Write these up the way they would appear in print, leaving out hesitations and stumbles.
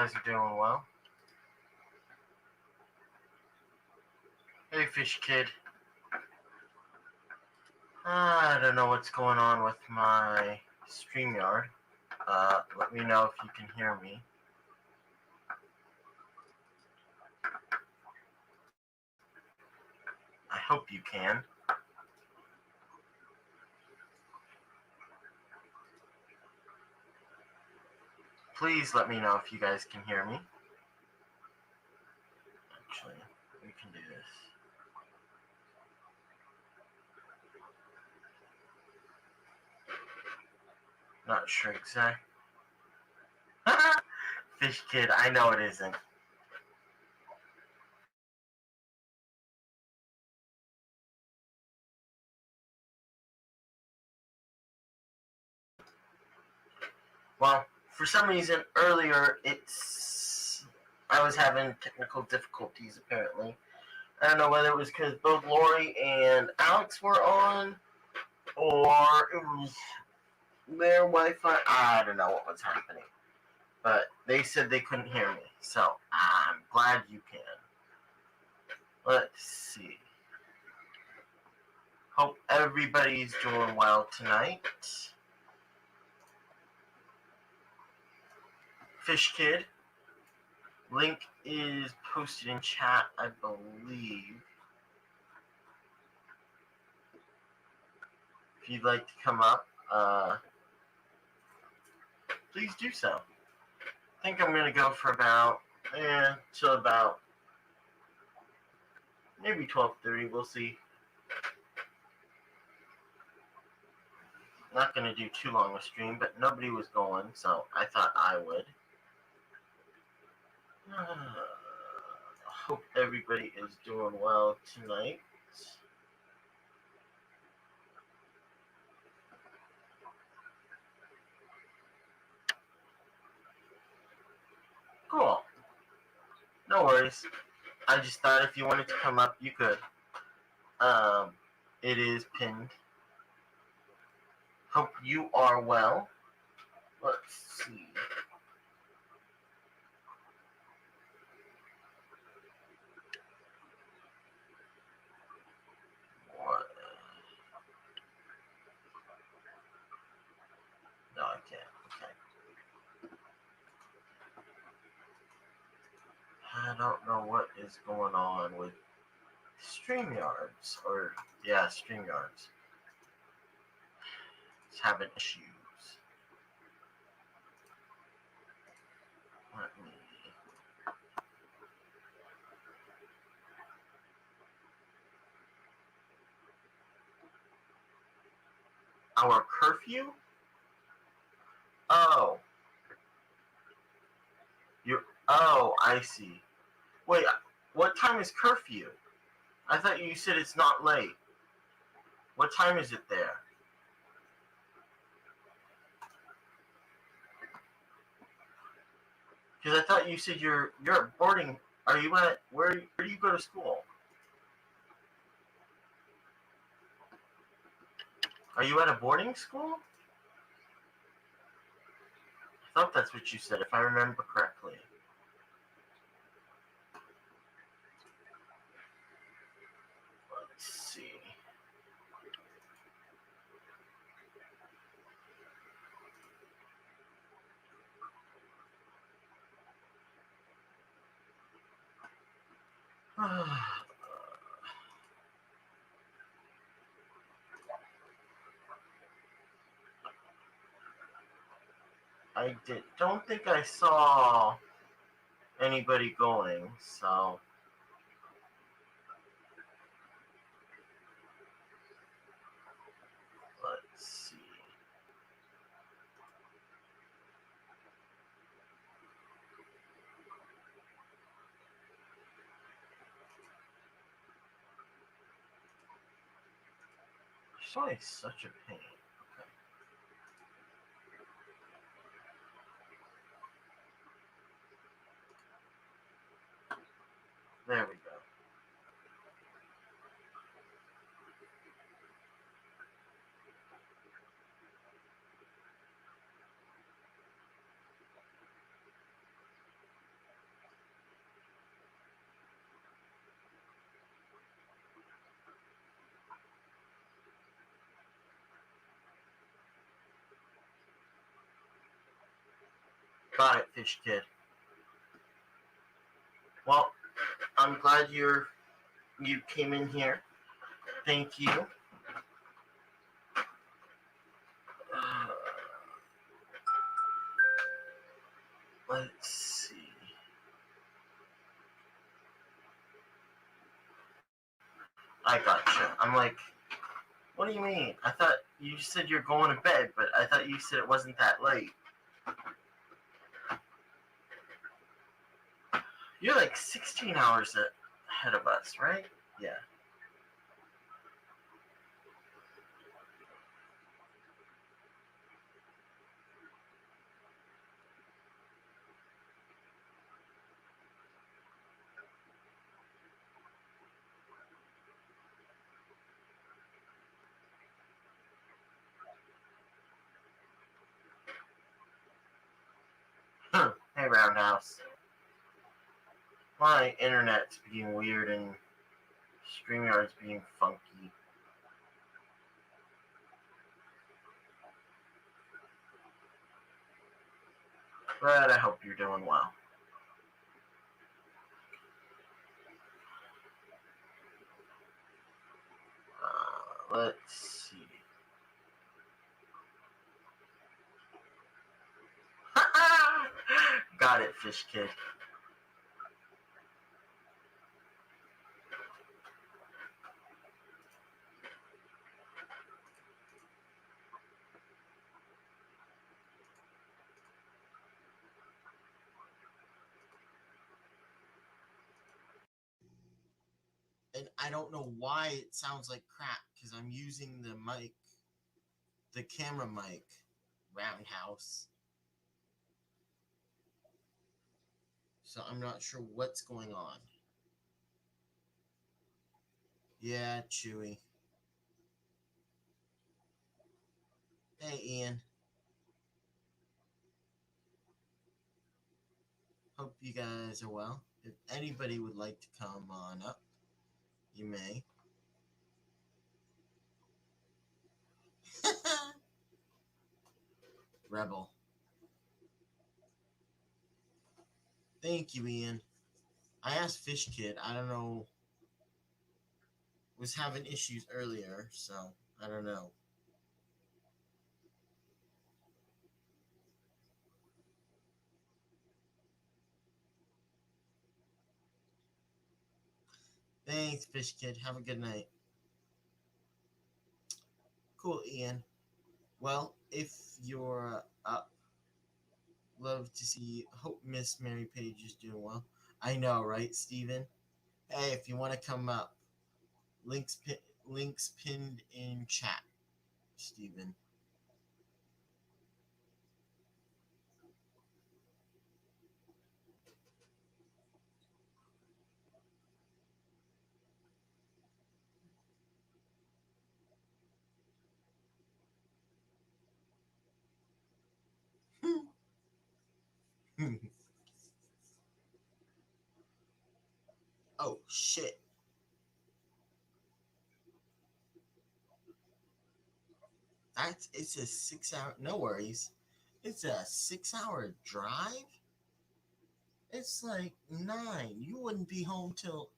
guys are doing well. Hey, Fish Kid. I don't know what's going on with my StreamYard. Let me know if you can hear me. I hope you can. Please let me know if you guys can hear me. Actually, we can do this. Not sure exactly. Fish Kid, I know it isn't. Well, for some reason earlier I was having technical difficulties apparently. I don't know whether it was because both Lori and Alex were on, or it was their Wi-Fi. I don't know what was happening. But they said they couldn't hear me, so I'm glad you can. Let's see. Hope everybody's doing well tonight. Fish Kid, link is posted in chat, I believe. If you'd like to come up, please do so. I think I'm going to go for till about maybe 12:30. We'll see. Not going to do too long a stream, but nobody was going, so I thought I would. Hope everybody is doing well tonight. Cool. No worries. I just thought if you wanted to come up, you could. It is pinned. Hope you are well. Let's see. What? No, I can't. Okay. I don't know what is going on with StreamYards. StreamYards. It's having issues. Let me... Our curfew? Oh. Oh, I see. Wait, what time is curfew? I thought you said it's not late. What time is it there? Because I thought you said you're at boarding. Are you at where do you go to school? Are you at a boarding school? I thought that's what you said, if I remember correctly. Let's see. Don't think I saw anybody going, so let's see. Sorry, such a pain. Okay. There we go. Got it, Fish Kid. Well, I'm glad you came in here. Thank you. Let's see. I gotcha. I'm like, what do you mean? I thought you said you're going to bed, but I thought you said it wasn't that late. You're like 16 hours ahead of us, right? Yeah. Hey, Roundhouse. My internet's being weird and StreamYard's being funky. But I hope you're doing well. Let's see. Got it, Fish Kid. And I don't know why it sounds like crap because I'm using the mic, the camera mic, Roundhouse. So I'm not sure what's going on. Yeah, Chewy. Hey, Ian. Hope you guys are well. If anybody would like to come on up, you may. Rebel. Thank you, Ian. I asked Fish Kid. I don't know. Was having issues earlier, so I don't know. Thanks, Fish Kid. Have a good night. Cool, Ian. Well, if you're up, love to see. Hope Miss Mary Page is doing well. I know, right, Steven? Hey, if you want to come up, links pinned in chat, Steven. Oh shit. It's a 6 hour, no worries. It's a 6 hour drive? It's like 9. You wouldn't be home till,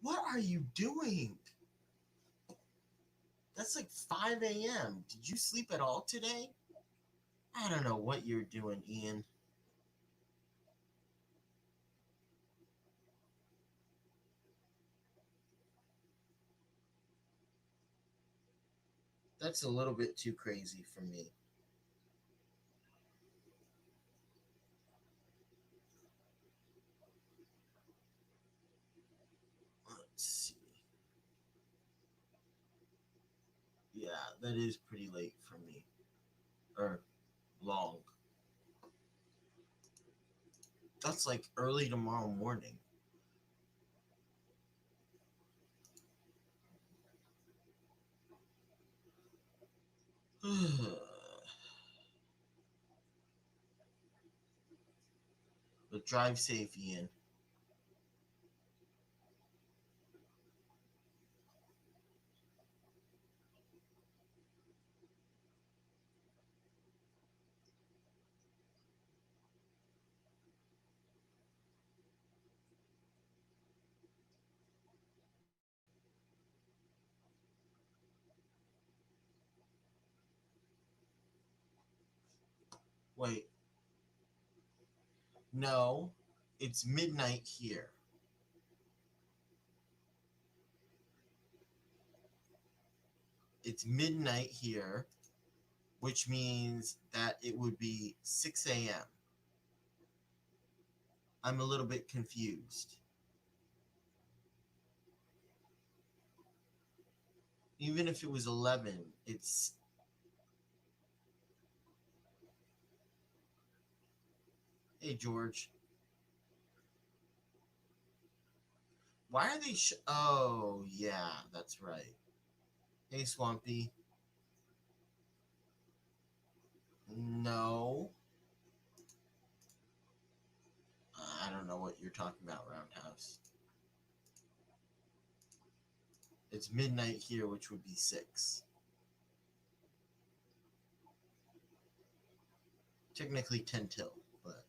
what are you doing? That's like 5 a.m. Did you sleep at all today? I don't know what you're doing, Ian. That's a little bit too crazy for me. Let's see. Yeah, that is pretty late for me. Or long. That's like early tomorrow morning. But drive safe, Ian. Wait. No, it's midnight here. It's midnight here, which means that it would be 6 a.m. I'm a little bit confused. Even if it was 11, it's... Hey, George. Why are they... Oh, yeah, that's right. Hey, Swampy. No. I don't know what you're talking about, Roundhouse. It's midnight here, which would be 6. Technically 10 till, but...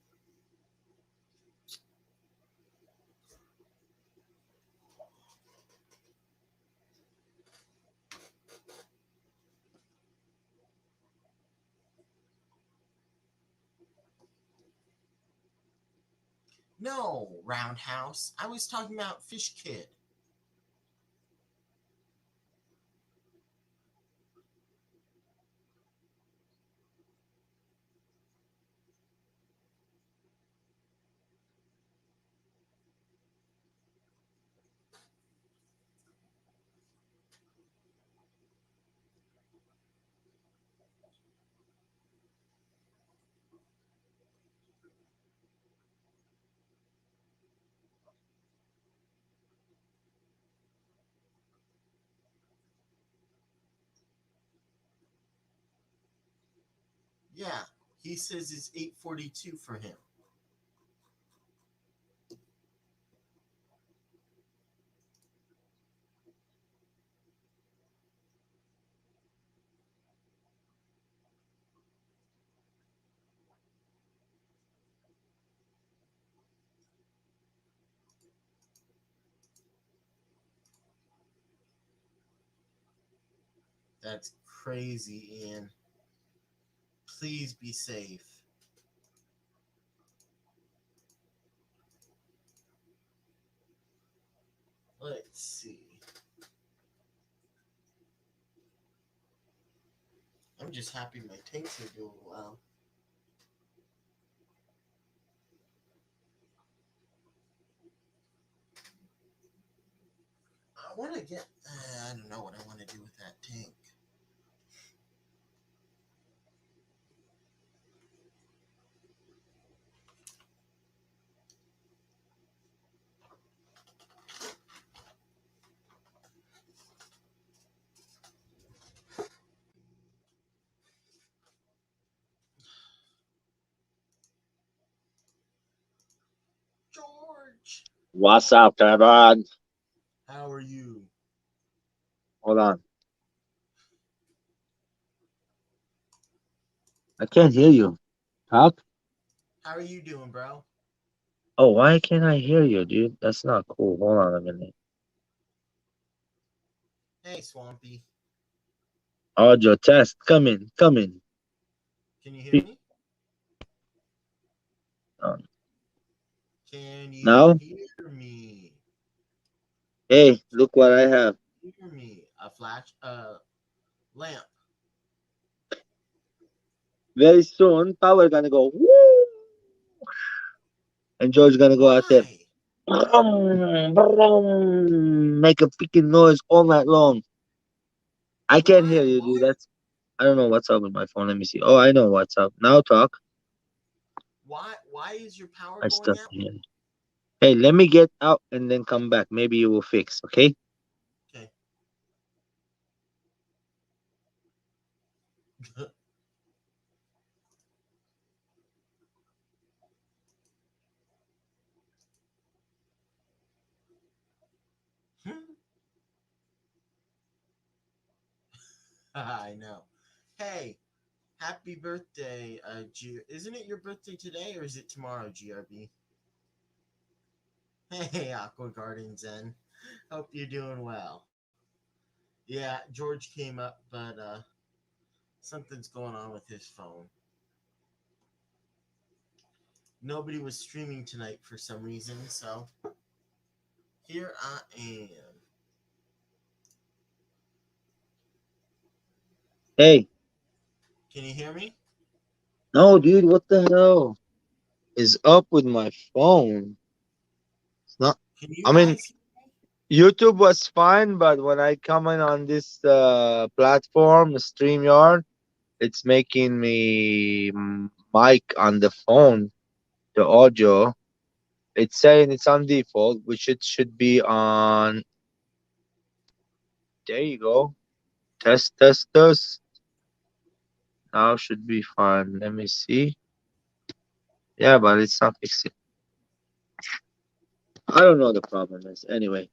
No, Roundhouse. I was talking about Fish Kid. Yeah, he says it's 8:42 for him. That's crazy, Ian. Please be safe. Let's see. I'm just happy my tanks are doing well. I want to get... I don't know what I want to do with that tank. George! What's up, Kevin? How are you? Hold on. I can't hear you. Talk? How are you doing, bro? Oh, why can't I hear you, dude? That's not cool. Hold on a minute. Hey, Swampy. Audio test. Come in. Come in. Can you hear Speak me? on. Can you Now? hear me? Hey, look what I have. Hear me? A flash, lamp. Very soon, power gonna go. Woo! And George gonna go out there. Why? Brum, brum, make a freaking noise all night long. I can't Why? hear you, dude. Why? That's I don't know what's up with my phone. Let me see. Oh, I know what's up. Now talk. Why is your power I going still out? can hear you. Hey, let me get out and then come back. Maybe you will fix, okay? Okay. I know. Hey, happy birthday, isn't it your birthday today or is it tomorrow, GRB? Hey, Aqua Garden Zen. Hope you're doing well. Yeah, George came up, but something's going on with his phone. nobody was streaming tonight for some reason, so here I am. Hey, Can you hear me? no, dude, what the hell is up with my phone? It's not. Can you I mean, guys? YouTube was fine, but when I come in on this platform, StreamYard, it's making me mic on the phone, the audio. It's saying it's on default, which it should be on. There you go. Test, test, test. Now should be fine. Let me see. Yeah, but it's not fixing. I don't know the problem is. Anyway,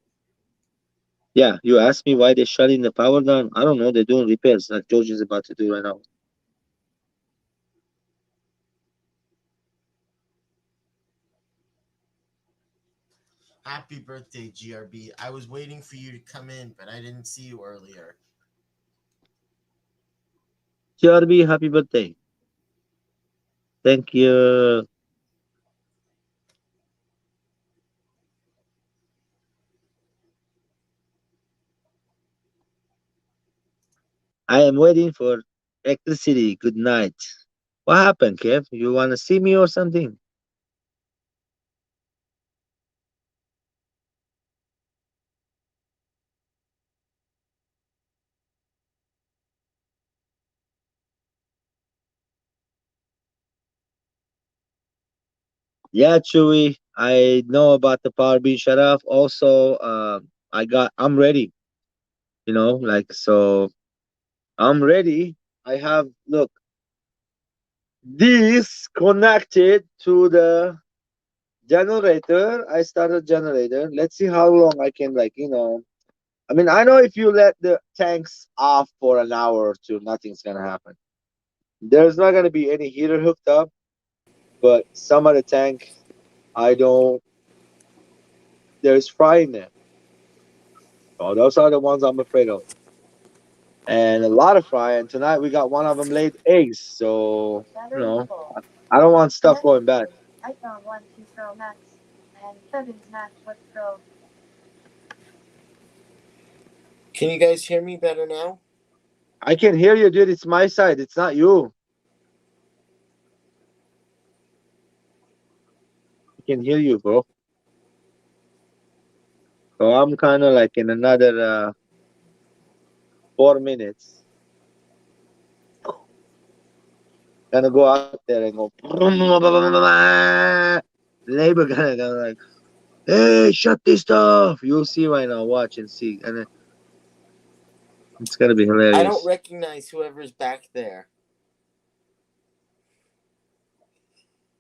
yeah, you asked me why they're shutting the power down. I don't know. They're doing repairs like George is about to do right now. Happy birthday, GRB. I was waiting for you to come in, but I didn't see you earlier. GRB, happy birthday. Thank you. I am waiting for electricity. Good night. What happened, Kev? You want to see me or something? Yeah, Chewy. I know about the power being shut off. Also, I'm ready. Like, so I'm ready. I have, look, this connected to the generator. I started generator. Let's see how long I can, like, I mean, I know if you let the tanks off for an hour or two, nothing's gonna happen. There's not gonna be any heater hooked up, but some of the tank, I don't. There's fry in there. So those are the ones I'm afraid of, and a lot of fry. And tonight we got one of them laid eggs, so I don't want stuff going bad. iPhone 12 Pro Max and 7 MacBook Pro. Can you guys hear me better now? I can hear you, dude. It's my side. It's not you. I can hear you, bro. So I'm kind of like in another 4 minutes. Gonna go out there and go. Neighbor gonna go like, "Hey, shut this stuff." You'll see right now. Watch and see, and it's gonna be hilarious. I don't recognize whoever's back there.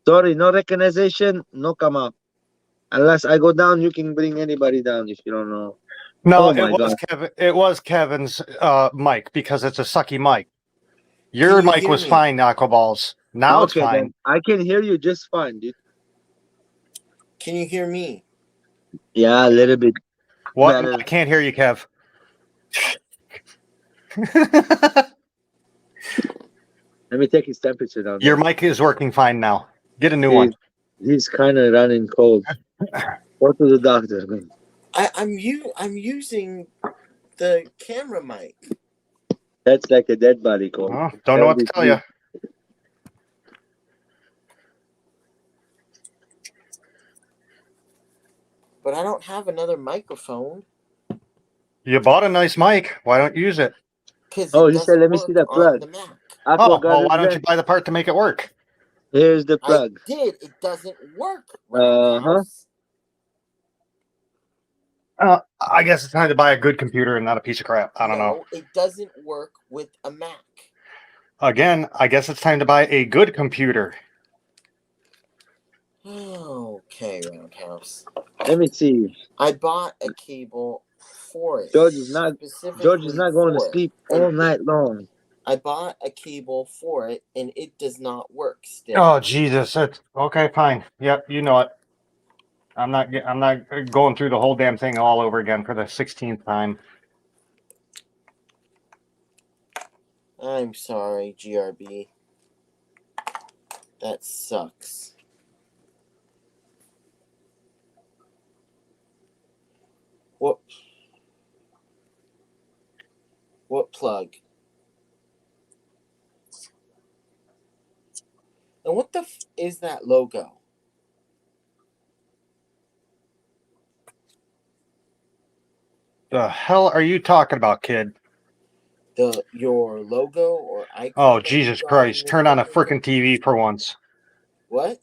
Sorry, no recognition, no come up. Unless I go down, you can bring anybody down if you don't know. No, Oh my god. It was Kevin's mic because it's a sucky mic. Your Can you mic hear was me? fine, Knuckleballs. Now it's Okay, fine. then I can hear you just fine, dude. Can you hear me? Yeah, a little bit What? better. I can't hear you, Kev. Let me take his temperature down Your there. mic is working fine now. Get a new He's, one. he's kind of running cold. Go to the doctor. I'm using the camera mic. That's like a dead body cold. Oh, don't know what to tell you. But I don't have another microphone. You bought a nice mic. Why don't you use it? Oh, he said, let me see the plug. The Mac. Oh, well, why don't you Aqua buy the part to make it work? Here's the plug. I did. It doesn't work. Uh-huh. I guess it's time to buy a good computer and not a piece of crap. I don't know. It doesn't work with a Mac. Again, I guess it's time to buy a good computer. Okay, Roundhouse. Let me see. I bought a cable for it. George is not going to sleep all night long. I bought a cable for it, and it does not work still. Oh Jesus! Okay, fine. Yep, you know it. I'm not going through the whole damn thing all over again for the 16th time. I'm sorry, GRB. That sucks. What plug? And what the is that logo? The hell are you talking about, kid? Your logo or icon? Oh, that Jesus you got Christ. your Turn on a phone? freaking TV for once. What?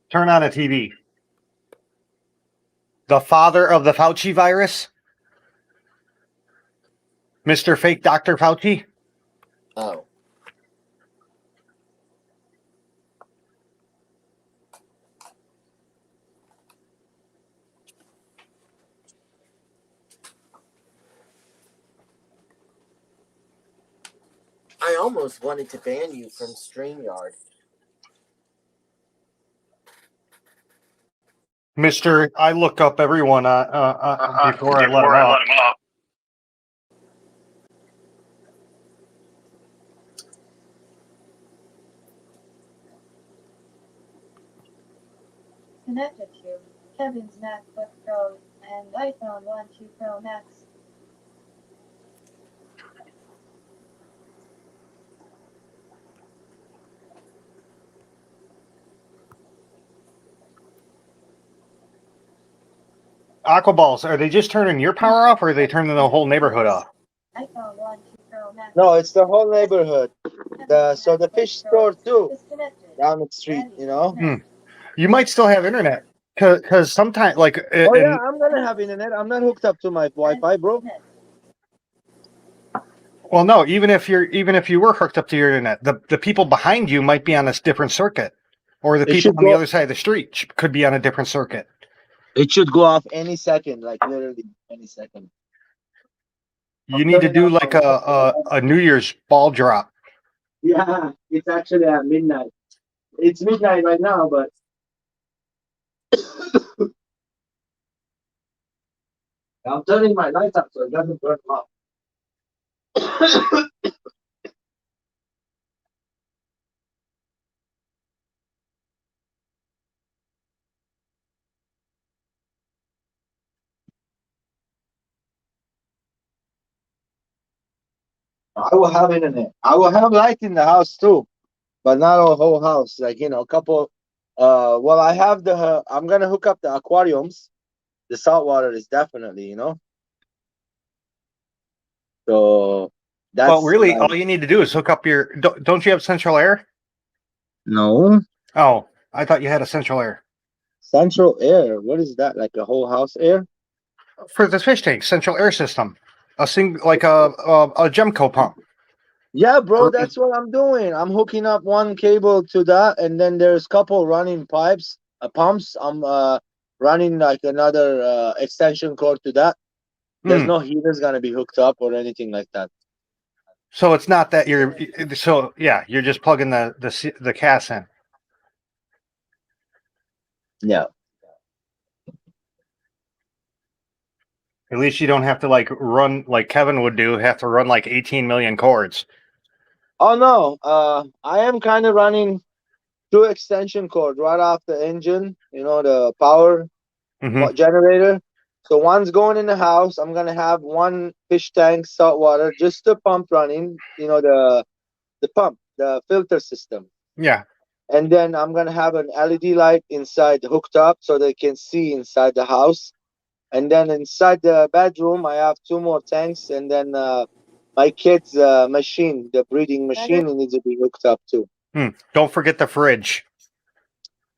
Turn on a TV. The father of the Fauci virus? Mr. Fake Dr. Fauci? Oh. I almost wanted to ban you from StreamYard. Mr. I look up everyone before I let him up. Connected to Kevin's MacBook Pro and iPhone 12 Pro Max. Aquaballs, are they just turning your power off or are they turning the whole neighborhood off? iPhone 12 Pro Max. No, it's the whole neighborhood. So the fish store too, Disconnected. down the street, you know. You might still have internet. Because sometimes, like... Oh yeah, I'm gonna have internet. I'm not hooked up to my Wi-Fi, bro. Well, no, even if you were hooked up to your internet, the people behind you might be on a different circuit. Or the It people should on the go- other side of the street could be on a different circuit. It should go off any second, like literally any second. You need to do like a New Year's ball drop. Yeah, it's actually at midnight. It's midnight right now, but I'm turning my lights up so it doesn't burn them off. I will have internet. I will have light in the house too, but not a whole house. Like, a couple. Well, I have I'm gonna hook up the aquariums. The salt water is definitely, So that's. Well, really, all you need to do is hook up your... Don't you have central air? No. Oh, I thought you had a central air. Central air. What is that? Like a whole house air? For the fish tank, central air system. A Gemco pump. Yeah, bro, that's what I'm doing. I'm hooking up one cable to that, and then there's couple running pipes, pumps. I'm running like another extension cord to that. There's no heaters gonna be hooked up or anything like that. So it's not that you're just plugging the CAS in. Yeah. At least you don't have to run like Kevin would do, have to run like 18 million cords. Oh no, I am kind of running two extension cord right off the engine, the power generator. So one's going in the house. I'm gonna have one fish tank salt water, just the pump running, the pump, the filter system. Yeah. And then I'm gonna have an LED light inside hooked up so they can see inside the house. And then inside the bedroom, I have two more tanks, and then my kid's machine, the breeding machine, needs to be hooked up too. Don't forget the fridge.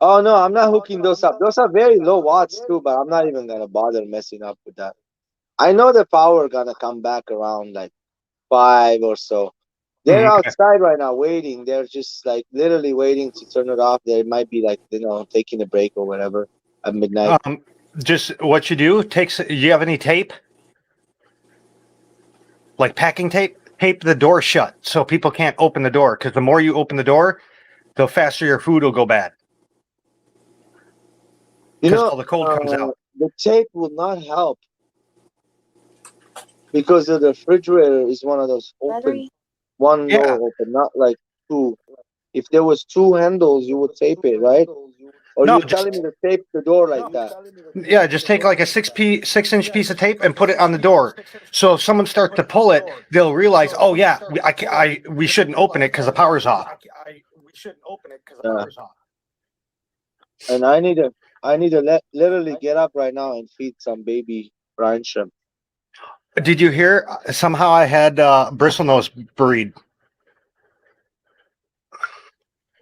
Oh no, I'm not hooking those up. Those are very low watts too, but I'm not even gonna bother messing up with that. I know the power gonna come back around like 5 or so. They're outside right now waiting. They're just like literally waiting to turn it off. They might be like taking a break or whatever at midnight. Just what you do you have any tape? Like packing tape? Tape the door shut so people can't open the door, because the more you open the door, the faster your food will go bad. Because all the cold comes out. The tape will not help because the refrigerator is one of those open, one door open, not like two. If there was two handles, you would tape it, right? Or No, you're telling me to tape the door like that? Yeah, just take like a 6-inch piece of tape and put it on the door. So if someone starts to pull it, they'll realize, oh yeah, we shouldn't open it because the power's off. Yeah. And I need to literally get up right now and feed some baby brine shrimp. Did you hear? Somehow I had bristlenose breed.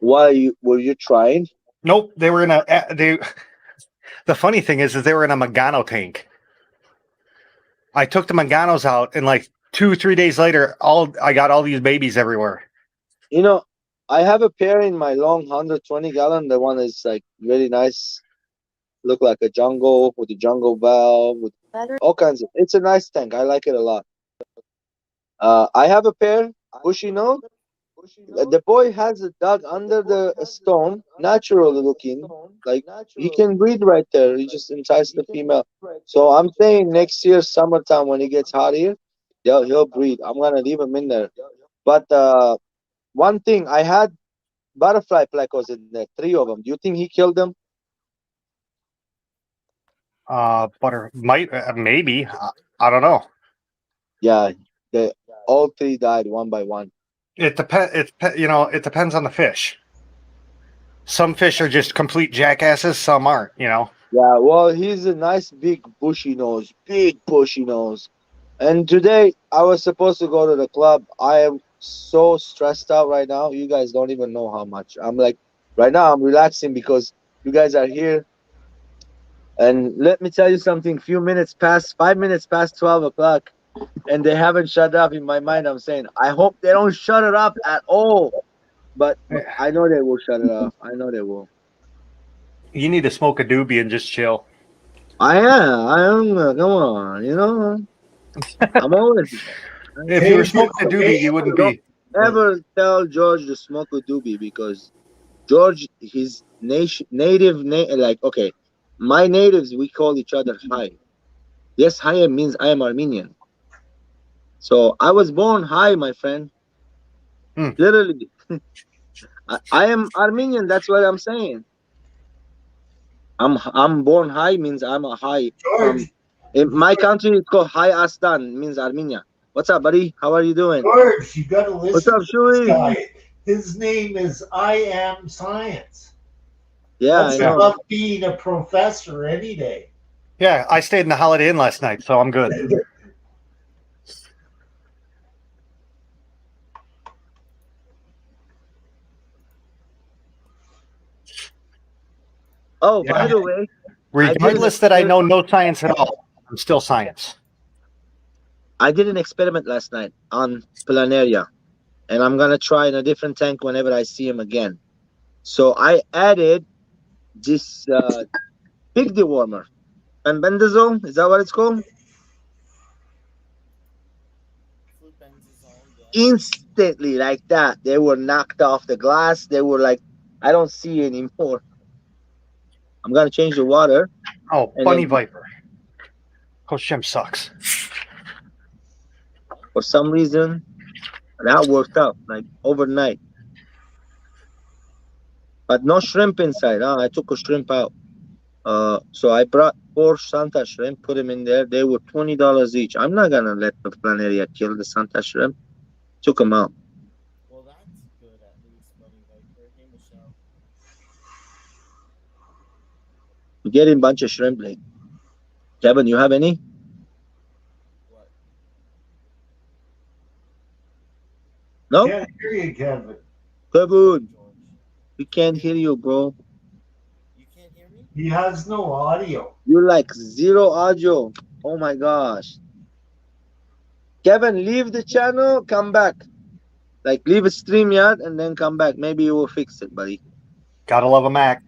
Why were you trying? Nope, they were in they. The funny thing is they were in a Megano tank. I took the Meganos out, and like 2-3 days later, I got all these babies everywhere. You know, I have a pair in my long 120-gallon. The one is like really nice. Look like a jungle with a jungle valve with all kinds of. It's a nice tank. I like it a lot. I have a pair bushy nose. The boy has it dug under the stone, natural looking. Like he can breed right there. He just entices the female. So I'm saying next year summertime when it gets hot here, he'll breed. I'm gonna leave him in there. But one thing, I had butterfly plecos in there, 3 of them. Do you think he killed them? Maybe. I don't know. Yeah, they all 3 died one by one. It depends. It depends on the fish. Some fish are just complete jackasses. Some aren't. Yeah, well, he's a nice big bushy nose. And today I was supposed to go to the club. I am so stressed out right now. You guys don't even know how much. I'm like, right now I'm relaxing because you guys are here. And let me tell you something, 5 minutes past 12 o'clock, and they haven't shut up. In my mind, I'm saying, I hope they don't shut it up at all. But I know they will shut it off. I know they will. You need to smoke a doobie and just chill. I am. Come on, I'm always. If you were smoking a doobie, you wouldn't be. Never tell George to smoke a doobie because George, his okay, my natives, we call each other Hai. Yes, Hai means I am Armenian. So I was born Hai, my friend. Literally. I am Armenian, that's what I'm saying. I'm born Hai means I'm a Hai. In my country, it's called Hai Astan, means Armenia. What's up, buddy? How are you doing? George, you got to listen. What's up, to Shuey? this guy. His name is I Am Science. Yeah, That's I know. about being a professor any day. Yeah, I stayed in the Holiday Inn last night, so I'm good. Oh, by the way, regardless that I know no science at all, I'm still science. I did an experiment last night on planaria, and I'm gonna try in a different tank whenever I see him again. So I added this pig dewormer, and bendazole. Is that what it's called? Instantly, like that, they were knocked off the glass. They were like, I don't see anymore. I'm gonna change the water. Oh, bunny viper. Hashem sucks. For some reason, that worked out like overnight. But no shrimp inside. I took a shrimp out. So I brought 4 Santa shrimp, put them in there. They were $20 each. I'm not gonna let the planaria kill the Santa shrimp. Took them out. Well, that's good at least, buddy. Viper. Hey, Michelle. We're getting a bunch of shrimp late. Kevin, you have any? What? No? Can't hear you, Kevin. Kevin, we can't hear you, bro. You can't hear me? He has no audio. You're like 0 audio. Oh my gosh. Kevin, leave the channel, come back. Like, leave a StreamYard and then come back. Maybe you will fix it, buddy. Gotta love a Mac.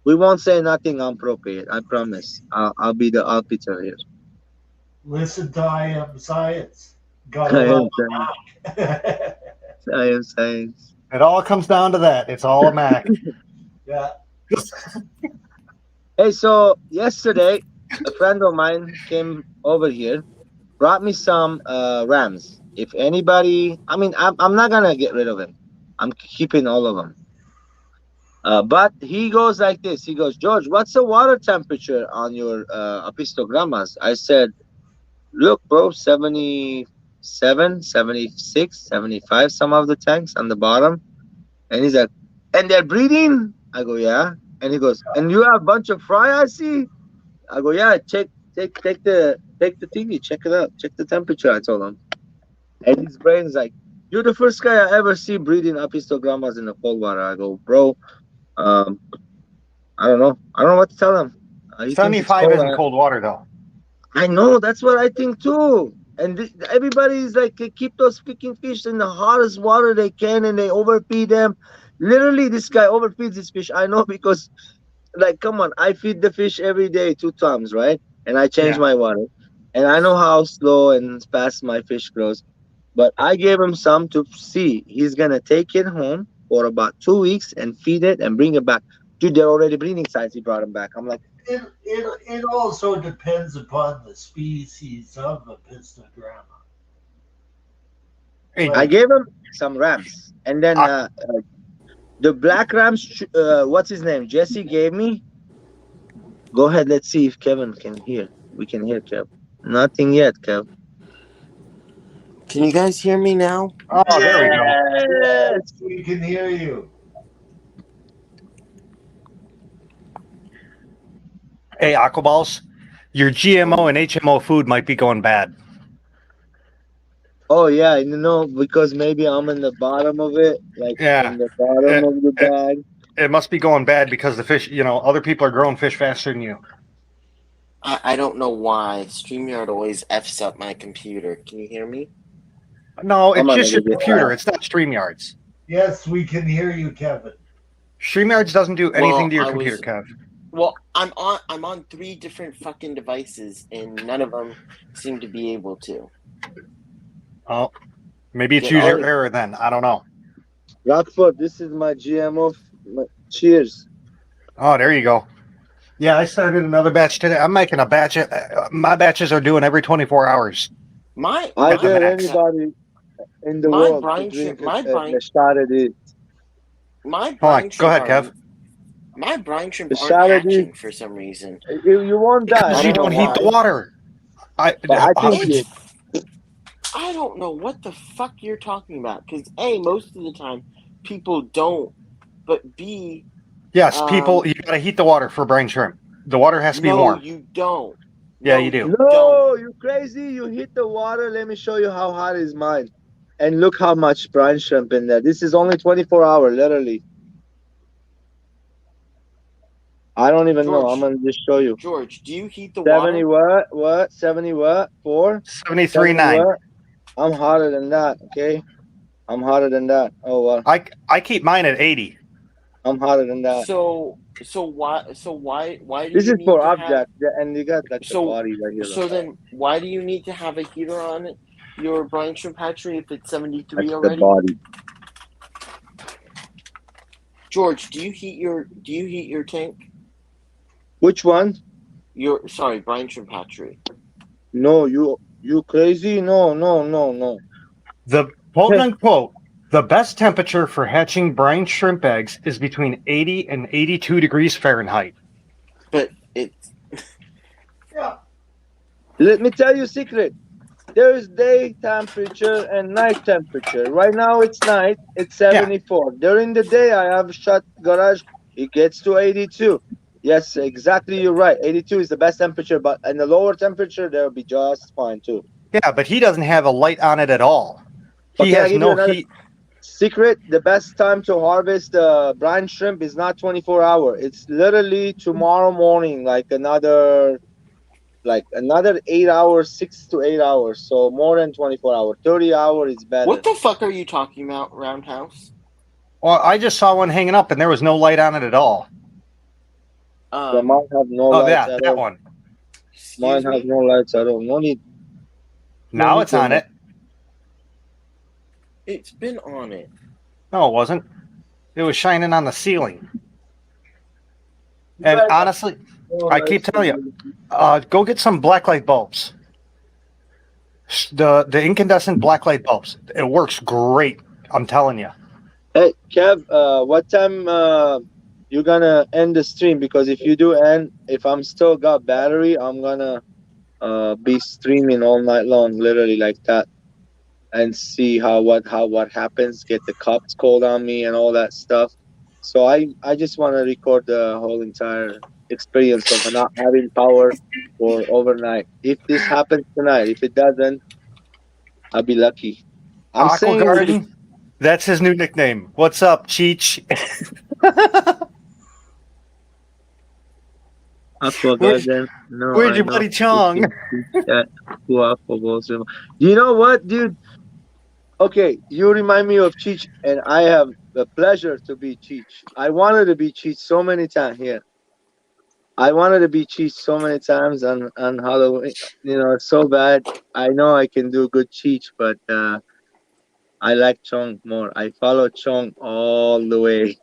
We won't say nothing inappropriate. I promise. I'll be the arbiter here. Listen to I Am Science. I Gotta am love science. I am science. It all comes down to that. It's all a Mac. Yeah. Hey, so yesterday, a friend of mine came over here, brought me some rams. If anybody, I'm not gonna get rid of them. I'm keeping all of them. But he goes like this. He goes, George, what's the water temperature on your apistogrammas? I said, look, bro, 77, 76, 75, some of the tanks on the bottom. And he's like, and they're breeding? I go, yeah. And he goes, and you have a bunch of fry, I see? I go, yeah, take the thingy, check it out, check the temperature, I told him. And his brain's like, you're the first guy I ever see breeding apistogrammas in the cold water. I go, bro, um, I don't know. I don't know what to tell him. He thinks it's 75 cold. isn't cold water though. I know, that's what I think too. And everybody's like, they keep those freaking fish in the hottest water they can and they overfeed them. Literally, this guy overfeeds his fish. I know because, like, come on, I feed the fish every day 2 times, right? And I change Yeah. my water. And I know how slow and fast my fish grows. But I gave him some to see. He's going to take it home for about 2 weeks and feed it and bring it back. Dude, they're already breeding size. He brought him back. I'm like, It also depends upon the species of the pistogramma. Hey, I gave him some rams. And then the black rams, what's his name? Jesse gave me. Go ahead. Let's see if Kevin can hear. We can hear Kev. Nothing yet, Kev. Can you guys hear me now? oh, there we go. Yes. We can hear you. Hey, Aquaballs, your GMO and HMO food might be going bad. Oh, yeah. You know, because maybe I'm in the bottom of it. Like, Yeah. in the bottom of the bag. It must be going bad because the fish, other people are growing fish faster than you. I don't know why. StreamYard always F's up my computer. Can you hear me? No, it's I'm just your gonna get computer. It's not StreamYard's. Yes, we can hear you, Kevin. StreamYards doesn't do anything to your I computer, was- Kev. Well, I'm on 3 different fucking devices, and none of them seem to be able to. Oh, maybe it's Yeah, user oh. error then. I don't know. Rockford, this is my GMO. Cheers. Oh, there you go. Yeah, I started another batch today. I'm making a batch. My batches are doing every 24 hours. My I At the dare max. anybody in the My world to brine drink shrimp- my a brine- shot of it. my Hold on. brine Go shrimp ahead, Kev. are- My brine shrimp The aren't salad hatching for some reason. You won't die. Because I you don't don't know heat the why. water. But I think It's, I don't know what the fuck you're talking about. Because A, most of the time people don't, but B, Yes, people, you gotta heat the water for brine shrimp. The water has to be no, warm. you don't. Yeah, No, you do. No, don't. you crazy. You hit the water. Let me show you how hot is mine. And look how much brine shrimp in there. This is only 24 hours, literally. I don't even know. I'm George. going to just show you. George, do you heat the 70 water? what? 70 what? 4? 73.9. what? I'm hotter than that, okay? I'm hotter than that. Oh, well. I keep mine at 80. I'm hotter than that. So why do This you is need for to have, object. And you got like the So- body right here. so then why do you need to have a heater on your brine shrimp hatchery if it's 73 That's the already? body. George, do you heat your tank? Which one? Sorry, brine shrimp hatchery. No, you crazy? No. The quote unquote, the best temperature for hatching brine shrimp eggs is between 80 and 82 degrees Fahrenheit. But it's Yeah. Let me tell you a secret. There's day temperature and night temperature. Right now it's night. It's 74. During the day I have shut garage. It gets to 82. Yes, exactly. You're right. 82 is the best temperature, but in the lower temperature they'll be just fine too. Yeah, but he doesn't have a light on it at all. But He can I has give you no another heat. secret? The best time to harvest brine shrimp is not 24 hour. It's literally tomorrow morning, like another 8 hours, 6 to 8 hours. So more than 24 hours. 30 hours is better. what the fuck are you talking about, Roundhouse? Well, I just saw one hanging up and there was no light on it at all. So mine have no Oh, lights yeah, at that all. one. Mine Excuse has me? no lights at all. No need. Now No it's need on to- it. It's been on it. No, it wasn't. It was shining on the ceiling. And Right. honestly, No I keep lights. telling go get some blacklight bulbs. The incandescent blacklight bulbs. It works great. I'm telling you. Hey, Kev, what time you're gonna end the stream, because if you do end, if I'm still got battery, I'm gonna be streaming all night long, literally like that, and see what happens. Get the cops called on me and all that stuff. So I just want to record the whole entire experience of not having power for overnight. If this happens tonight, if it doesn't, I'll be lucky. I'm Aqua saying with the Garden. That's his new nickname. What's up, Cheech? Aqua Where's Garden. No, Where's I your know buddy you Chong? can teach that to Aqua balls. You know what, dude? Okay, you remind me of Cheech, and I have the pleasure to be Cheech. I wanted to be Cheech so many times here. I wanted to be Cheech so many times on Halloween. It's so bad. I know I can do good Cheech, but I like Chong more. I follow Chong all the way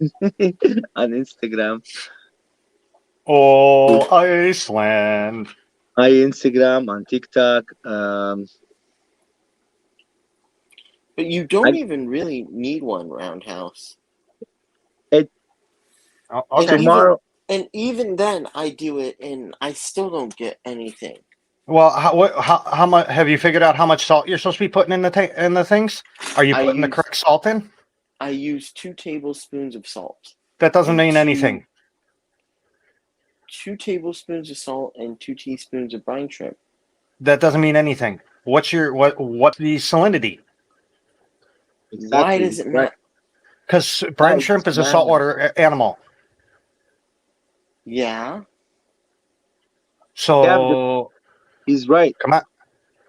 on Instagram. Oh, Iceland. I Instagram on TikTok. But you don't even really need one, Roundhouse. It Oh, And okay. tomorrow. even then, I do it, and I still don't get anything. Well, how much have you figured out how much salt you're supposed to be putting in the things? Are you I putting the use- correct salt in? I use 2 tablespoons of salt. That doesn't And mean anything. 2 tablespoons of salt and 2 teaspoons of brine shrimp. That doesn't mean anything. What's the salinity? Exactly. Why does it matter? Because brine Right, shrimp is a man. saltwater animal. Yeah. So He's right. come on,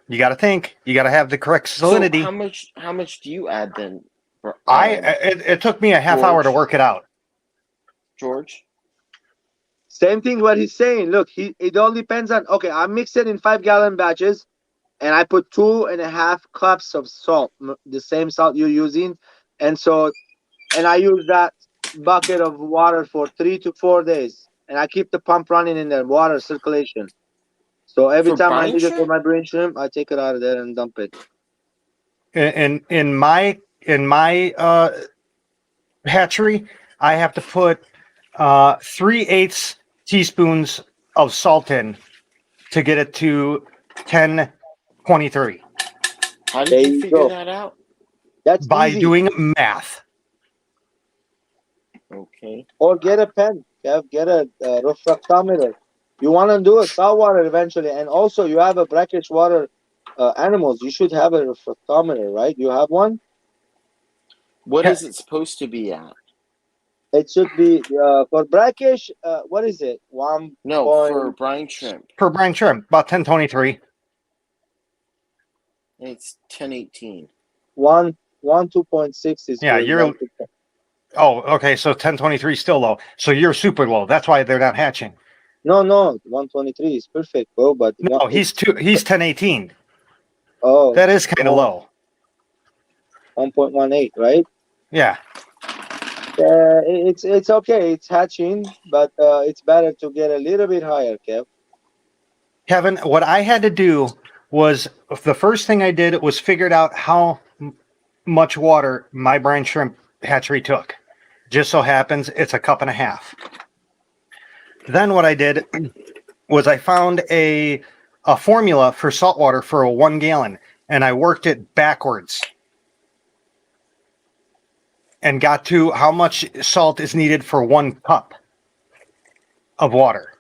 you got to think. You got to have the correct salinity. So how much do you add then? It took me a half hour to George? work it out. George? Same thing what he's saying. Look, it all depends on. Okay, I mix it in 5-gallon batches, and I put 2.5 cups of salt, the same salt you're using, and I use that bucket of water for 3 to 4 days, and I keep the pump running in there, water circulation. So every For time I brine need it for shrimp? my brain shrimp, I take it out of there and dump it. In my hatchery, I have to put 3/8 teaspoons of salt in to get it to 1023 How did There you you figure go. that out? That's by easy. doing math. Okay. Or get a pen. Get a refractometer. You want to do a saltwater eventually, and also you have a brackish water animals. You should have a refractometer, right? You have one. What Yeah. is it supposed to be at? It should be for brackish. What is it? No, for brine shrimp. Per brine shrimp, about 1023. It's 1018. 2.6 is Yeah, good. you're. Oh, okay. So 1023 is still low. So you're super low. That's why they're not hatching. No, 123 is perfect, bro. But No, he's 1018. Oh, That is kind of low. 1.18, right? Yeah. It's okay. It's hatching, but it's better to get a little bit higher, Kev. Kevin, what I had to do was the first thing I did was figured out how much water my brine shrimp hatchery took. Just so happens it's a cup and a half. Then what I did was I found a formula for saltwater for a 1 gallon, and I worked it backwards and got to how much salt is needed for 1 cup of water.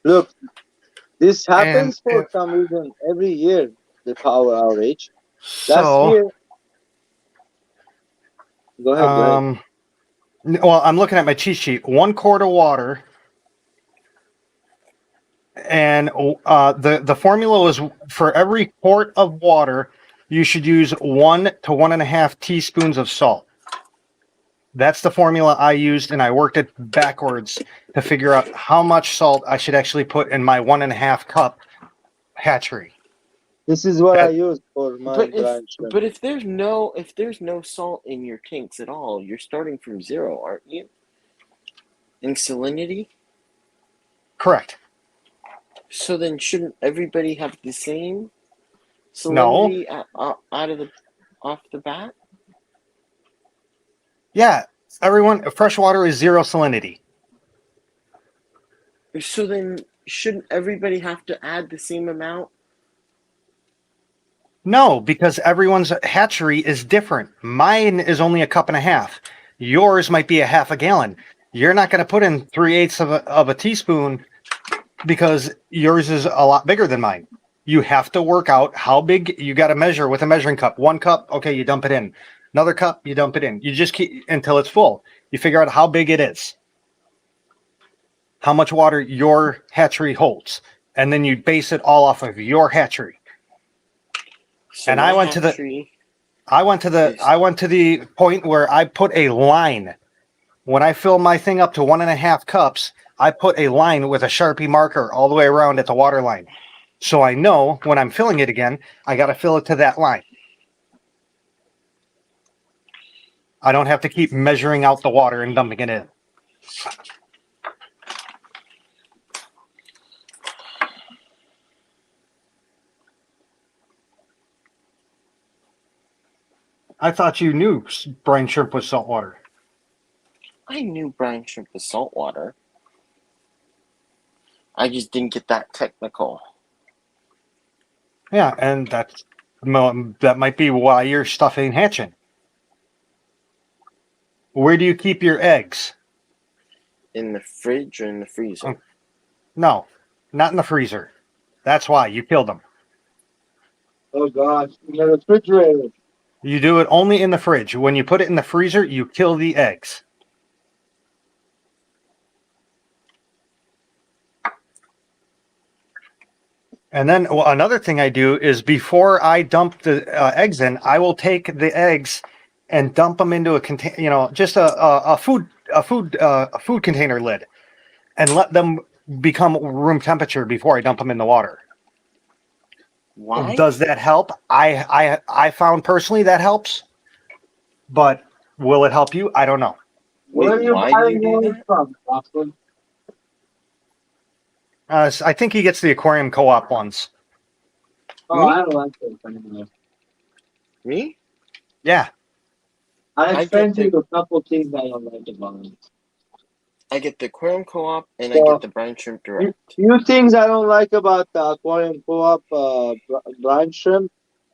Look, this happens for some reason every year. The power outage. Last year. Go ahead. Well, I'm looking at my cheat sheet. 1 quart of water, and the formula was for every quart of water, you should use 1 to 1.5 teaspoons of salt. That's the formula I used, and I worked it backwards to figure out how much salt I should actually put in my 1.5 cup hatchery. This is what I use for my brine shrimp. But if there's no salt in your tanks at all, you're starting from 0, aren't you? In salinity? Correct. So then shouldn't everybody have the same salinity out of the off the bat? Yeah, everyone, freshwater is 0 salinity. So then, shouldn't everybody have to add the same amount? No, because everyone's hatchery is different. Mine is only a cup and a half. Yours might be a half a gallon. You're not going to put in 3/8 of a teaspoon because yours is a lot bigger than mine. You have to work out how big you got to measure with a measuring cup. 1 cup, okay, you dump it in. Another cup, you dump it in. You just keep until it's full. You figure out how big it is, how much water your hatchery holds, and then you base it all off of your hatchery. So And my I went to the hatchery I went to the point where I put a line. When I fill my thing up to 1.5 cups, I put a line with a Sharpie marker all the way around at the water line. So I know when I'm filling it again, I got to fill it to that line. I don't have to keep measuring out the water and dumping it in. I thought you knew brine shrimp was saltwater. I knew brine shrimp was saltwater. I just didn't get that technical. Yeah, and that might be why your stuff ain't hatching. Where do you keep your eggs? In the fridge or in the freezer? No, not in the freezer. That's why you killed them. Oh gosh, in the refrigerator. You do it only in the fridge. When you put it in the freezer, you kill the eggs. And then another thing I do is before I dump the eggs in, I will take the eggs and dump them into a container, just a food container lid, and let them become room temperature before I dump them in the water. Why? Does that help? I found personally that helps, but will it help you? I don't know. Where Wait, are you why do buying you do yours that? from, Austin? I think he gets the aquarium co-op ones. Oh, Me? I don't like those anymore. Me? Yeah. I I get sent you the a couple things I don't like about it. I get the aquarium co-op and I So, get the brine shrimp direct. few things I don't like about the aquarium co-op brine shrimp.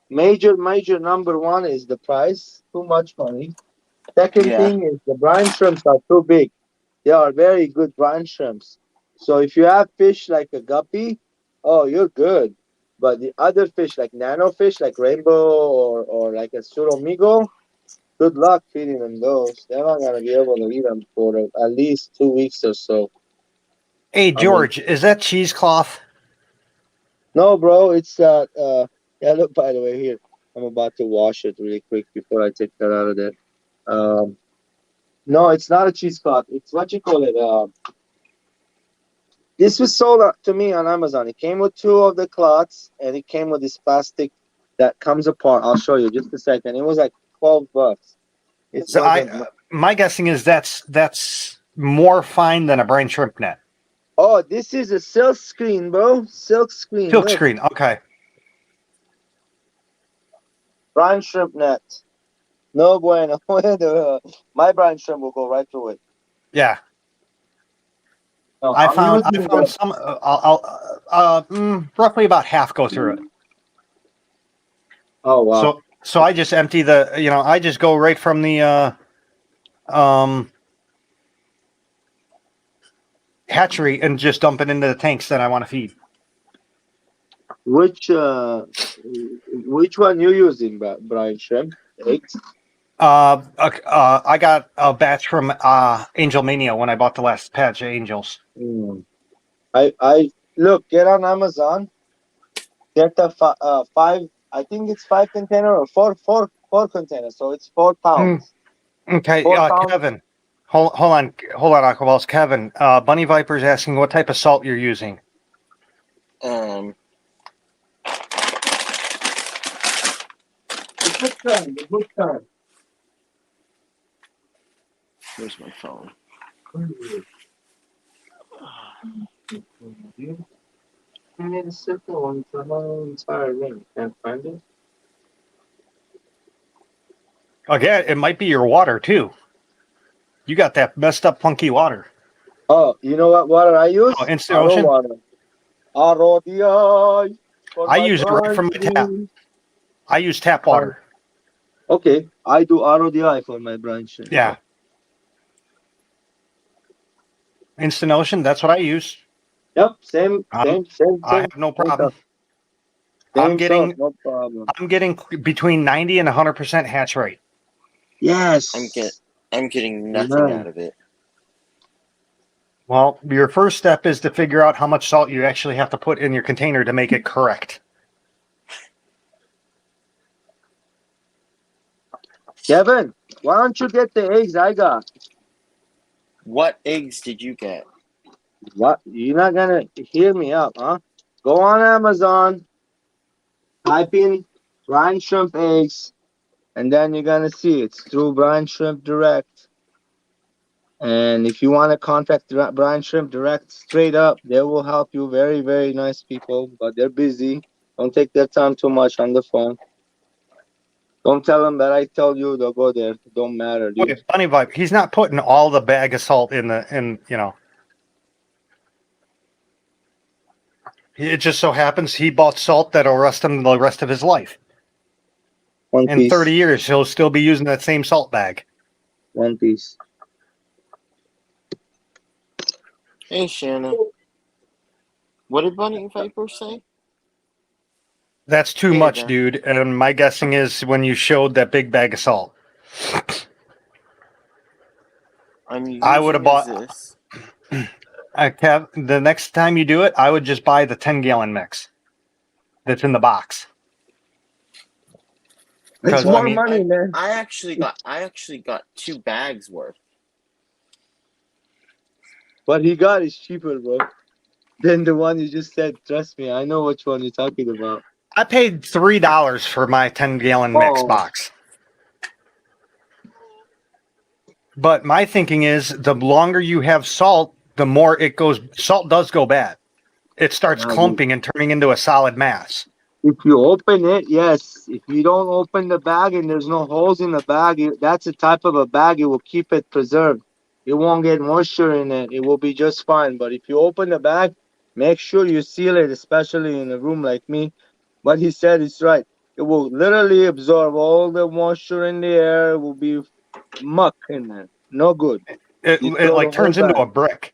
Major number one is the price. Too much money. Second Yeah. thing is the brine shrimps are too big. They are very good brine shrimps. So if you have fish like a guppy, oh, you're good. But the other fish like nano fish, like rainbow or like a suromigo, good luck feeding them those. They're not gonna be able to eat them for at least 2 weeks or so. Hey I mean, George, is that cheesecloth? no, bro, it's yeah. Look, by the way, here I'm about to wash it really quick before I take that out of there. Um, no, it's not a cheesecloth. It's what you call it. This was sold to me on Amazon. It came with two of the cloths, and it came with this plastic that comes apart. I'll show you just a second. It was like $12. It So wasn't. my guessing is that's more fine than a brine shrimp net. Oh, this is a silk screen, bro. Silk screen. Silk Look, screen. Okay. brine shrimp net. No bueno. My brine shrimp will go right through it. Yeah. No, I I'm found using some. Roughly about half go through it. Oh wow. So I just empty the. I just go right from the hatchery and just dump it into the tanks that I want to feed. Which one you using, brine shrimp? Eggs. I got a batch from Angel Mania when I bought the last patch of Angels. Mm. I look, get on Amazon. Get the five. I think it's 5 container or four containers. So it's 4 pounds. Okay, 4 pounds. Kevin. Hold on, Aquaballs. Kevin, Bunny Viper's asking what type of salt you're using. Um, The good time. where's my phone? I need a simple one for my entire ring. Can't find it. Again, it might be your water too. You got that messed up, funky water. Oh, you know what water I use? Oh, instant RO ocean. water. RODI for I my use it right from my tap. brine. I use tap water. Okay, I do RODI for my brine shrimp. Yeah. Instant ocean. That's what I use. Yep, same. I have no problem. I'm getting no problem. I'm getting between 90 and 100% hatch rate. Yes. I'm getting nothing out of it. Well, your first step is to figure out how much salt you actually have to put in your container to make it correct. Kevin, why don't you get the eggs I got? What eggs did you get? What? You're not gonna hear me out, huh? Go on Amazon, type in brine shrimp eggs, and then you're gonna see it's through Brine Shrimp Direct. And if you want to contact Brine Shrimp Direct straight up, they will help you. Very, very nice people, but they're busy. Don't take their time too much on the phone. Don't tell them that I tell you. They'll go there. It don't matter, dude. Wait, Bunny Vibe, he's not putting all the bag of salt in. It just so happens he bought salt that'll last him the rest of his life. One In piece. 30 years, he'll still be using that same salt bag. One piece. Hey, Shanna. What did Bunny Viper say? That's too Hey much, there. dude. And my guessing is when you showed that big bag of salt. I'm using I would have bought. this. Kev, the next time you do it, I would just buy the 10-gallon mix that's in the box. It's 'Cause, more I mean, money, man. I actually got 2 bags worth. What he got is cheaper, bro, than the one you just said. Trust me, I know which one you're talking about. I paid $3 for my 10-gallon mix Oh. box. But my thinking is the longer you have salt, the more it goes. Salt does go bad. It starts Yeah, clumping and turning into a solid mass. If you open it, yes. If you don't open the bag and there's no holes in the bag, that's a type of a bag. It will keep it preserved. It won't get moisture in it. It will be just fine. But if you open the bag, make sure you seal it, especially in a room like me. What he said is right. It will literally absorb all the moisture in the air. It will be muck in there. No good. It You throw like the whole turns into bag. a brick.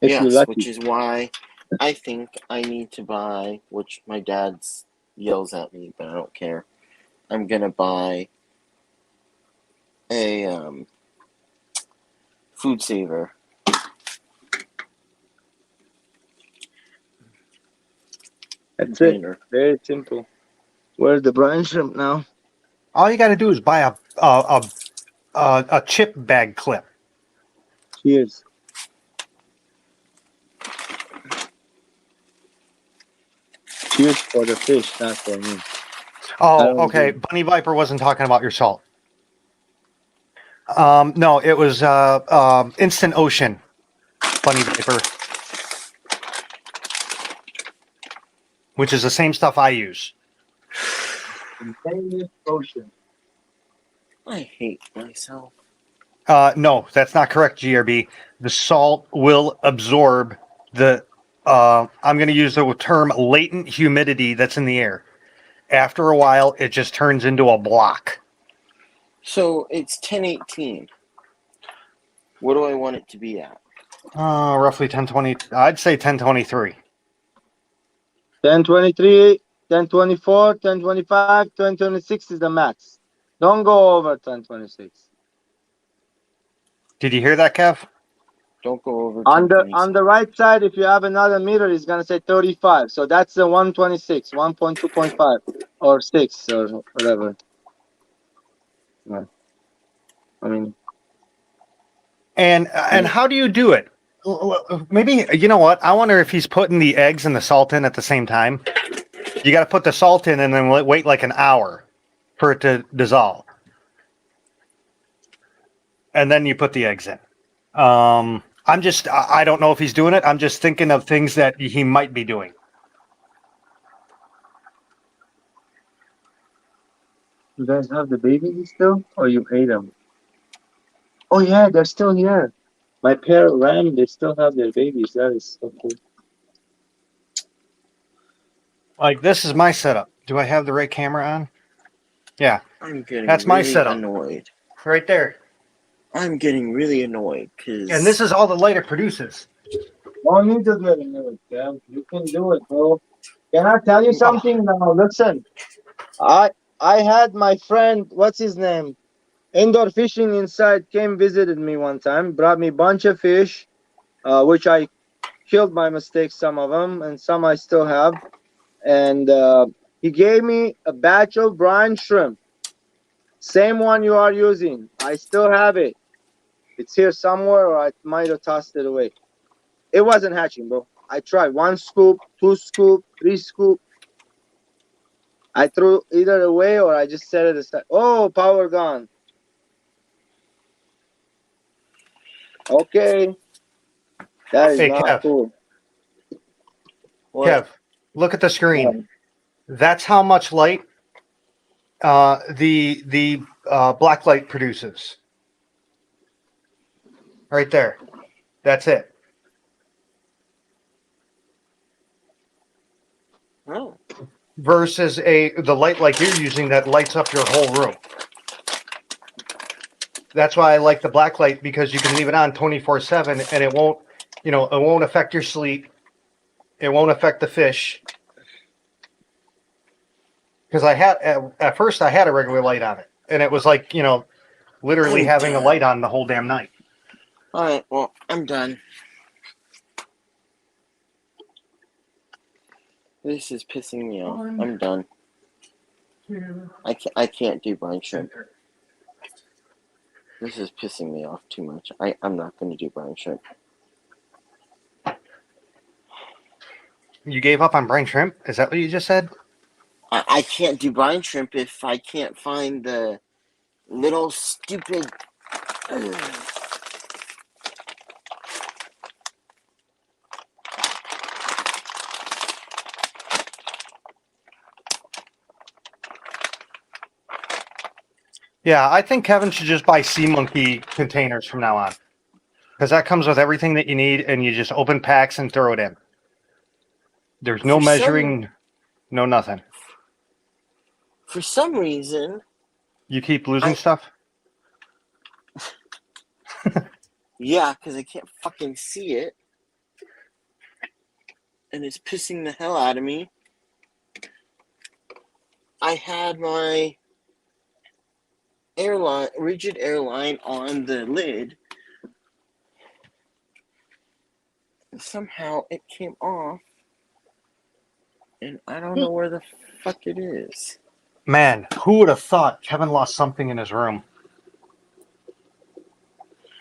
If you're Yes, lucky. which is why I think I need to buy, which my dad yells at me, but I don't care. I'm gonna buy a food saver. That's it. container. Very simple. Where's the brine shrimp now? All you got to do is buy a chip bag clip. Cheers. Cheers for the fish, not for me. I Oh, don't okay. do- Bunny Viper wasn't talking about your salt. No, it was Instant Ocean. Bunny Viper, which is the same stuff I use. Container ocean. I hate myself. No, that's not correct, GRB. The salt will absorb the, I'm going to use the term latent humidity that's in the air. After a while, it just turns into a block. So it's 1018. What do I want it to be at? Roughly 1020. I'd say 1023. 1023, 1024, 1025, 1026 is the max. Don't go over 1026. Did you hear that, Kev? Don't go over On 1026. the right side, if you have another meter, it's gonna say 35. So that's the 126, 1.2.5 or 6 or whatever. Yeah. I mean, And how do you do it? Maybe, you know what? I wonder if he's putting the eggs and the salt in at the same time. You got to put the salt in and then wait like an hour for it to dissolve. And then you put the eggs in. I don't know if he's doing it. I'm just thinking of things that he might be doing. You guys have the babies still, or you ate them? Oh yeah, they're still here. My pair ram, they still have their babies. That is so cool. Like, this is my setup. Do I have the right camera on? Yeah, I'm getting That's my really setup. annoyed. right there. I'm getting really annoyed because And this is all the light it produces. No need to get into it, Kev. You can do it, bro. Can I tell you something now? Listen, I I had my friend, what's his name? Indoor fishing inside came visited me one time, brought me bunch of fish, which I killed by mistake, some of them, and some I still have. And he gave me a batch of brine shrimp, same one you are using. I still have it. It's here somewhere, or I might have tossed it away. It wasn't hatching, bro. I tried one scoop, two scoop, three scoop. I threw either away or I just set it aside. Oh, power gone. Okay, that is Hey, not Kev. cool. what? Kev, look at the screen. Yeah. That's how much light the black light produces. Right there. That's it. Oh, Versus the light like you're using that lights up your whole room. That's why I like the black light, because you can leave it on 24/7 and it won't, it won't affect your sleep. It won't affect the fish. Because I had at first I had a regular light on it, and it was like, literally I'm having a done. light on the whole damn night. All right. Well, I'm done. This is pissing me off. I'm done. I can't do brine shrimp. This is pissing me off too much. I'm not going to do brine shrimp. You gave up on brine shrimp? Is that what you just said? I can't do brine shrimp if I can't find the little stupid. Yeah, I think Kevin should just buy Sea Monkey containers from now on. Because that comes with everything that you need, and you just open packs and throw it in. There's no For measuring, no nothing. For some reason, You keep losing stuff? yeah, because I can't fucking see it. And it's pissing the hell out of me. I had my rigid airline on the lid. And somehow it came off. And I don't know where the fuck it is. Man, who would have thought Kevin lost something in his room?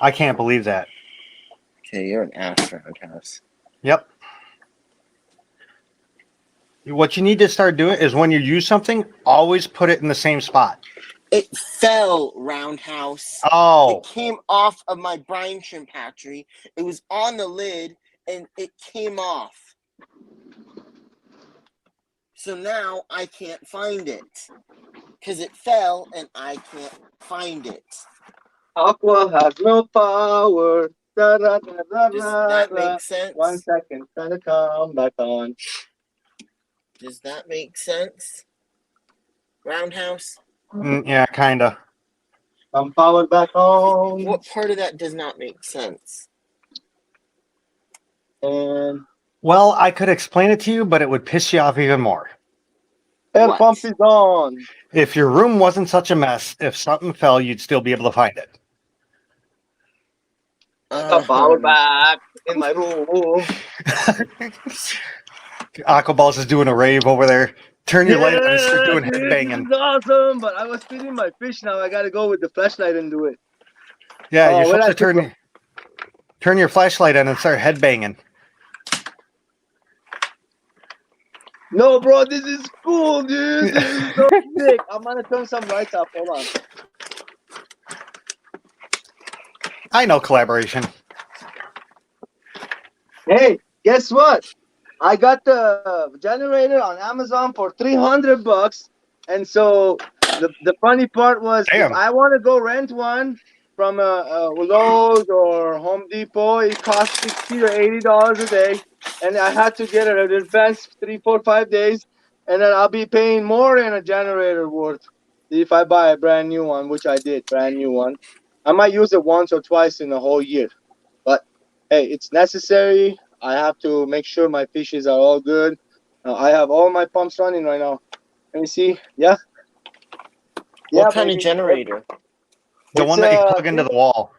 I can't believe that. Okay, you're an ass, Roundhouse. Yep. What you need to start doing is when you use something, always put it in the same spot. It fell, Roundhouse. Oh. It came off of my brine shrimp hatchery. It was on the lid, and it came off. So now I can't find it. Because it fell, and I can't find it. Aqua has no power. Da, da, da, da, Does da, that da. make sense? 1 second, gonna come back on. Does that make sense? Roundhouse? Yeah, kind of. Come power back on. What part of that does not make sense? And Well, I could explain it to you, but it would piss you off even more. air What? pump is on. If your room wasn't such a mess, if something fell, you'd still be able to find it. Got power back in my room. Aquaballs is doing a rave over there. Turn your light on and start doing dude, head banging. This is awesome, but I was feeding my fish now. I gotta go with the flashlight and do it. Yeah, Oh, you're where'd supposed to turn your flashlight on and start head banging. No, bro, this is cool, dude. This is so sick. I'm gonna turn some lights off. Hold on. I know collaboration. Hey, guess what? I got the generator on Amazon for $300, and so the funny part was if Damn. I want to go rent one from a Lowe's or Home Depot, it costs $60 to $80 a day, and I had to get it in advance 3, 4, 5 days, and then I'll be paying more than a generator worth if I buy a brand new one, which I did, brand new one. I might use it once or twice in a whole year, but hey, it's necessary. I have to make sure my fishes are all good. I have all my pumps running right now. Let me see. Yeah. Yeah, What kind of baby. generator? The It's one that you a plug into the wall.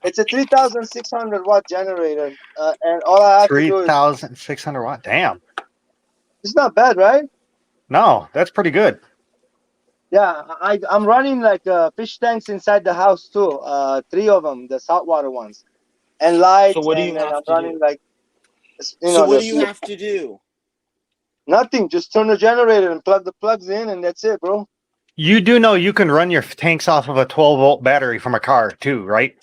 it's a 3,600 watt generator, and all I have to do is 3,600 watt. Damn. it's not bad, right? No, that's pretty good. Yeah, I'm running like fish tanks inside the house too. 3 of them, the saltwater ones, and So lights, what do and you then have I'm to running do? like So what do you the have to do? nothing. Just turn the generator and plug the plugs in, and that's it, bro. You do know you can run your tanks off of a 12-volt battery from a car too, right?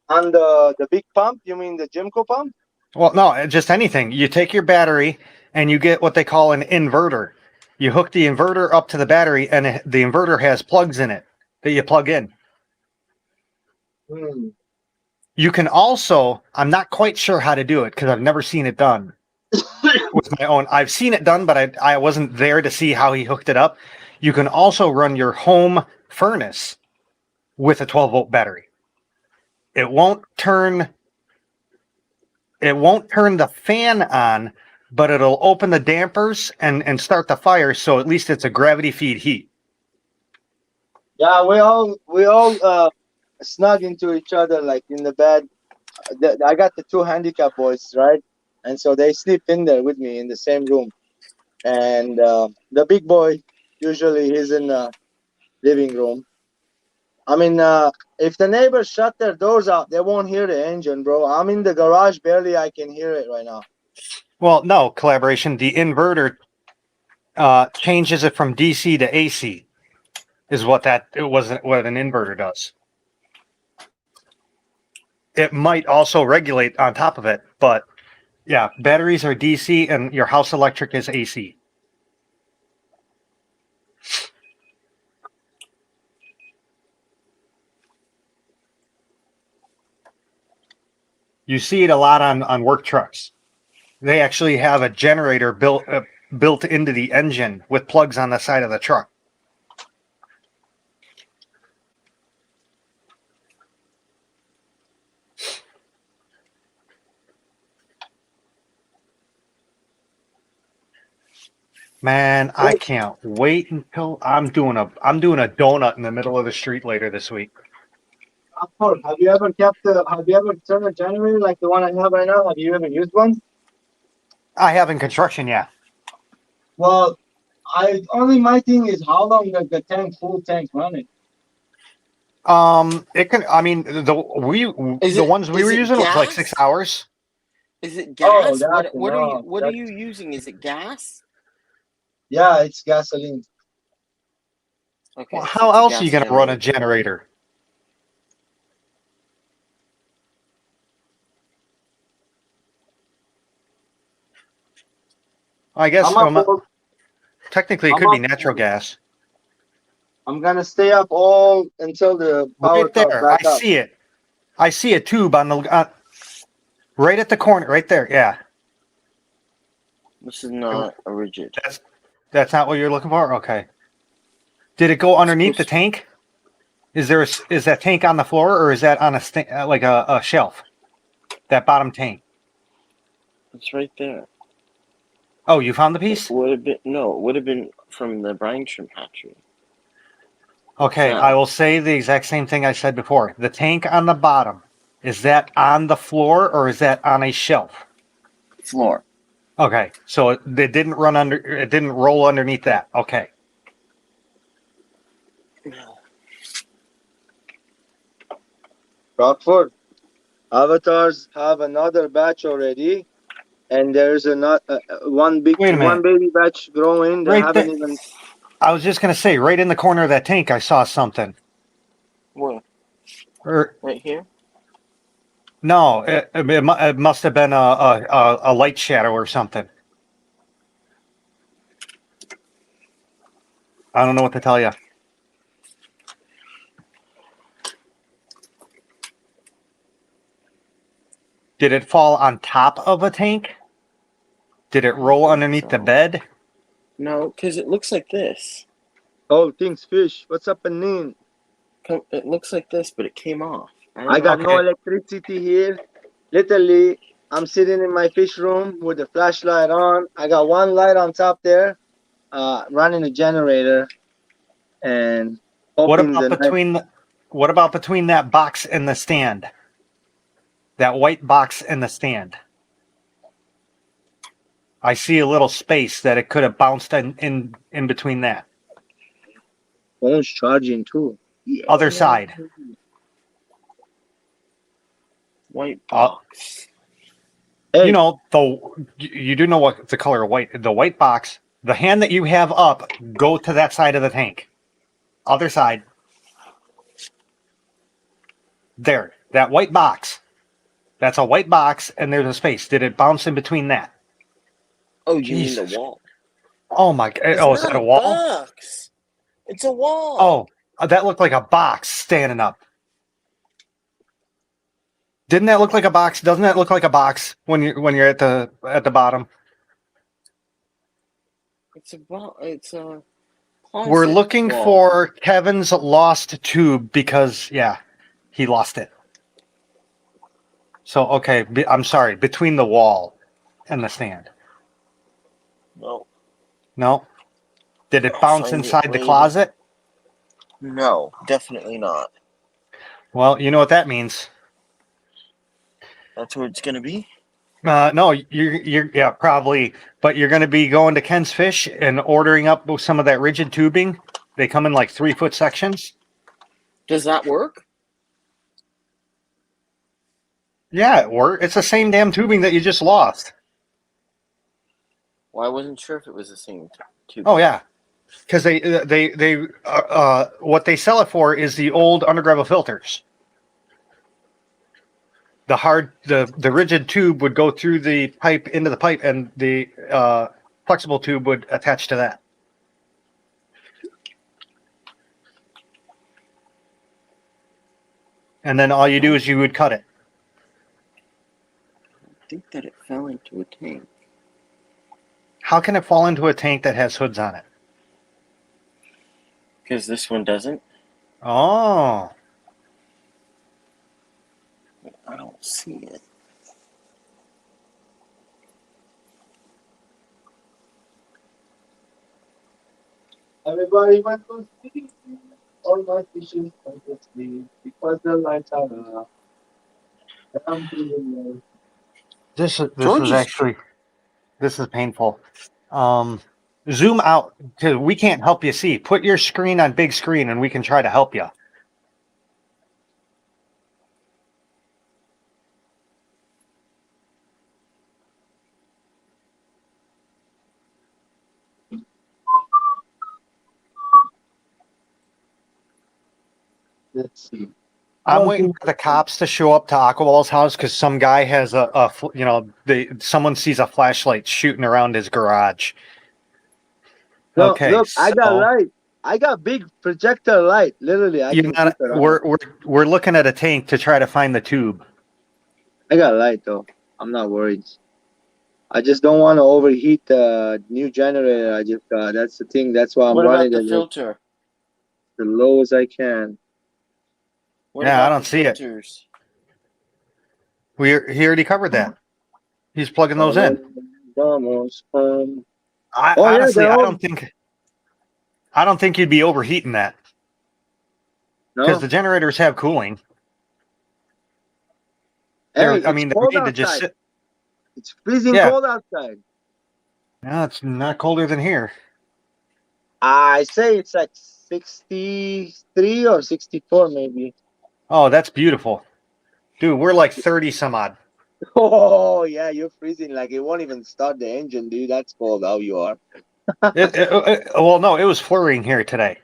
On the big pump, you mean the Jimco pump? Well, no, just anything. You take your battery and you get what they call an inverter. You hook the inverter up to the battery, and the inverter has plugs in it that you plug in. Hmm. You can also, I'm not quite sure how to do it because I've never seen it done with my own. I've seen it done, but I wasn't there to see how he hooked it up. You can also run your home furnace with a 12-volt battery. It won't turn the fan on, but it'll open the dampers and start the fire, so at least it's a gravity feed heat. Yeah, we all snug into each other like in the bed. I got the 2 handicap boys, right? And so they sleep in there with me in the same room. And the big boy, usually he's in the living room. I mean, if the neighbors shut their doors out, they won't hear the engine, bro. I'm in the garage, barely I can hear it right now. Well, no, collaboration. The inverter changes it from DC to AC, is what an inverter does. It might also regulate on top of it, but yeah, batteries are DC and your house electric is AC. You see it a lot on work trucks. They actually have a generator built into the engine with plugs on the side of the truck. Man, I can't wait until I'm doing a donut in the middle of the street later this week. Of course. Have you ever turned a generator like the one I have right now? Have you ever used one? I have in construction, yeah. Well, my thing is how long does the full tank running? It can. I mean, the ones we were using was like 6 hours. Is it Oh, gas? that's What are you enough. what are you using? Is it gas? Yeah, it's gasoline. Okay. Well, so how it's a else are gas you going to run a generator. generator? I guess technically it could be natural gas. I'm gonna stay up all until the power Right comes there, I back up. see it. I see a tube on the right at the corner, right there. Yeah, This is not a rigid. that's not what you're looking for. Okay. Did it go underneath the tank? Is that tank on the floor, or is that on a shelf? That bottom tank. It's right there. Oh, you found the piece? It would have been from the Brine shrimp hatchery. Okay, I will say the exact same thing I said before. The tank on the bottom, is that on the floor or is that on a shelf? Floor. Okay, so it didn't roll underneath that. Okay. Rockford, avatars have another batch already, and there's one baby batch growing. They Right haven't there. even. I was just gonna say, right in the corner of that tank, I saw something. Where? Right here? No, it must have been a light shadow or something. I don't know what to tell you. Did it fall on top of a tank? Did it roll underneath the bed? No, because it looks like this. Oh, things fish. What's happening? It looks like this, but it came off. I got no Okay. electricity here. Literally, I'm sitting in my fish room with the flashlight on. I got one light on top there, running a generator, and What hoping about the night. between that box and the stand? That white box and the stand. I see a little space that it could have bounced in between that. Phone's charging too. Yeah. Other side. White box. Hey, You know, you do know what the color of white. The white box. The hand that you have up, go to that side of the tank. Other side. There. That white box. That's a white box, and there's a space. Did it bounce in between that? Oh, you mean Jesus. the wall? Oh my god! It's Oh, is not that a wall? box. It's a wall. Oh, that looked like a box standing up. Didn't that look like a box? Doesn't that look like a box when you're at the bottom? It's a We're closet looking wall. for Kevin's lost tube because he lost it. So okay, I'm sorry. Between the wall and the stand. No. No. Did it I'll bounce find it inside the later. closet? No, definitely not. Well, you know what that means. That's where it's gonna be. No, you're probably, but you're going to be going to Ken's Fish and ordering up some of that rigid tubing. They come in like 3-foot sections. Does that work? Yeah, it's the same damn tubing that you just lost. Well, I wasn't sure if it was the same tube. Oh yeah, because they what they sell it for is the old undergravel filters. The rigid tube would go through the pipe into the pipe, and the flexible tube would attach to that. And then all you do is you would cut it. I think that it fell into a tank. How can it fall into a tank that has hoods on it? Because this one doesn't. Oh. I don't see it. everybody went to sleep. All my fishes went to sleep because the lights are off. I'm feeling This George is painful. Zoom out because we can't help you see. Put your screen on big screen and we can try to help you. let's see. I'm waiting for the cops to show up to Aquaball's house because some guy has someone sees a flashlight shooting around his garage. No, Okay, look, I got so light. I got big projector light. Literally, I can keep it on. we're looking at a tank to try to find the tube. I got light though. I'm not worried. I just don't want to overheat the new generator I just got. That's the thing. That's why I'm What running about the it filter? the low as I can. What Yeah, about I don't the see it. filters? He already covered that. He's plugging those in. Almost. I Oh, yeah, honestly, they're I all- don't think you'd be overheating that because No. the generators have cooling. Hey, I mean, it's they're cold made to just outside. sit. It's freezing Yeah. cold outside. No, it's not colder than here. I say it's like 63 or 64 maybe. Oh, that's beautiful, dude. We're like 30 some odd. Oh, yeah, you're freezing. Like it won't even start the engine, dude. That's cold how you are. Well, no, it was flurrying here today.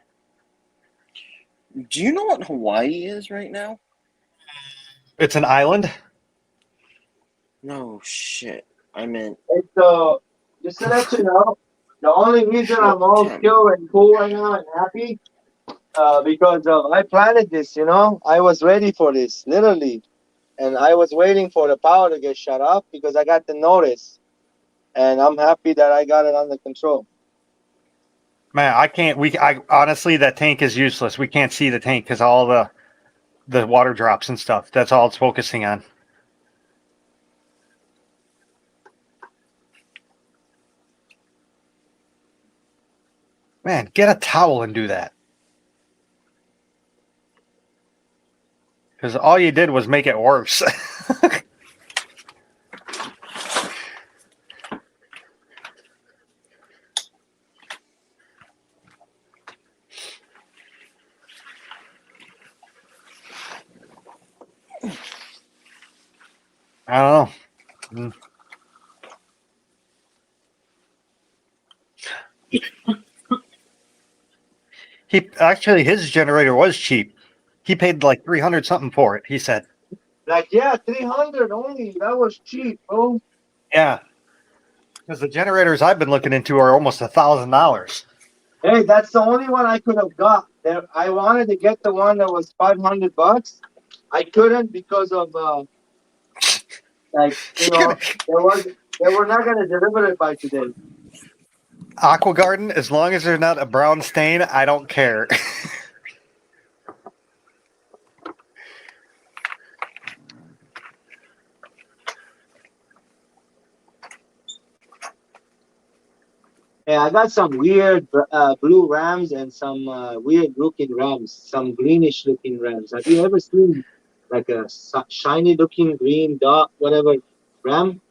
Do you know what Hawaii is right now? It's an island. No shit. I meant It's just to let you know, the only reason I'm all Damn. chill and cool right now and happy, because I planned this. I was ready for this, literally. and I was waiting for the power to get shut off because I got the notice, and I'm happy that I got it under control. Man, I can't. I honestly, that tank is useless. We can't see the tank because all the water drops and stuff. That's all it's focusing on. Man, get a towel and do that. Because all you did was make it worse. I don't know. He actually, his generator was cheap. He paid like 300 something for it. He said, Like, yeah, 300 only. That was cheap, bro. "Yeah, because the generators I've been looking into are almost $1,000." Hey, that's the only one I could have got. I wanted to get the one that was $500. I couldn't because of like You could they were not gonna deliver it by today. Aqua Garden, as long as there's not a brown stain, I don't care. Yeah, I got some weird blue rams and some weird looking rams, some greenish looking rams. Have you ever seen like a shiny looking green dot, whatever ram?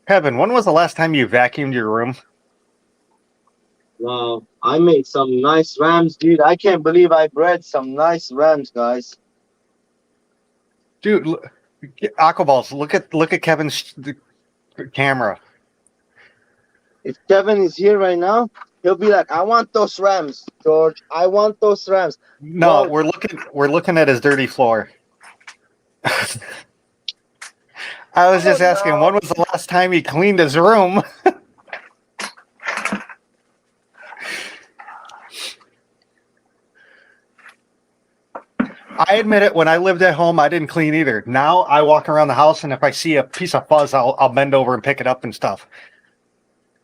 Kevin, when was the last time you vacuumed your room? Wow, I made some nice rams, dude. I can't believe I bred some nice rams, guys. Dude, Aquaballs, look at Kevin's camera. If Kevin is here right now, he'll be like, "I want those rams, George. I want those rams." No, George, we're looking at his dirty floor. I was just oh asking, when no. was the last time he cleaned his room? I admit it, when I lived at home, I didn't clean either. Now I walk around the house, and if I see a piece of fuzz, I'll bend over and pick it up and stuff.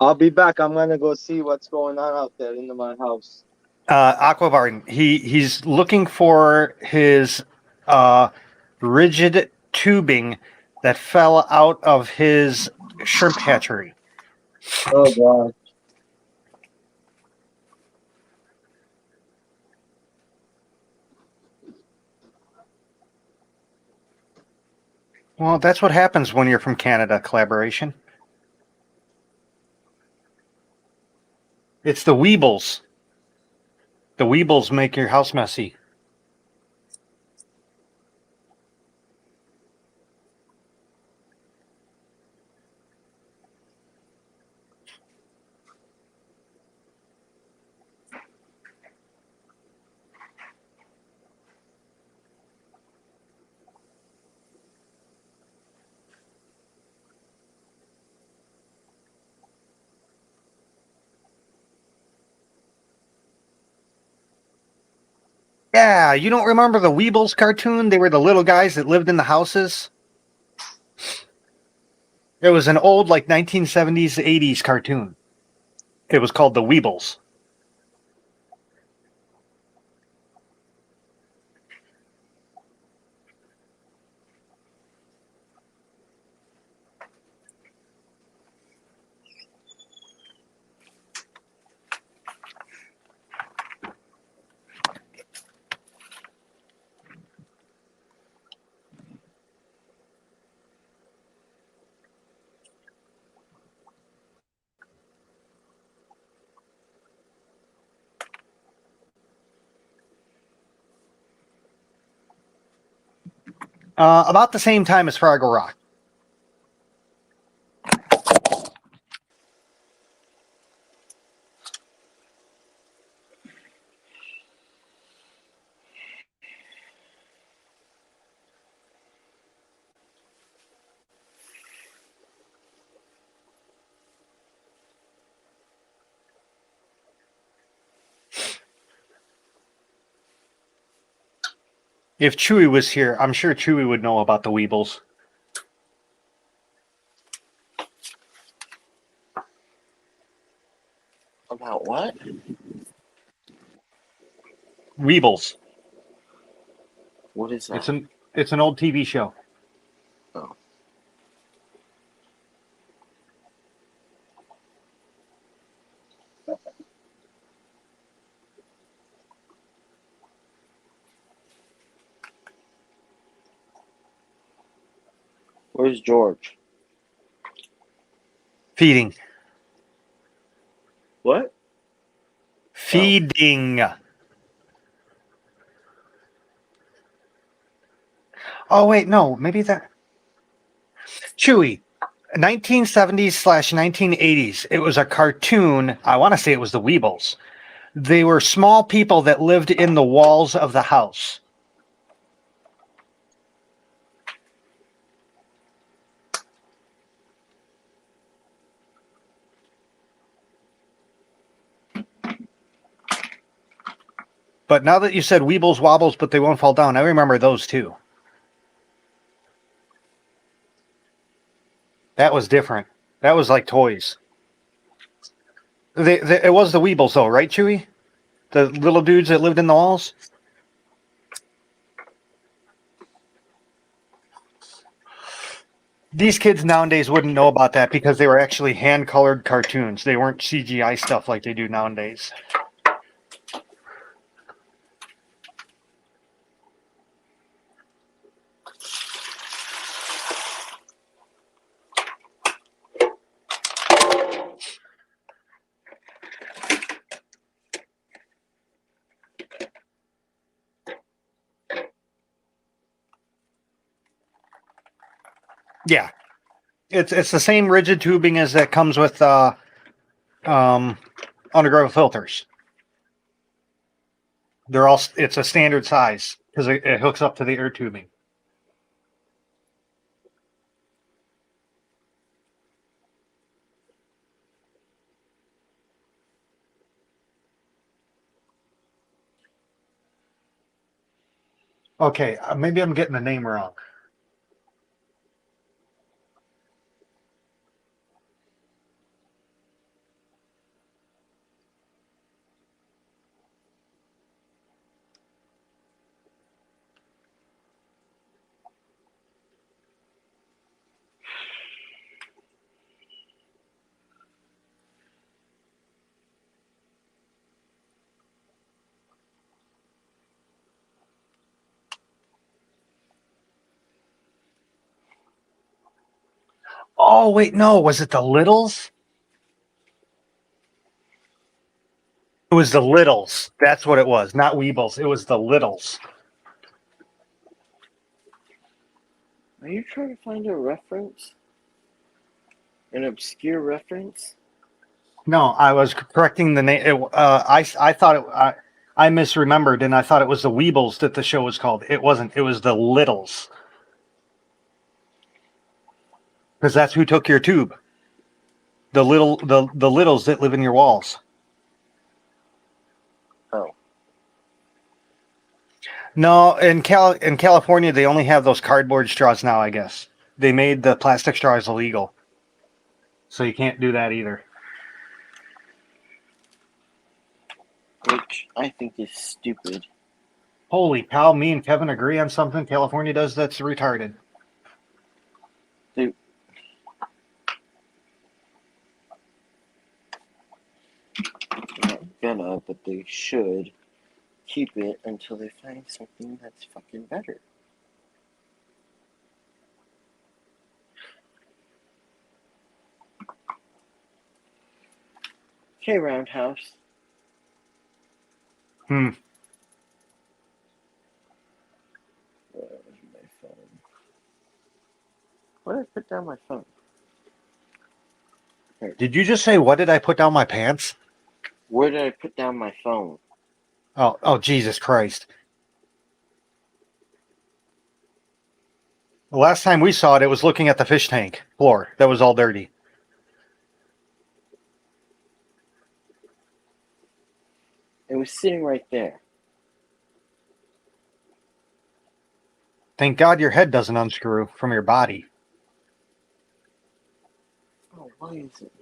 I'll be back. I'm gonna go see what's going on out there in my house. Aquavarn, he's looking for his rigid tubing that fell out of his shrimp hatchery. Oh god. Well, that's what happens when you're from Canada. Collaboration. It's the Weebles. The Weebles make your house messy. Yeah, you don't remember the Weebles cartoon? They were the little guys that lived in the houses. It was an old, like 1970s, 80s cartoon. It was called the Weebles. About the same time as Fraggle Rock. If Chewy was here, I'm sure Chewy would know about the Weebles. About what? Weebles. What is that? It's an old TV show. Oh. Where's George? Feeding. What? Feeding. Oh wait, no, maybe that. Chewy. 1970s/1980s. It was a cartoon. I want to say it was the Weebles. They were small people that lived in the walls of the house. But now that you said Weebles wobbles, but they won't fall down, I remember those too. That was different. That was like toys. It was the Weebles though, right, Chewy? The little dudes that lived in the walls? These kids nowadays wouldn't know about that because they were actually hand-colored cartoons. They weren't CGI stuff like they do nowadays. Yeah. It's the same rigid tubing as that comes with underground filters. It's a standard size because it hooks up to the air tubing. Okay, maybe I'm getting the name wrong. Oh, wait, no. Was it the Littles? It was the Littles. That's what it was. Not Weebles. It was the Littles. Are you trying to find a reference? An obscure reference? No, I was correcting the name. I thought I misremembered, and I thought it was the Weebles that the show was called. It wasn't. It was the Littles. Because that's who took your tube. The Littles that live in your walls. Oh. No, in California, they only have those cardboard straws now, I guess. They made the plastic straws illegal. So you can't do that either. Which I think is stupid. Holy cow, me and Kevin agree on something California does that's retarded. Dude. Not gonna, but they should keep it until they find something that's fucking better. Okay, Roundhouse. Hmm. Where's my phone? Where did I put down my phone? Did you just say, what did I put down my pants? Where did I put down my phone? Oh, Jesus Christ. The last time we saw it, it was looking at the fish tank floor. That was all dirty. It was sitting right there. Thank God your head doesn't unscrew from your body. Oh, why is it?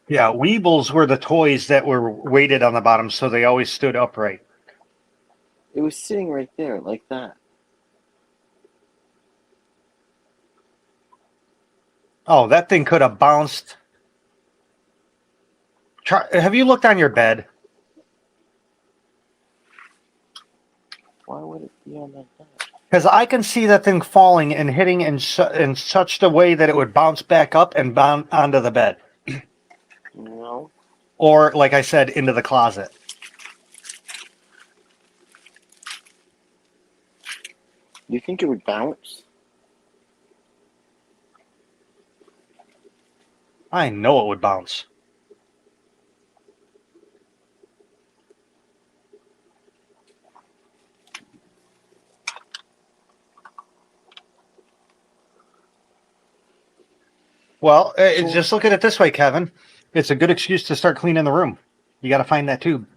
Yeah, Weebles were the toys that were weighted on the bottom, so they always stood upright. It was sitting right there, like that. Oh, that thing could have bounced. Have you looked on your bed? Why would it be on like that? Because I can see that thing falling and hitting in such a way that it would bounce back up and bounce onto the bed. No. Or, like I said, into the closet. You think it would bounce? I know it would bounce. Well, just look at it this way, Kevin. It's a good excuse to start cleaning the room. You got to find that tube.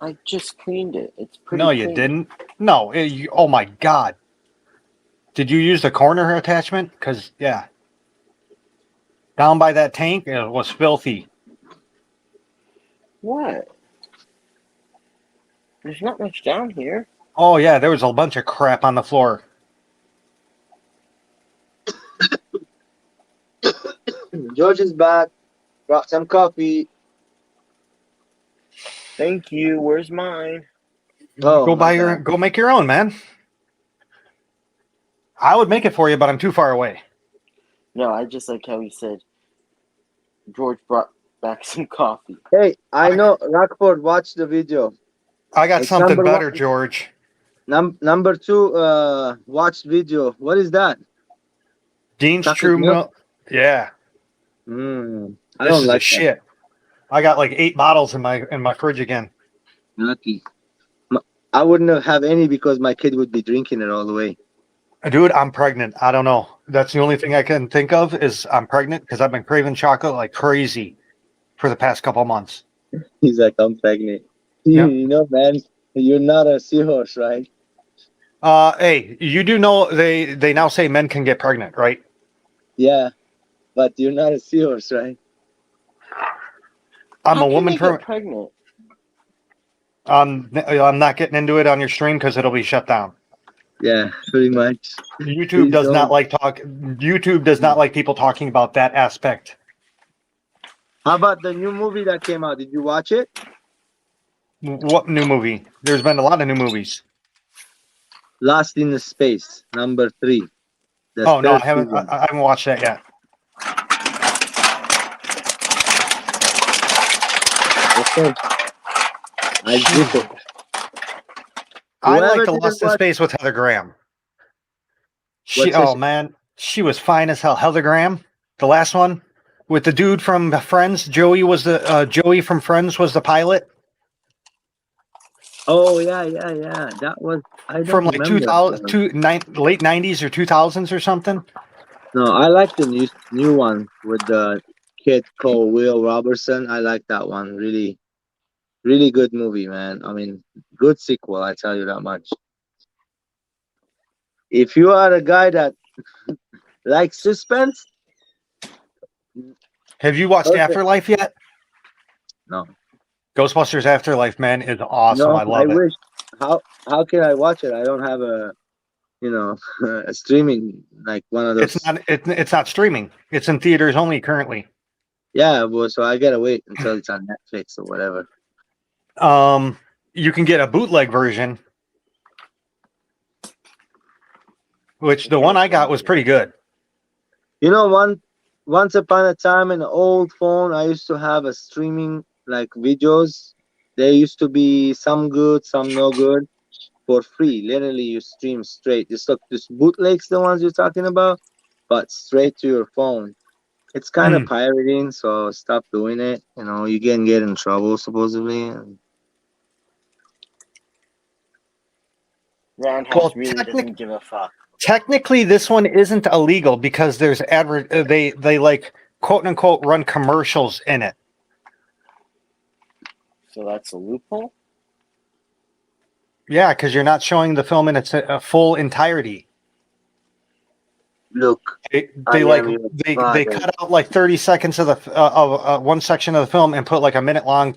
I just cleaned it. It's pretty No, you clean. didn't. No. Oh, my God. Did you use the corner attachment? Because, yeah. Down by that tank, it was filthy. What? There's not much down here. Oh, yeah, there was a bunch of crap on the floor. George is back. Brought some coffee. Thank you. Where's mine? Oh, Go my buy God. go make your own, man. I would make it for you, but I'm too far away. No, I just like how he said George brought back some coffee. Hey, I know. Rockford, watch the video. I got It's something number better, one. George. Number 2, watch video. What is that? Dean's Chocolate True milk? Milk. Yeah, I this don't is like the that. shit. I got like 8 bottles in my fridge again. Lucky. I wouldn't have any because my kid would be drinking it all the way. Dude, I'm pregnant. I don't know. That's the only thing I can think of is I'm pregnant because I've been craving chocolate like crazy for the past couple months. He's like, I'm pregnant. Yeah. You know, man, you're not a seahorse, right? Hey, you do know they now say men can get pregnant, right? Yeah, but you're not a seahorse, right? I'm How a can woman. they get pregnant? I'm not getting into it on your stream because it'll be shut down. Yeah, pretty much. YouTube Please does not don't. like YouTube does not like people talking about that aspect. How about the new movie that came out? Did you watch it? What new movie? There's been a lot of new movies. Lost in the Space, number 3. The Oh no, I third haven't. season. I haven't watched that yet. Okay. I zip it. I Whoever like the didn't Lost in watch- Space with Heather Graham. What's Oh her- man, she was fine as hell. Heather Graham, the last one with the dude from Friends. Joey from Friends was the pilot Oh yeah. That was I don't from like remember. 2000, late 90s or 2000s or something. No, I like the new one with the kid called Will Robertson. I like that one. Really, really good movie, man. I mean, good sequel. I tell you that much. If you are a guy that likes suspense, Have you watched Okay. Afterlife yet? no, Ghostbusters Afterlife, man, is awesome. no. I love it. wish. How can I watch it? I don't have a a streaming like one of those. It's not streaming. It's in theaters only currently. Yeah, well, so I gotta wait until it's on Netflix or whatever. You can get a bootleg version, which the one I got was pretty good. You know, once upon a time in an old phone, I used to have a streaming like videos. There used to be some good, some no good, for free. Literally, you stream straight. This bootlegs, the ones you're talking about, but straight to your phone. It's kind of pirating, so stop doing it. You know, you can get in trouble supposedly. Roundhouse Well, really doesn't give a fuck. Technically, this one isn't illegal because there's they like quote unquote run commercials in it. So that's a loophole? Yeah, because you're not showing the film in its full entirety. Look, They I like am your they father. cut out like 30 seconds of the one section of the film and put like a minute long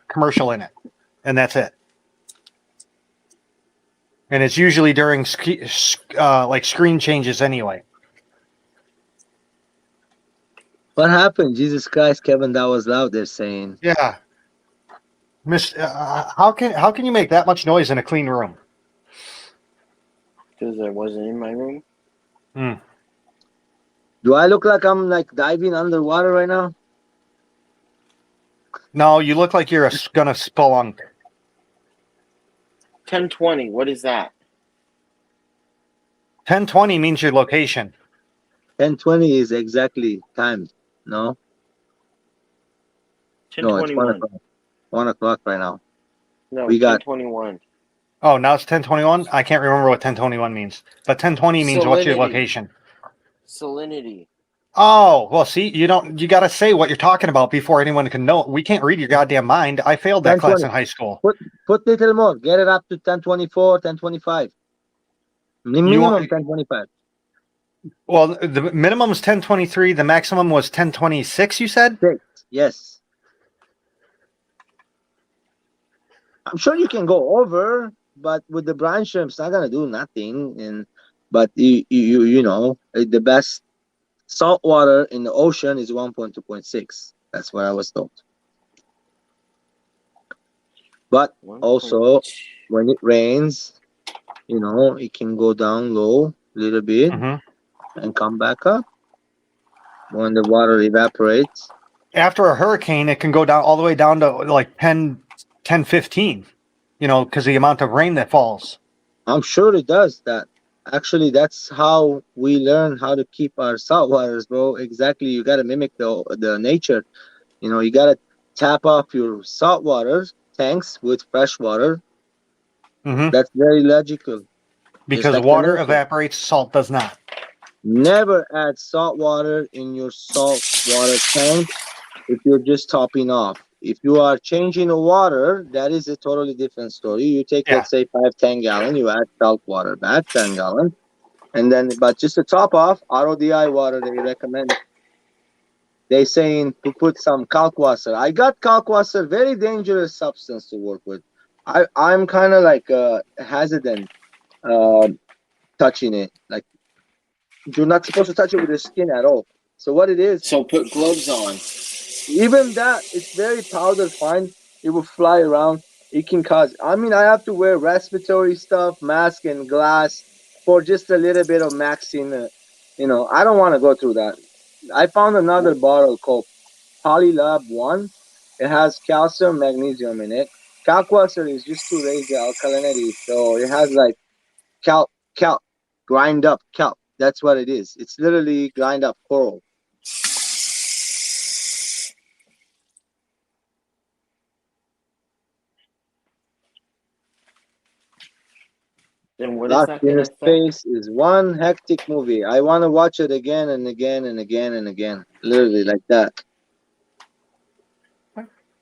commercial in it, and that's it. And it's usually during like screen changes anyway. What happened? Jesus Christ, Kevin, that was loud. They're saying. Yeah, how can you make that much noise in a clean room? Because I wasn't in my room. Do I look like I'm like diving underwater right now? No, you look like you're gonna spelunk. 10:20. What is that? 10:20 means your location. 10:20 is exactly timed. No, no, it's 1 10:21. o'clock. 1 o'clock right now. No, We got 10:21. Oh, now it's 10:21. I can't remember what 10:21 means, but 10:20 means what's your Salinity. location. Salinity. Oh, well, see, you got to say what you're talking about before anyone can know. We can't read your goddamn mind. I failed that class 10:20. in high school. Put little more. Get it up to 10:24, 10:25. Minimum 10:25. Well, the minimum was 10:23. The maximum was 10:26, you said? Yes. I'm sure you can go over, but with the brine shrimp, it's not gonna do nothing. But you know the best salt water in the ocean is 1.2.6. That's what I was told. But also, when it rains, you know, it can go down low a little bit and come back up when the water evaporates. After a hurricane, it can go down all the way down to like 10, 15, you know, because the amount of rain that falls. I'm sure it does that. Actually, that's how we learn how to keep our salt waters, bro. Exactly. You got to mimic the nature. You know, you got to tap off your salt water tanks with fresh water. That's very logical. Because like water evaporates, salt does not. Never add salt water in your salt water tank if you're just topping off. If you are changing the water, that is a totally different story. You take, let's say, 5-10 gallon, you add salt water back, 10 gallon. And then, but just to top off, RODI water, they recommend. They saying to put some kalkwasser. I got kalkwasser, very dangerous substance to work with. I'm kind of like hesitant touching it. Like, you're not supposed to touch it with your skin at all. So what it is? So put gloves on. Even that, it's very powder fine. It will fly around. It can cause. I mean, I have to wear respiratory stuff, mask, and glass for just a little bit of maxing. You know, I don't want to go through that. I found another bottle called Polylab 1. It has calcium, magnesium in it. Kalkwasser is just to raise the alkalinity. So it has like calc, grind up calc. That's what it is. It's literally grind up coral. Then what is Lost that in going to Space is one hectic movie. I want to watch it again and again and again and again. Literally like that.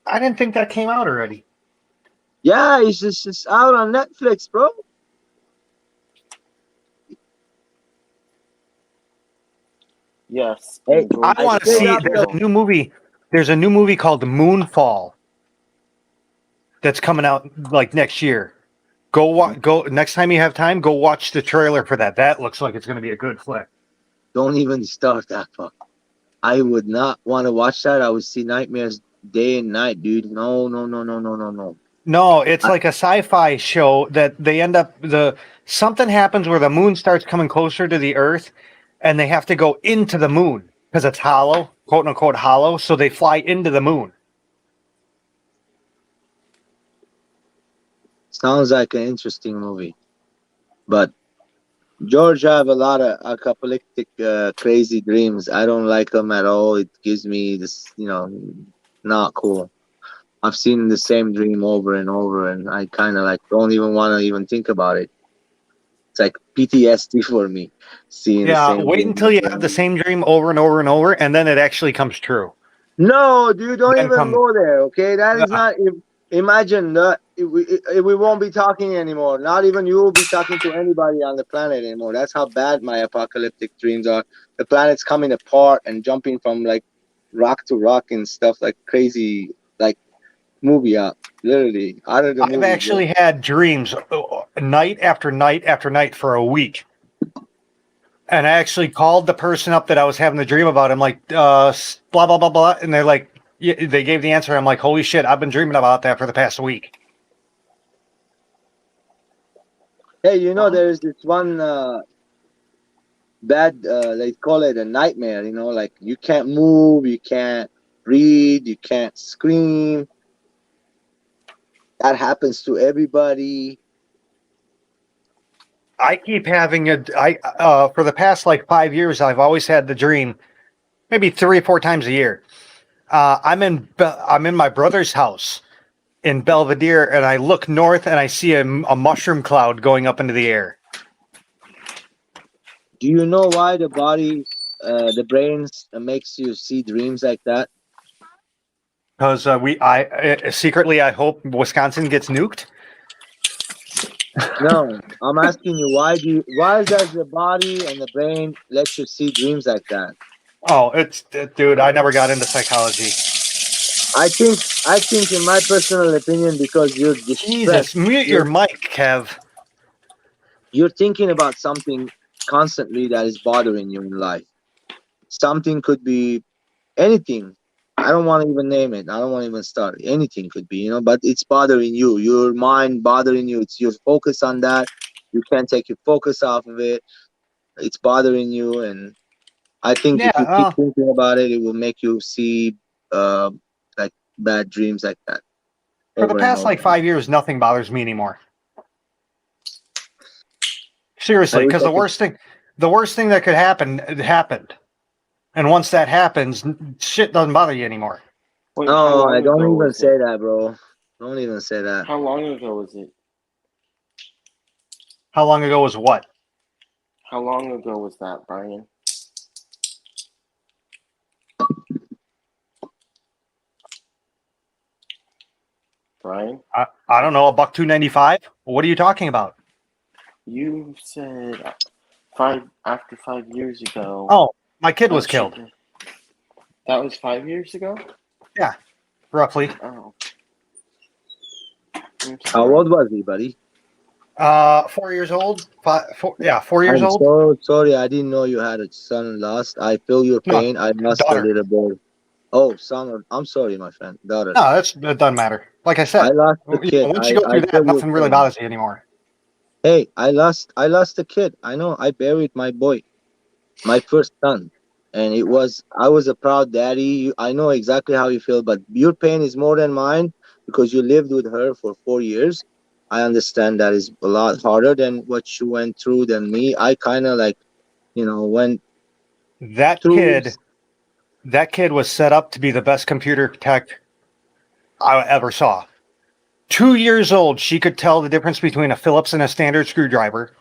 I didn't think that came out already. Yeah, it's out on Netflix, bro. Yes. Hey, I want to see. There's a new movie called Moonfall that's coming out like next year. Go next time you have time. Go watch the trailer for that. That looks like it's going to be a good flick. Don't even start that fuck. I would not want to watch that. I would see nightmares day and night, dude. No. No, it's like a sci-fi show that they end up something happens where the moon starts coming closer to the Earth, and they have to go into the moon because it's hollow, quote unquote hollow. So they fly into the moon. Sounds like an interesting movie, but George, I have a lot of apocalyptic, crazy dreams. I don't like them at all. It gives me this, you know, not cool. I've seen the same dream over and over, and I kind of like don't even want to even think about it. It's like PTSD for me, seeing the same. Wait until you have the same dream over and over and over, and then it actually comes true. No, dude, don't even go there. Okay, that is not. Imagine that we won't be talking anymore. Not even you will be talking to anybody on the planet anymore. That's how bad my apocalyptic dreams are. The planet's coming apart and jumping from like rock to rock and stuff like crazy, like movie literally out of the I've movie, bro. actually had dreams night after night after night for a week. And I actually called the person up that I was having the dream about. I'm like, blah, blah, blah, blah. And they're like, yeah, they gave the answer. I'm like, holy shit, I've been dreaming about that for the past week. Hey, you know there's this one bad they call it a nightmare, you know, like you can't move, you can't breathe, you can't scream. That happens to everybody. I keep having for the past like 5 years, I've always had the dream, maybe 3 or 4 times a year. I'm in my brother's house in Belvedere, and I look north and I see a mushroom cloud going up into the air. Do you know why the body the brains makes you see dreams like that? Because secretly I hope Wisconsin gets nuked. No, I'm asking you why does the body and the brain let you see dreams like that? Oh, dude, I never got into psychology. I think in my personal opinion, because you're distressed, Jesus, mute your mic, Kev. you're thinking about something constantly that is bothering you in life. Something could be anything. I don't want to even name it. I don't want to even start. Anything could be, you know, but it's bothering you. Your mind bothering you. It's your focus on that. You can't take your focus off of it. It's bothering you, and I think if you keep Yeah, thinking about it, it will make you see uh, like bad dreams like that for the over and past over. like 5 years, nothing bothers me anymore. I Seriously, wish because I the could. worst thing that could happen, it happened. And once that happens, shit doesn't bother you anymore. Wait, how No, I long don't ago even was it? say that, bro. Don't even say that. How long ago was it? How long ago was what? How long ago was that, Brian? Brian, I don't know, a buck 295. What are you talking about? you said after 5 years ago. Oh, my kid that was she killed. could- That was 5 years ago. Yeah, roughly. Oh, I'm How sorry. old was he, buddy? 4 years old. 4 years I'm old. so sorry. I didn't know you had a son lost. I feel your No, pain. I lost a daughter. little boy. Oh, son. I'm sorry, my friend. Daughter. No, it doesn't matter. Like I I said, lost a kid. once I, you go I through that, feel your nothing really pain. bothers you anymore. Hey, I lost a kid. I know. I buried my boy, my first son, and I was a proud daddy. I know exactly how you feel, but your pain is more than mine because you lived with her for 4 years. I understand that is a lot harder than what you went through than me. I kind of like, went That through. kid, that kid was set up to be the best computer tech I ever saw. 2 years old, she could tell the difference between a Phillips and a standard screwdriver,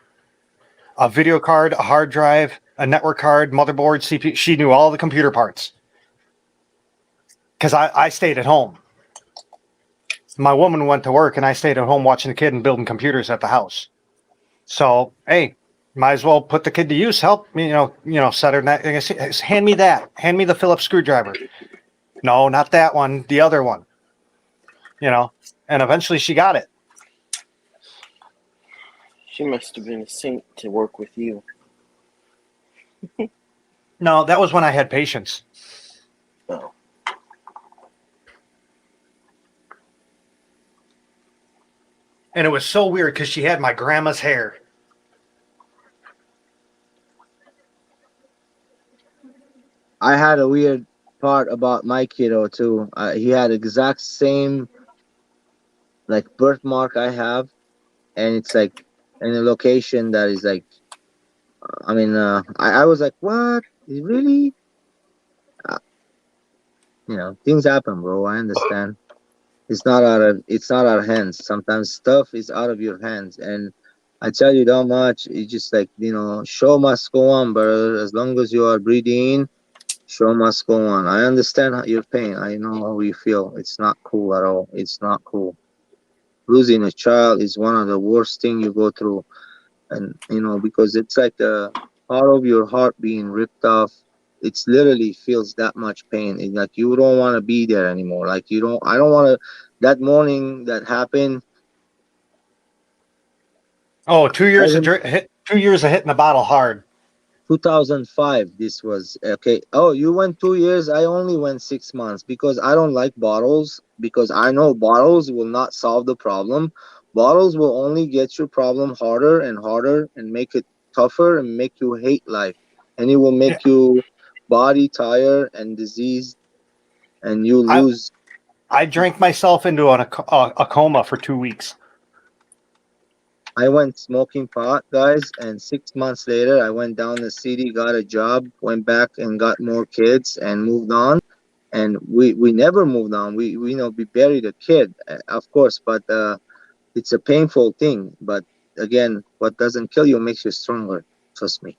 a video card, a hard drive, a network card, motherboard, CPU. She knew all the computer parts because I stayed at home. My woman went to work and I stayed at home watching the kid and building computers at the house. So, hey, might as well put the kid to use. Help me, set her. Hand me that. Hand me the Phillips screwdriver. No, not that one. The other one. And eventually she got it. She must have been a saint to work with you. No, that was when I had patience. Oh. And it was so weird because she had my grandma's hair. I had a weird part about my kiddo too. He had exact same like birthmark I have, and it's like in a location that is like, I was like, what? Really? Uh, things happen, bro. I understand. It's not our hands. Sometimes stuff is out of your hands, and I tell you that much. It's just like, show must go on, brother. As long as you are breathing, Show must go on. I understand your pain. I know how you feel. It's not cool at all. It's not cool. Losing a child is one of the worst thing you go through, and because it's like the part of your heart being ripped off. It's literally feels that much pain. It's like you don't want to be there anymore. Like you don't. I don't want to. That morning that happened. Oh, 2 years I of 2 years of hitting the bottle hard. 2005 this was okay. Oh, you went 2 years. I only went 6 months because I don't like bottles, because I know bottles will not solve the problem. Bottles will only get your problem harder and harder and make it tougher and make you hate life, and it will Yeah, make you body tired and diseased, and you I lose. I drank myself into a coma for 2 weeks. I went smoking pot, guys, and 6 months later I went down the city, got a job, went back and got more kids and moved on. And we never moved on. We buried a kid, of course, but it's a painful thing. But again, what doesn't kill you makes you stronger. Trust me.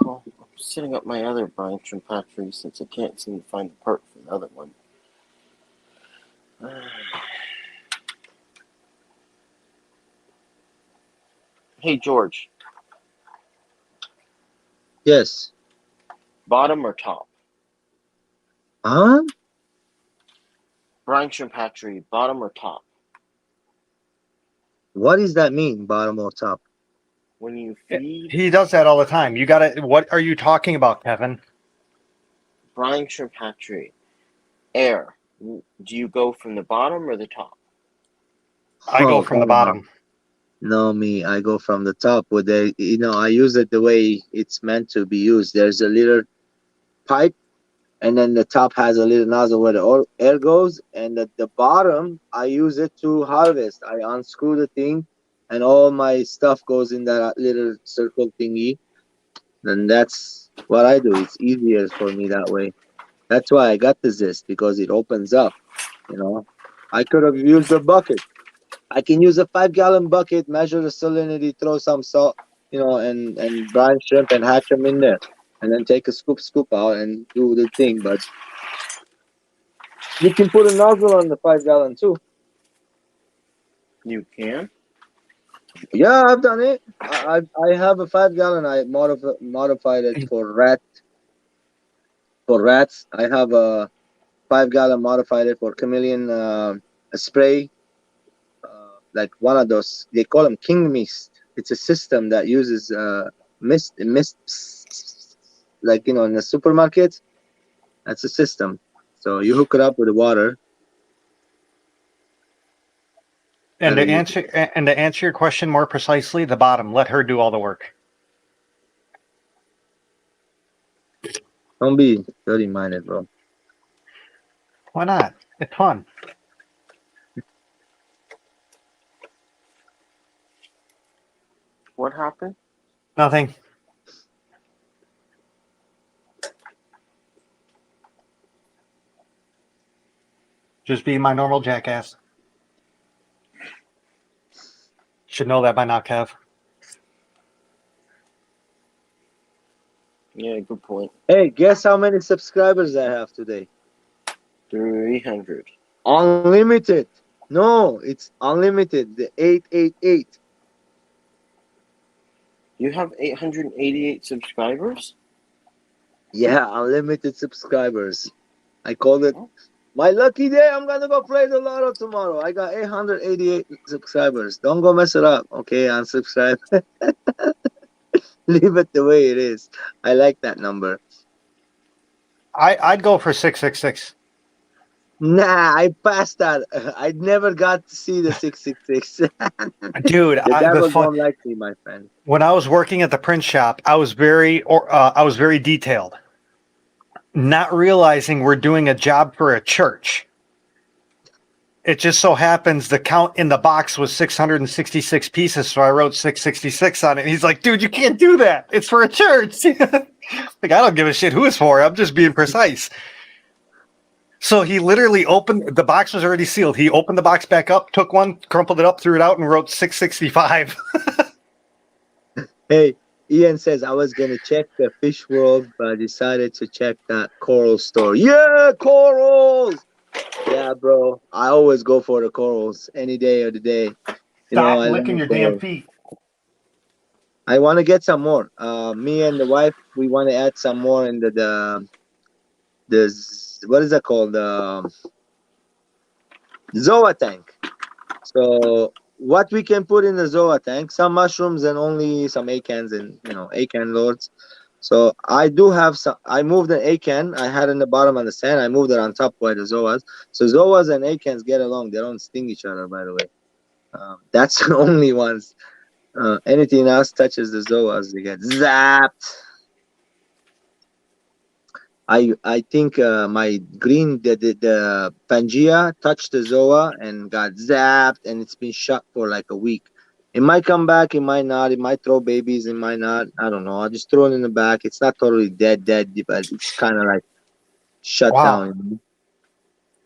Well, I'm setting up my other Brine from Hatchery since I can't seem to find the part for the other one. Hey, George, Yes. bottom or top? Huh? Brine Shrimp Hatchery, bottom or top? What does that mean, bottom or top? When you feed He does that all the time. You gotta. What are you talking about, Kevin? Brine Shrimp Hatchery, air, do you go from the bottom or the top? I go Oh, from the come on. bottom. No, me. I go from the top. With I use it the way it's meant to be used. There's a little pipe, and then the top has a little nozzle where the air goes, and at the bottom I use it to harvest. I unscrew the thing, and all my stuff goes in that little circle thingy. And that's what I do. It's easier for me that way. That's why I got the zest, because it opens up. I could have used a bucket. I can use a 5-gallon bucket, measure the salinity, throw some salt, and brine shrimp and hatch them in there, and then take a scoop out and do the thing. But you can put a nozzle on the 5-gallon too. You can? Yeah, I've done it. I have a 5-gallon. I modified it for rats. I have a 5-gallon modified it for chameleon spray. Like one of those, they call them king mist. It's a system that uses mist, like in the supermarket. That's a system. So you hook it up with the water, And and to then you answer your question more precisely, the bottom. Let her do all the work. don't be dirty-minded, bro. Why not? It's fun. What happened? Nothing. Just be my normal jackass. Should know that by now, Kev. Yeah, good point. Hey, guess how many subscribers I have today? 300. Unlimited. No, it's unlimited. The 888. You have 888 subscribers? Yeah, unlimited subscribers. I called it my lucky day. I'm gonna go play the lotto tomorrow. I got 888 subscribers. Don't go mess it up, okay? Unsubscribe. Leave it the way it is. I like that number. I'd go for 666. Nah, I passed that. I never got to see the 666. Dude, The devil don't like me, my friend. when I was working at the print shop, I was very detailed, not realizing we're doing a job for a church. It just so happens the count in the box was 666 pieces, so I wrote 666 on it. And he's like, dude, you can't do that. It's for a church. Like, I don't give a shit who it's for. I'm just being precise. So he literally opened the box was already sealed. He opened the box back up, took one, crumpled it up, threw it out, and wrote 665. Hey, Ian says I was gonna check the fish world, but I decided to check that coral store. Yeah, corals. Yeah, bro. I always go for the corals any day of the day. You know, Stop I licking love your damn corals. feet. I want to get some more. Me and the wife, we want to add some more in what is that called? The Zoa tank. So what we can put in the Zoa tank? Some mushrooms and only some acans and acan lords. So I do have some. I moved an acan. I had in the bottom of the sand. I moved it on top by the Zoas. So Zoas and acans get along. They don't sting each other, by the way. That's the only ones. Anything else touches the Zoas, they get zapped. I think my green the Pangea touched the Zoa and got zapped, and it's been shut for like a week. It might come back, it might not. It might throw babies, it might not. I don't know. I just throw it in the back. It's not totally dead, but it's kind of like shut Wow. down.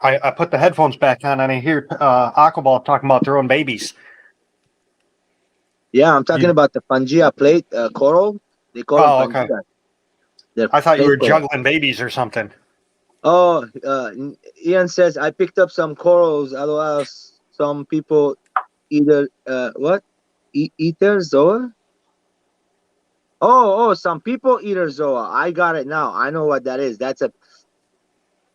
I put the headphones back on and I hear Aquaball talking about their own babies. Yeah, I'm talking about the Pangea plate coral. They call them Oh, okay. Pangea. They're I thought you plate were coral. juggling babies or something. Oh, Ian says I picked up some corals. Otherwise, some people either what? Eater Zoa? Oh, some people eater Zoa. I got it now. I know what that is. That's a.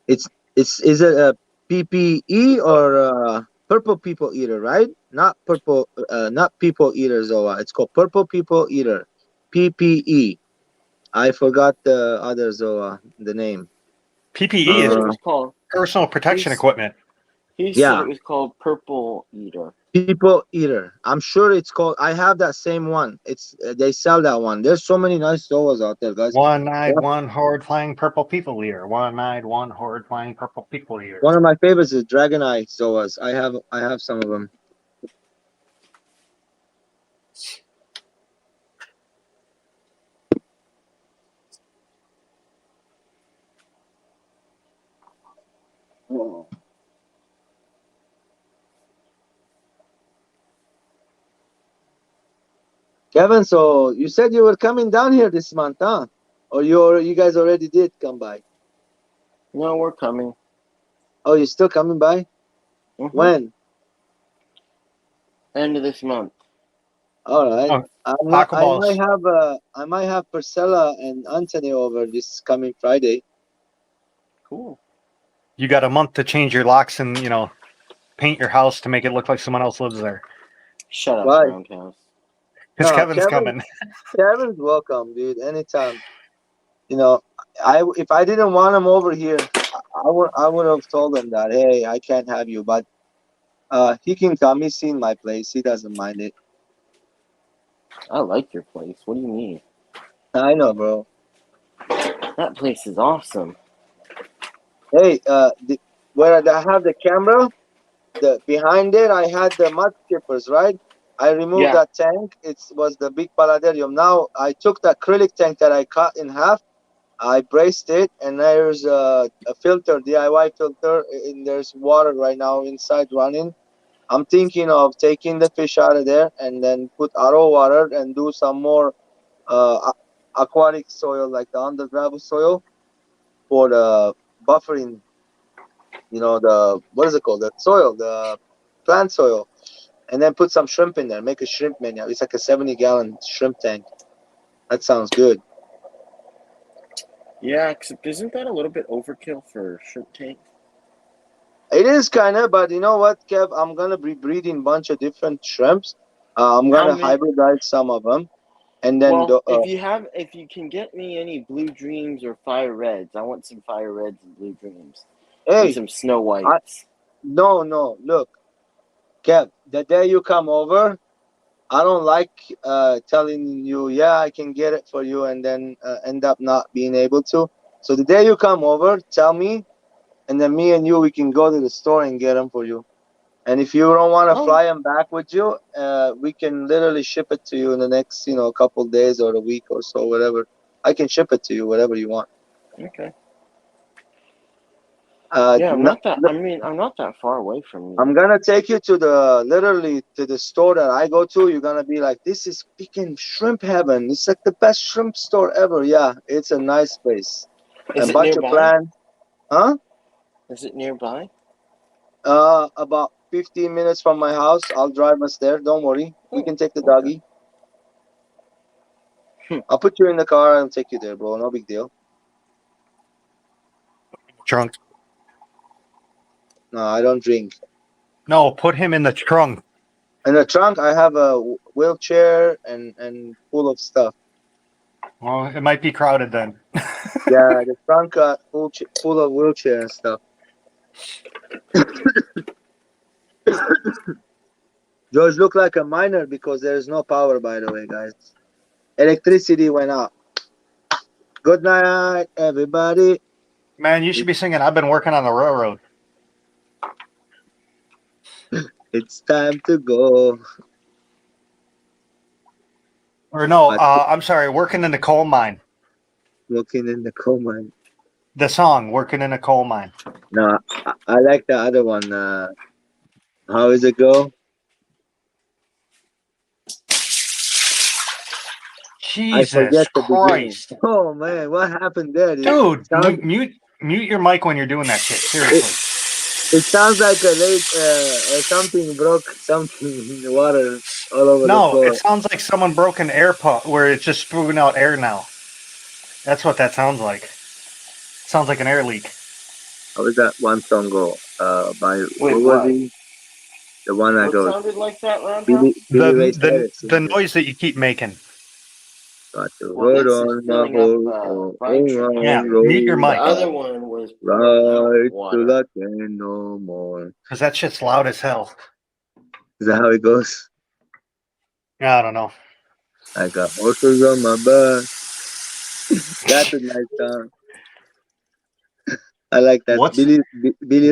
It's is it a PPE or purple people eater, right? Not purple. Not people eater Zoa. It's called purple people eater. PPE. I forgot the other Zoa. The name. He PPE said is it was called. personal protection equipment. He said Yeah. it was called Purple Eater. People eater. I'm sure it's called. I have that same one. It's they sell that one. There's so many nice Zoas out there, guys. One-eyed, Yeah. one horde flying purple people eater. One-eyed, one horde flying purple people eater. One of my favorites is Dragon Eye Zoas. I have some of them. Kevin, so you said you were coming down here this month, huh? Or you guys already did come by? No, we're coming. Oh, you're still coming by? Mhm. When? End of this month. All right. Oh, I Aquaballs. might have Priscilla and Anthony over this coming Friday. Cool. You got a month to change your locks and paint your house to make it look like someone else lives there. Shut up, Why? Roundhouse. Because No, Kevin's coming. Kevin's welcome, dude. Anytime. If I didn't want him over here, I would have told him that, hey, I can't have you, but he can come. He's seen my place. He doesn't mind it. I like your place. What do you mean? I know, bro. That place is awesome. Hey, where I have the camera, the behind it, I had the mud skippers, right? I removed Yeah. that tank. It was the big paladarium. Now I took the acrylic tank that I cut in half. I braced it, and there's a filter, DIY filter, and there's water right now inside running. I'm thinking of taking the fish out of there and then put RO water and do some more aquatic soil, like the underground soil, for the buffering. The what is it called? The soil, the plant soil, and then put some shrimp in there. Make a shrimp menu. It's like a 70-gallon shrimp tank. That sounds good. Yeah, except isn't that a little bit overkill for shrimp tank? It is kind of, but you know what, Kev? I'm gonna be breeding a bunch of different shrimps. I'm gonna hybridize some of them, and then Well, if you can get me any blue dreams or fire reds, I want some fire reds and blue dreams. And hey, some snow whites. no, look, Kev. The day you come over, I don't like telling you, yeah, I can get it for you, and then end up not being able to. So the day you come over, tell me, and then me and you, we can go to the store and get them for you. And if you don't want to fly them back with you, we can literally ship it to you in the next, couple days or a week or so, whatever. I can ship it to you, whatever you want. Okay. Yeah, I'm no, not that. I mean, I'm not that far away from you. I'm gonna take you to the store that I go to. You're gonna be like, this is freaking shrimp heaven. It's like the best shrimp store ever. Yeah, it's a nice place. Is A it bunch of nearby? plants. Huh? Is it nearby? About 15 minutes from my house. I'll drive us there. Don't worry. We can take the Okay. doggy. I'll put you in the car and take you there, bro. No big deal. Trunk. No, I don't drink. No, put him in the trunk. In the trunk, I have a wheelchair and full of stuff. Well, it might be crowded then. Yeah, the trunk full of wheelchair and stuff. George looked like a miner because there is no power, by the way, guys. Electricity went out. Good night, everybody. Man, you should be singing I've been working on the railroad. It's time to go. Or no, What? I'm sorry, working in the coal mine. Walking in the coal mine. The song, Working in a Coal Mine. No, I like the other one. How is it go? I Jesus forget the beginning. Christ. Oh man, what happened there? Dude, Sounds, mute your mic when you're doing that shit. Seriously. it sounds like a late something broke something in the water all over the No, floor. it sounds like someone broke an air pump where it's just spewing out air now. That's what that sounds like. Sounds like an air leak. How is that one song go? By Wait, what was what? he? The one that What goes sounded like that, Roundhouse? Billy Ray Cyrus. The noise that you keep making. Got the Well, word this is on my filling up hole, Brine Street. Yeah, mute your The mic. other one was pouring out right water. till I can no more. Because that shit's loud as hell. Is that how it goes? Yeah, I don't know. I got horses on my back. That's a nice song. I like that. What's Billy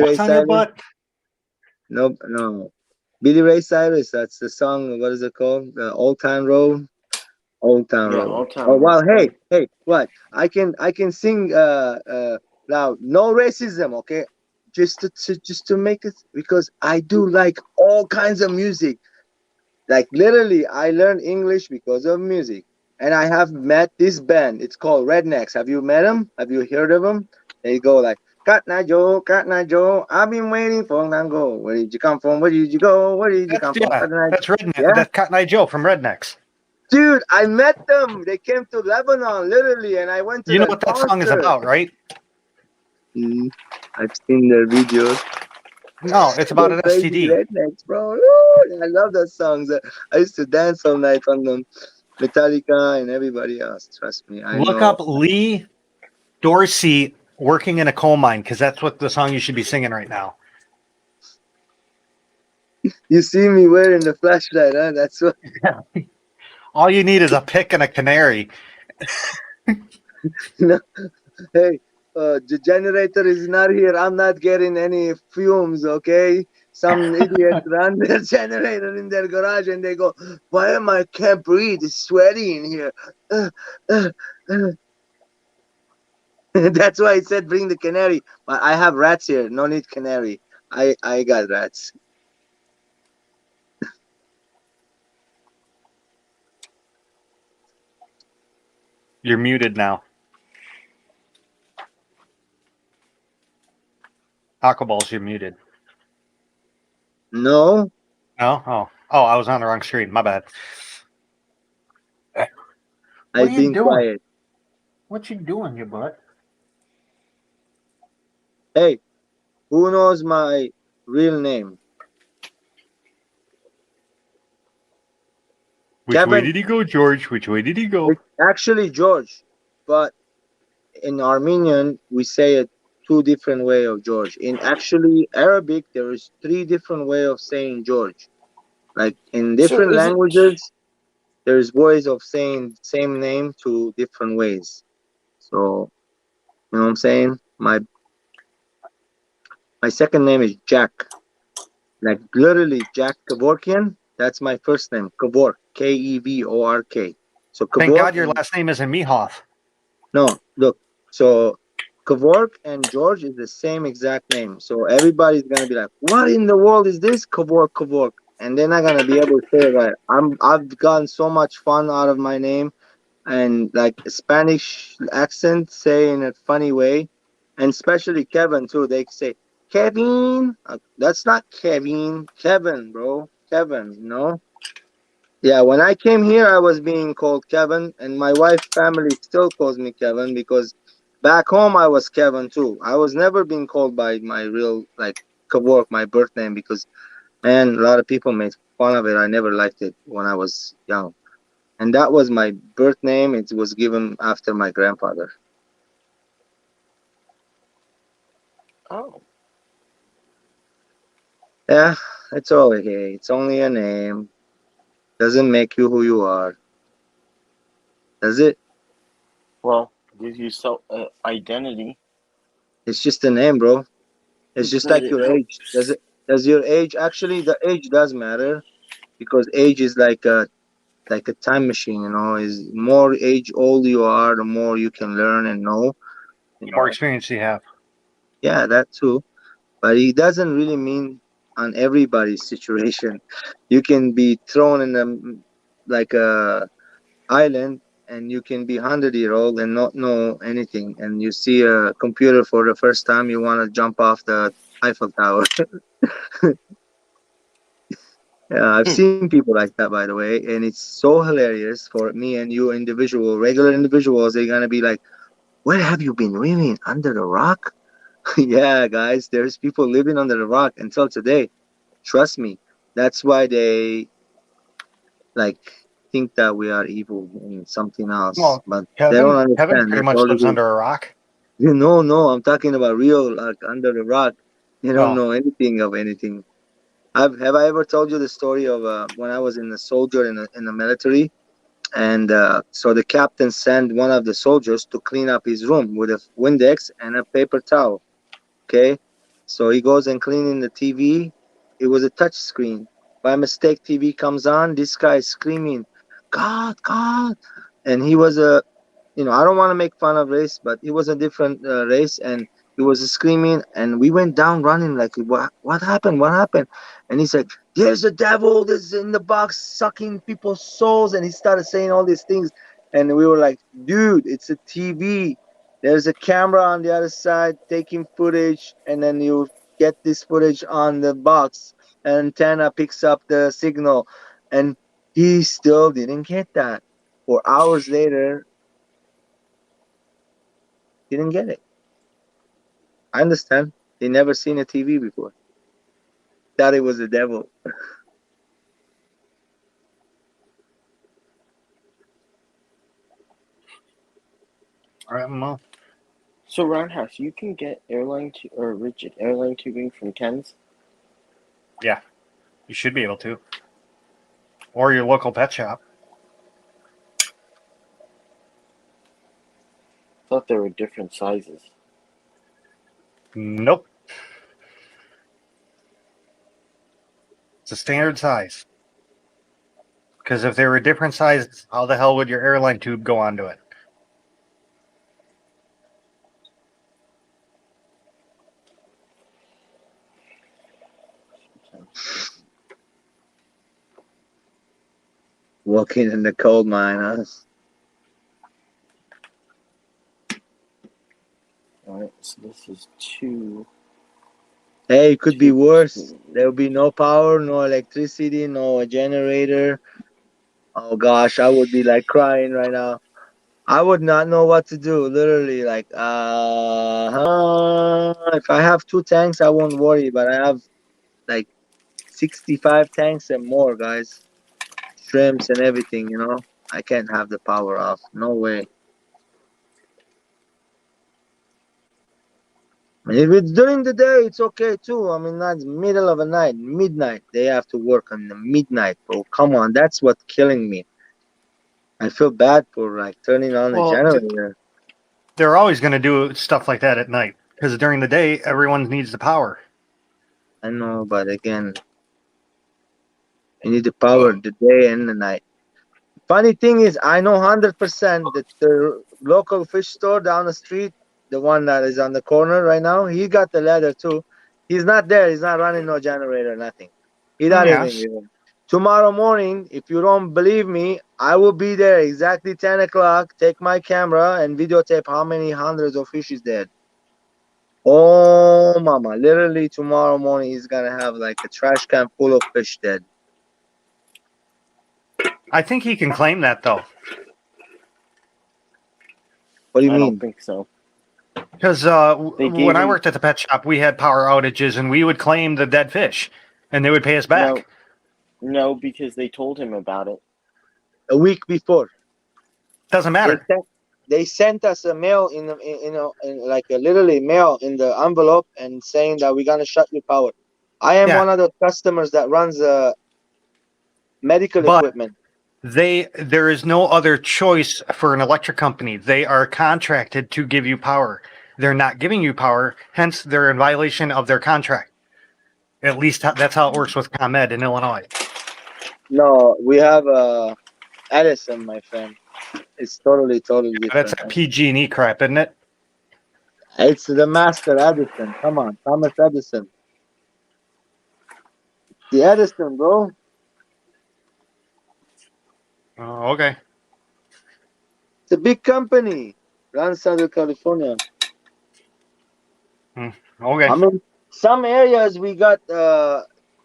Ray what's on your Cyrus. butt? No. Billy Ray Cyrus. That's the song. What is it called? The Old Town Road. Old Town Yeah, Road. Old Town Oh wow! Road. Hey! What? I can sing. Now no racism, okay? Just to make it, because I do like all kinds of music. Like literally, I learned English because of music, and I have met this band. It's called Rednecks. Have you met them? Have you heard of them? They go like, Cotton Eye Joe, I've been waiting for Nango. Where did you come from? Where did you go? Where did you come from? Cotton Eye. That's Redneck. Yeah? That's Cotton Eye Joe from Rednecks. Dude, I met them. They came to Lebanon, literally, and I went to You know the what that song is concert. about, right? I've seen their videos. No, it's about an They're crazy STD. rednecks, bro. Ooh, I love those songs. I used to dance all night on them. Metallica and everybody else. Trust me, I Look know. up Lee Dorsey Working in a Coal Mine, because that's what the song you should be singing right now. You see me wearing the flashlight, huh? That's what. All you need is a pick and a canary. No. Hey, the generator is not here. I'm not getting any fumes, okay? Some idiots run their generator in their garage and they go, why am I can't breathe? It's sweaty in here. That's why I said bring the canary. But I have rats here. No need canary. I got rats. You're muted now. Aquaballs, you're muted. No? No? Oh, I was on the wrong screen. My bad. What I've are you been doing? quiet. What you doing, you butt? Hey, who knows my real name? Which Kevin. way did he go, George? Which way did he go? It's actually George, but in Armenian we say it two different way of George. In actually Arabic, there is three different way of saying George. Like in different is it- languages, there's ways of saying same name to different ways. So you know what I'm saying? My second name is Jack. Like literally Jack Kevorkian. That's my first name. Kevork. Kevork. So Thank God your Kevork. last name isn't Mihoff. No, look. So Kavork and George is the same exact name. So everybody's gonna be like, "What in the world is this Kavork Kavork?" And they're not gonna be able to say it right. I've gotten so much fun out of my name and like Spanish accent, say in a funny way, and especially Kevin too. They say Kevin. That's not Kevin. Kevin, bro. Kevin. You know. Yeah, when I came here, I was being called Kevin, and my wife family still calls me Kevin because back home I was Kevin too. I was never being called by my real like Kavork, my birth name, because man, a lot of people made fun of it. I never liked it when I was young, and that was my birth name. It was given after my grandfather. Oh, Yeah, it's all okay. It's only a name. Doesn't make you who you are, does it? well, gives you self identity, It's just a name, bro. It's just but like it your age. Does helps. it? Does your age actually? The age does matter because age is like a time machine. You know, is more age old you are, the more you can learn and know. You The more know, experience you have. yeah, that too. But it doesn't really mean on everybody's situation. You can be thrown in like a island and you can be 100-year old and not know anything, and you see a computer for the first time, you want to jump off the Eiffel Tower. Yeah, I've Hmm. seen people like that, by the way, and it's so hilarious for me and you, regular individuals. They're gonna be like, "Where have you been living under the rock?" Yeah, guys, there's people living under the rock until today. Trust me. That's why they like think that we are evil and something else, Well, but they don't Kevin understand. pretty That's much all it lives is. under a rock. You know, no, I'm talking about real, like under the rock. You don't Oh, know anything of anything. Have I ever told you the story of when I was in the soldier in the military? And so the captain sent one of the soldiers to clean up his room with a Windex and a paper towel. Okay, so he goes and cleaning the TV. It was a touch screen. By mistake, TV comes on. This guy is screaming, "God, God!" And he was a, I don't want to make fun of race, but he was a different race, and he was screaming, and we went down running like, what happened? What happened? And he's like, "There's a devil that's in the box sucking people's souls," and he started saying all these things, and we were like, "Dude, it's a TV. There's a camera on the other side taking footage, and then you get this footage on the box, and antenna picks up the signal," and he still didn't get that. 4 hours later, didn't get it. I understand. They never seen a TV before. Thought it was the devil. I don't know. So Roundhouse, you can get or rigid airline tubing from Ken's. Yeah, you should be able to, or your local pet shop. Thought there were different sizes. Nope, it's a standard size. Because if they were different sizes, how the hell would your airline tube go onto it? Walking in the coal mine, huh? All right, so this is two Hey, it could be worse. There tablespoons. will be no power, no electricity, no generator. Oh gosh, I would be like crying right now. I would not know what to do. Literally, like, if I have 2 tanks, I won't worry. But I have like 65 tanks and more, guys. Shrimps and everything, I can't have the power off. No way. If it's during the day, it's okay too. I mean, that's middle of the night, midnight. They have to work on the midnight, bro. Come on, that's what's killing me. I feel bad for like turning on the Well, generator. they're always going to do stuff like that at night. Because during the day, everyone needs the power. I know, but again, you need the power the day and the night. Funny thing is, I know 100% that the local fish store down the street, the one that is on the corner right now, he got the ladder too. He's not there. He's not running no generator, nothing. He not even Yes. here. Tomorrow morning, if you don't believe me, I will be there exactly 10 o'clock. Take my camera and videotape how many hundreds of fish is dead. Oh, mama. Literally, tomorrow morning, he's going to have like a trash can full of fish dead. I think he can claim that though, What do you I don't mean? think so. because They gave when I him- worked at the pet shop, we had power outages, and we would claim the dead fish, and they would pay us back. No, because they told him about it. A week before. Doesn't matter. They sent us a mail in like a literally mail in the envelope and saying that we're gonna shut your power. I am Yeah. one of the customers that runs medical But equipment. there is no other choice for an electric company. They are contracted to give you power. They're not giving you power, hence they're in violation of their contract. At least that's how it works with ComEd in Illinois. No, we have Edison, my friend. It's totally different. That's that PG&E crap, isn't it? It's the master Edison. Come on, Thomas Edison. The Edison, bro. Oh, okay. It's a big company. Runs Southern California. Okay. I mean, some areas we got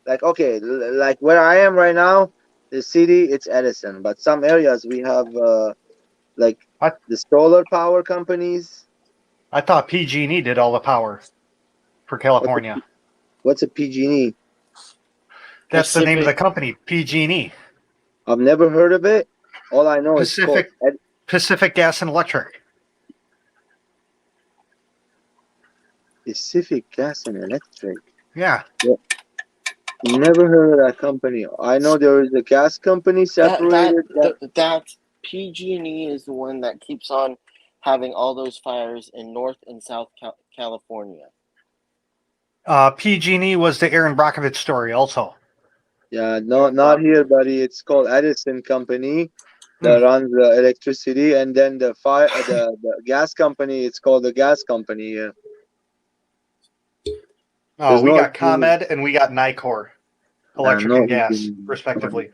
like okay, like where I am right now, the city it's Edison, but some areas we have like What? the solar power companies. I thought PG&E did all the power for California. What's a PG&E? That's the name of the Pacific- company, PG&E. I've never heard of it. All I know is Pacific Gas and Electric. Pacific Gas and Electric. Yeah. Never heard of that company. I know there is a gas company separated. That PG&E is the one that keeps on having all those fires in North and South California. PG&E was the Aaron Brockovich story also. Yeah, no, not here, buddy. It's called Edison Company that runs the electricity, and then the gas company. It's called the gas company here. Oh, There's we no- got ComEd and we got Nicor, electric no- and gas, respectively.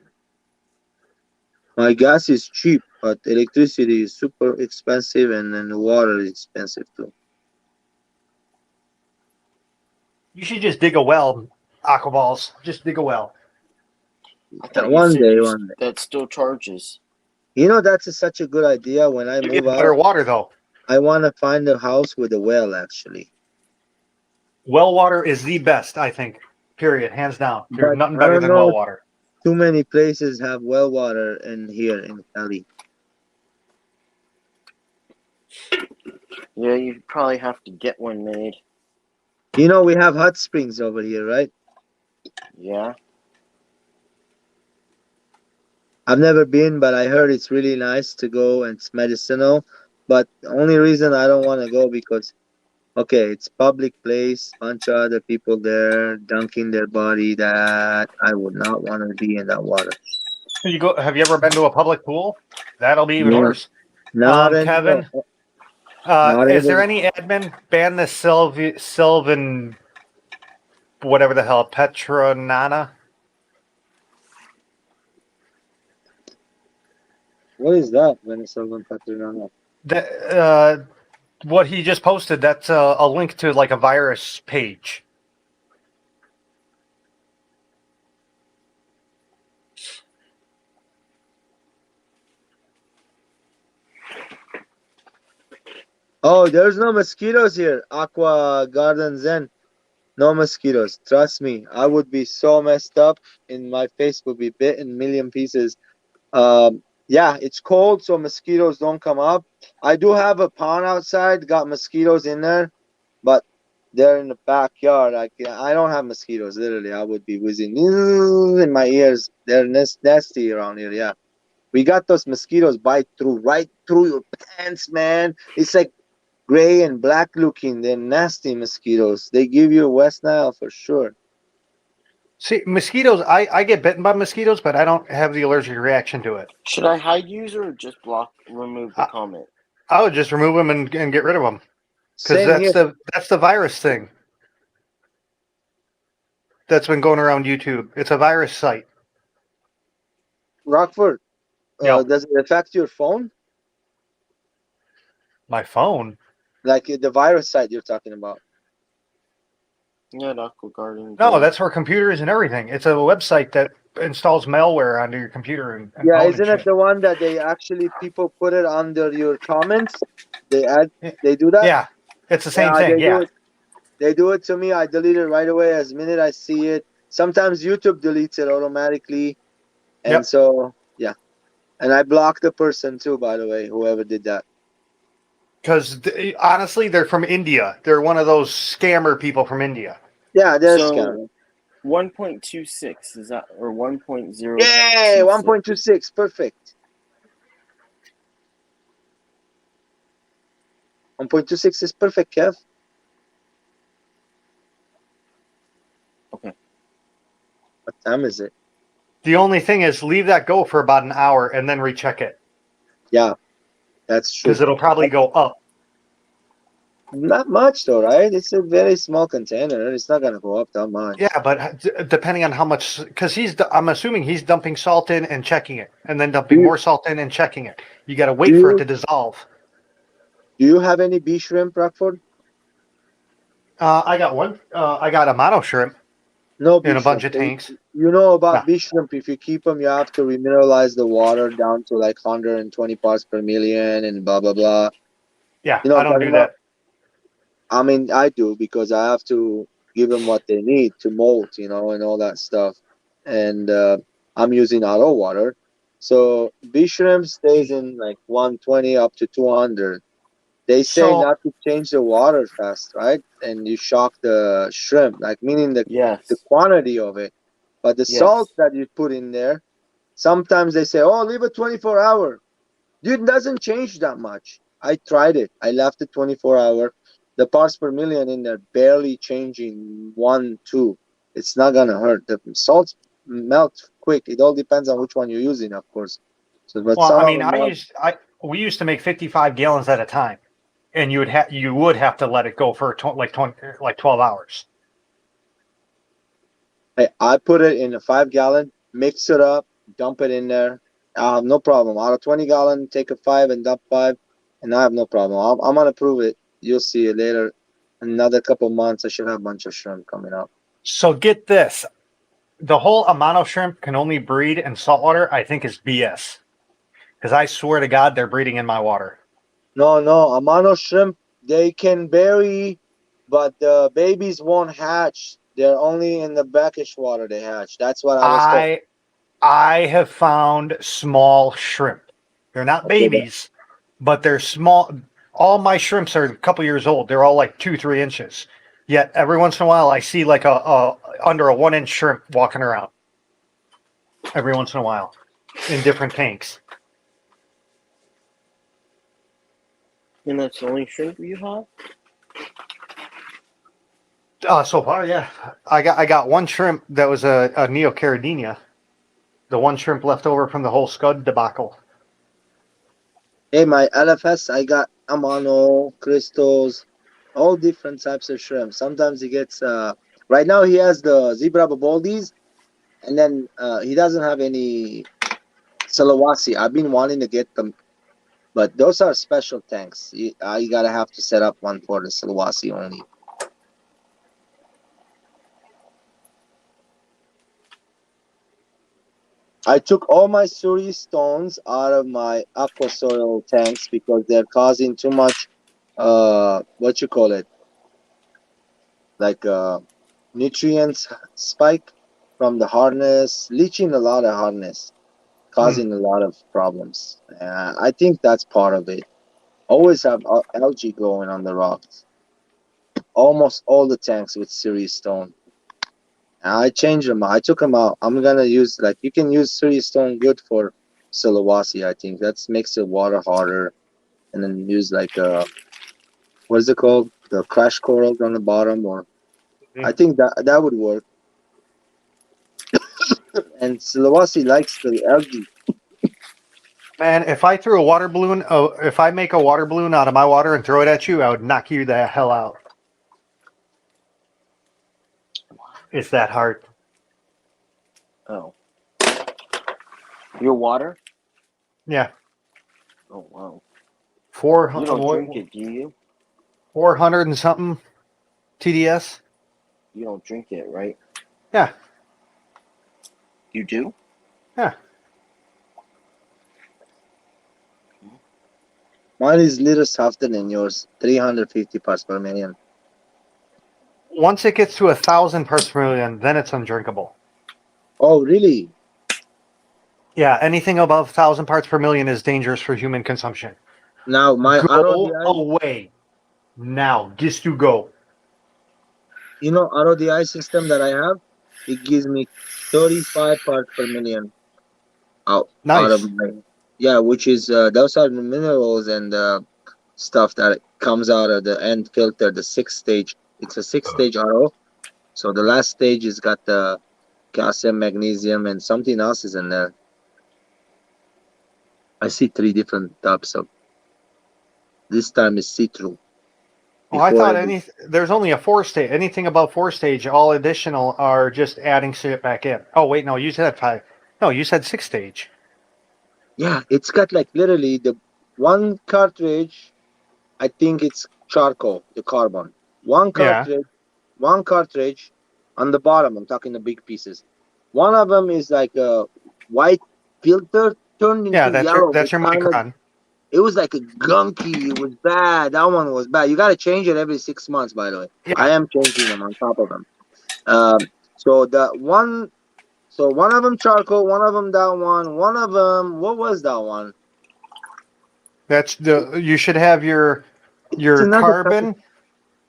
My gas is cheap, but electricity is super expensive, and then the water is expensive too. You should just dig a well, Aquaballs. Just dig a well. I thought you One said day. that still charges. You know, that's such a good idea. When I You get move better out, water, though. I want to find a house with a well, actually. Well water is the best, I think. Period. Hands down. There's But nothing I better don't than know. well water. Too many places have well water in here in Cali. Yeah, you probably have to get one made. You know, we have hot springs over here, right? Yeah. I've never been, but I heard it's really nice to go and it's medicinal. But the only reason I don't want to go because, okay, it's public place, bunch of other people there dunking their body. That I would not want to be in that water. Have you ever been to a public pool? That'll be even No. worse. Not Kevin, not is there even- any admin ban the Sylvan, whatever the hell, Petronana? What is that, Venezuelan Patronana? What he just posted, that's a link to like a virus page. Oh, there's no mosquitoes here. Aqua Garden Zen. No mosquitoes. Trust me. I would be so messed up and my face would be bit in a million pieces. Yeah, it's cold, so mosquitoes don't come up. I do have a pond outside, got mosquitoes in there, but they're in the backyard. I don't have mosquitoes, literally. I would be whizzing in my ears. They're nasty around here, yeah. We got those mosquitoes bite right through your pants, man. It's like gray and black looking. They're nasty mosquitoes. They give you a West Nile for sure. See, mosquitoes, I get bitten by mosquitoes, but I don't have the allergic reaction to it. Should I hide user or just remove the comment? I would just remove them and get rid of them. Because Same here. that's the virus thing that's been going around YouTube. It's a virus site. Rockford, Yep. does it affect your phone? My phone. Like the virus site you're talking about? Yeah, Aqua Garden. No, that's for computers and everything. It's a website that installs malware onto your computer and Yeah, phone and isn't it shit. the one that they actually people put it under your comments? They add, they do that. Yeah, it's the same Yeah, thing. they do Yeah, it. They do it to me. I delete it right away as minute I see it. Sometimes YouTube deletes it automatically, and yep. so yeah. And I block the person too, by the way, whoever did that. Because honestly, they're from India. They're one of those scammer people from India. Yeah, they're So scamming. 1.26 is that, or 1.0? Yay, 1.26, perfect. 1.26 is perfect, Kev. Okay. What time is it? The only thing is, leave that go for about an hour and then recheck it Yeah, that's true. because it'll probably go up. Not much though, right? It's a very small container. It's not gonna go up that much. Yeah, but depending on how much, because I'm assuming he's dumping salt in and checking it, and then Do dumping you, more salt in and checking it. You got to do wait for it you to dissolve. do you have any bee shrimp, Rockford? I got one. I got a mono shrimp No in bee a bunch shrimp. of tanks. You know No, about bee shrimp. If you keep them, you have to remineralize the water down to like 120 parts per million and blah blah blah. yeah, You know what I I'm don't talking do about? that. I mean, I do because I have to give them what they need to molt, and all that stuff. And I'm using auto water, so bee shrimp stays in like 120 up to 200. They say So, not to change the water fast, right? And you shock the shrimp, like meaning the Yes. quantity of it. But the Yes. salt that you put in there, sometimes they say, "Oh, leave it 24 hour." Dude, it doesn't change that much. I tried it. I left it 24-hour. The parts per million in there barely changing 1, 2. It's not gonna hurt. The salts melt quick. It all depends on which one you're using, of course. So, but well, some I of mean, them melt. we used to make 55 gallons at a time, and you would have to let it go for like 12 hours. Hey, I put it in a 5 gallon, mix it up, dump it in there. I have no problem. Out of 20 gallon, take a 5 and dump 5, and I have no problem. I'm gonna prove it. You'll see it later. Another couple months, I should have a bunch of shrimp coming up. So get this: the whole Amano shrimp can only breed in saltwater. I think is BS. Because I swear to God, they're breeding in my water. No, no, Amano shrimp, they can bury, but the babies won't hatch. They're only in the brackish water they hatch. That's what I was told. I have found small shrimp. They're not Okay, babies, but they're small. All my shrimps are a couple years old. They're all like 2, 3 inches. Yet every once in a while, I see like a under a 1 inch shrimp walking around. Every once in a while, in different tanks. And that's the only shrimp you have? So far, yeah, I got one shrimp that was a Neocaridina. The one shrimp left over from the whole Scud debacle. hey, my LFS, I got Amano, crystals, all different types of shrimp. Sometimes he gets, right now he has the Zebra Baboldes, and then he doesn't have any Salawasi. I've been wanting to get them, but those are special tanks. You gotta have to set up one for the Salawasi only. I took all my Suri stones out of my aqua soil tanks because they're causing too much, what you call it, like nutrients spike from the harness, leaching a lot of harness, causing a lot of problems. I think that's part of it. Always have algae growing on the rocks. Almost all the tanks with Siri stone. I changed them. I took them out. I'm gonna use, like, you can use Siri stone good for Sulawesi. I think that makes the water harder, and then use like what is it called? The crash coral on the bottom, or I think that would work. And Sulawesi likes the algae. Man, if I threw a water balloon, if I make a water balloon out of my water and throw it at you, I would knock you the hell out. It's that hard. Oh. Your water? Yeah. Oh, wow. 400, You don't drink it, do you? 400 and something TDS. You don't drink it, right? Yeah. You do? Yeah. Mine is little softer than yours. 350 parts per million. Once it gets to 1,000 parts per million, then it's undrinkable. Oh, really? Yeah, anything above 1,000 parts per million is dangerous for human consumption. Now my Go RODI, away now. Just to go. you know, RODI system that I have, it gives me 35 parts per million out of Nice. my, yeah, which is those are the minerals and stuff that comes out of the end filter, the 6-stage. It's a 6-stage RO. So the last stage has got the calcium, magnesium, and something else is in there. I see 3 different types of. This time is see-through. Well, I Before thought it, there's only a 4-stage. Anything above 4-stage, all additional are just adding shit back in. Oh wait, no, you said 5. No, you said 6-stage. yeah, it's got like literally the one cartridge. I think it's charcoal, the carbon. One Yeah, cartridge, one cartridge on the bottom. I'm talking the big pieces. One of them is like a white filter turned yeah, into yellow. that's your micron. It was like a gunky. It was bad. That one was bad. You got to change it every 6 months, by the way. I Yeah, am changing them on top of them. So the one, so one of them charcoal, one of them that one of them. What was that one? that's the. You should have your It's another type of, carbon,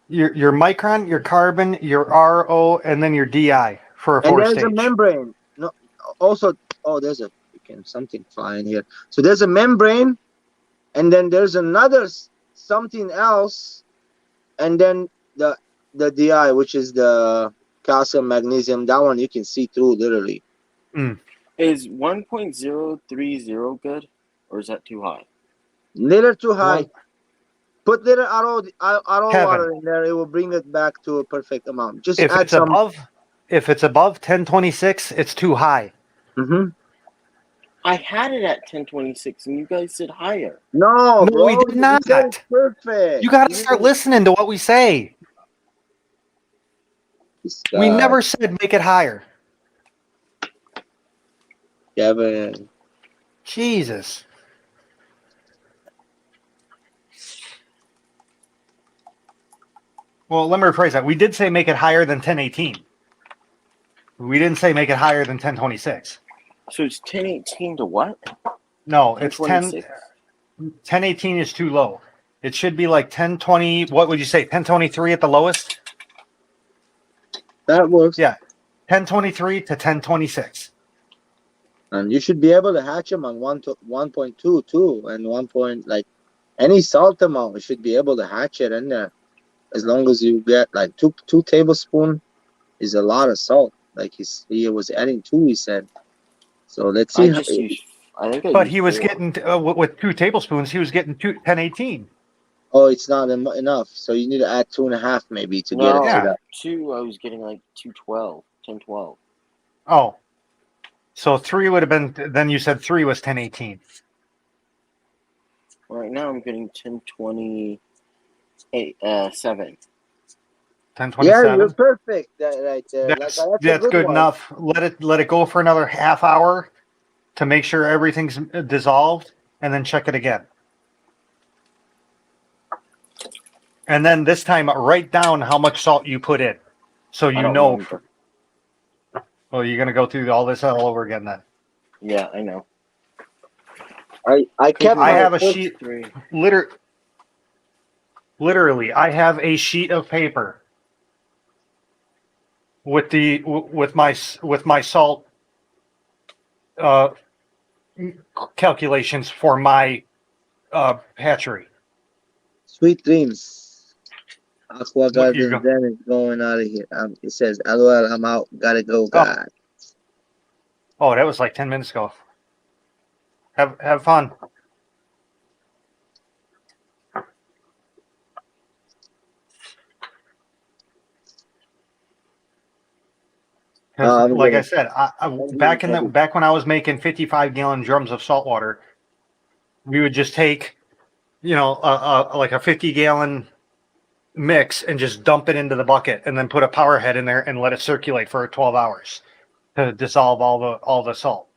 your micron, your carbon, your RO, and then your DI for a and there's a 4-stage. membrane. No, also, oh, there's a freaking something flying here. So there's a membrane, and then there's another something else, and then the DI, which is the calcium, magnesium. That one you can see through literally. Is 1.030 good? Or is that too high? Little too high. One, Put little RO Kevin, water in there. It will bring it back to a perfect amount. Just if add it's some. above 1026, it's too high. Mm-hmm. I had it at 1026 and you guys said higher. No, No, bro. we did You not. said it's perfect. You got to start listening to what we say. This We guy, never said make it higher. Kevin. Jesus. Well, let me rephrase that. We did say make it higher than 1018. We didn't say make it higher than 1026. So it's 1018 to what? No, it's 1026? 1018 is too low. It should be like 1020. What would you say? 1023 at the lowest? That works. Yeah. 1023 to 1026. And you should be able to hatch them on 1.2 too, and 1 point, like any salt amount, you should be able to hatch it in there. As long as you get like two tablespoons is a lot of salt. Like he was adding 2, he said. So let's see. I think I But used he was 4. getting, with 2 tablespoons, he was getting 1018. Oh, it's not enough. So you need to add 2.5 maybe to get it No, to Yeah. that. 2, I was getting like 212, 1012. Oh. So 3 would have been, then you said 3 was 1018. Right now I'm getting 1027. 1027. Yeah, you're perfect. That right there. That's a That's good good one. enough. Let it go for another half hour to make sure everything's dissolved, and then check it again. And then this time, write down how much salt you put in, so I you don't know. remember. Well, you're gonna go through all this all over again then. Yeah, I know. I kept I my have a first- sheet. 3. Literally, I have a sheet of paper with my salt calculations for my hatchery. Sweet dreams. Aqua You Garden go. Zen is going out of here. It says, LOL, I'm out. Gotta go, guys. Oh, that was like 10 minutes ago. Have fun. Because, I'm like I good. said, I'm back good. back when I was making 55-gallon drums of salt water, we would just take, like a 50-gallon mix and just dump it into the bucket, and then put a power head in there and let it circulate for 12 hours to dissolve all the salt.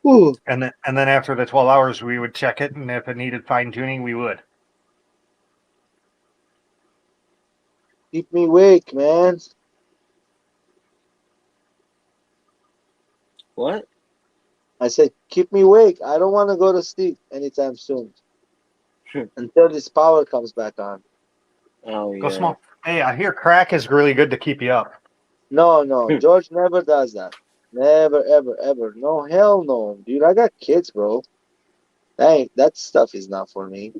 Ooh, And then after the 12 hours, we would check it, and if it needed fine tuning, we would. keep me awake, man. What? I said, keep me awake. I don't want to go to sleep anytime soon until this power comes back on. Oh Go yeah. smoke. Hey, I hear crack is really good to keep you up. No, George never does that. Never, ever, ever. No, hell no, dude. I got kids, bro. That stuff is not for me.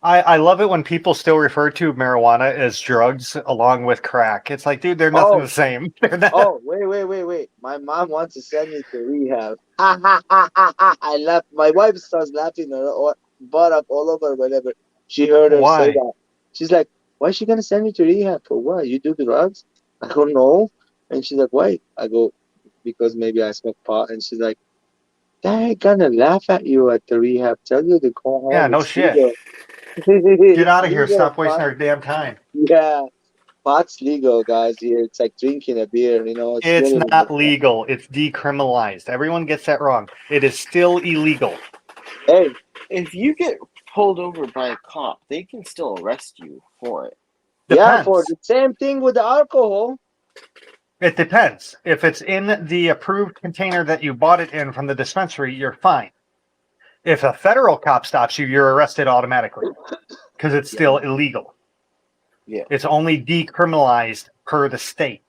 I love it when people still refer to marijuana as drugs along with crack. It's like, dude, they're nothing Oh, the same. They're not. oh, wait. My mom wants to send me to rehab. Ha ha ha ha ha. I laugh. My wife starts laughing her butt up all over whenever she heard her say Why? that. She's like, "Why is she gonna send me to rehab for what? You do drugs?" I go, "No." And she's like, "Why?" I go, "Because maybe I smoke pot." And she's like, "They're gonna laugh at you at the rehab. Tell you to go Yeah, home. no It's shit. legal. Get It's out of here. legal, Stop wasting pot. our damn time. Yeah, pot's legal, guys. Here, it's like drinking a beer. It's It's really not legal. legal. It's decriminalized. Everyone gets that wrong. It is still illegal. Hey, If you get pulled over by a cop, they can still arrest you for it. yeah, for Depends. the same thing with the alcohol. It depends. If it's in the approved container that you bought it in from the dispensary, you're fine. If a federal cop stops you, you're arrested automatically because it's Yeah. still illegal. Yeah. It's only decriminalized per the state.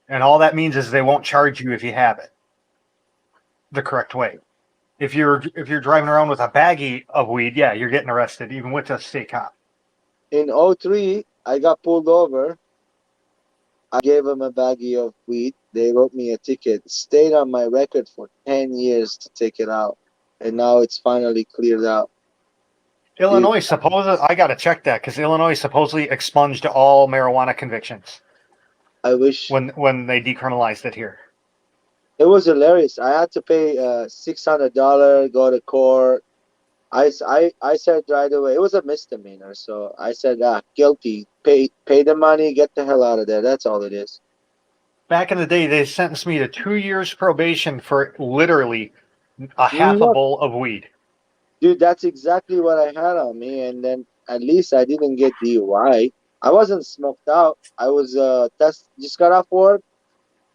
And all that means is they won't charge you if you have it the correct way. If you're driving around with a baggie of weed, yeah, you're getting arrested even with a state cop. In '03, I got pulled over. I gave them a baggie of weed. They wrote me a ticket. Stayed on my record for 10 years to take it out. And now it's finally cleared out. Dude, Illinois supposedly, I got to check that because Illinois supposedly expunged all marijuana convictions I wish when they decriminalized it here. it was hilarious. I had to pay $600, go to court. I said right away, it was a misdemeanor. So I said, guilty. Pay the money, get the hell out of there. That's all it is. Back in the day, they sentenced me to 2 years probation for literally a half a Look, bowl of weed. dude, that's exactly what I had on me. And then at least I didn't get DUI. I wasn't smoked out. I was just got off work,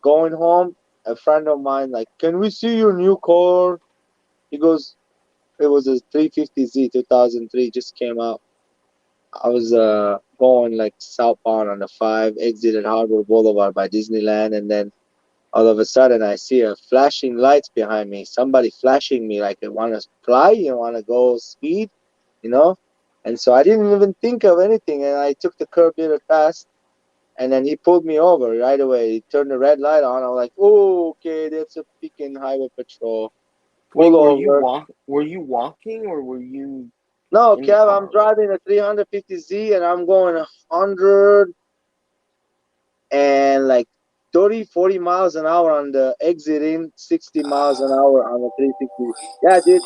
going home. A friend of mine like, can we see your new car? He goes, it was a 350Z 2003, just came out. I was going like southbound on the 5, exited Harbor Boulevard by Disneyland, and then all of a sudden I see a flashing lights behind me. Somebody flashing me like, you want to fly? You want to go speed? You know? And so I didn't even think of anything, and I took the curb a little fast, and then he pulled me over right away. He turned the red light on. I'm like, oh, okay, that's a freaking highway patrol. Wait, Pull over. were you walking or were you No, in the Kev, I'm car? driving a 350Z, and I'm going 100 and like 30, 40 miles an hour on the exiting, 60 miles an hour on the 350. Yeah, dude.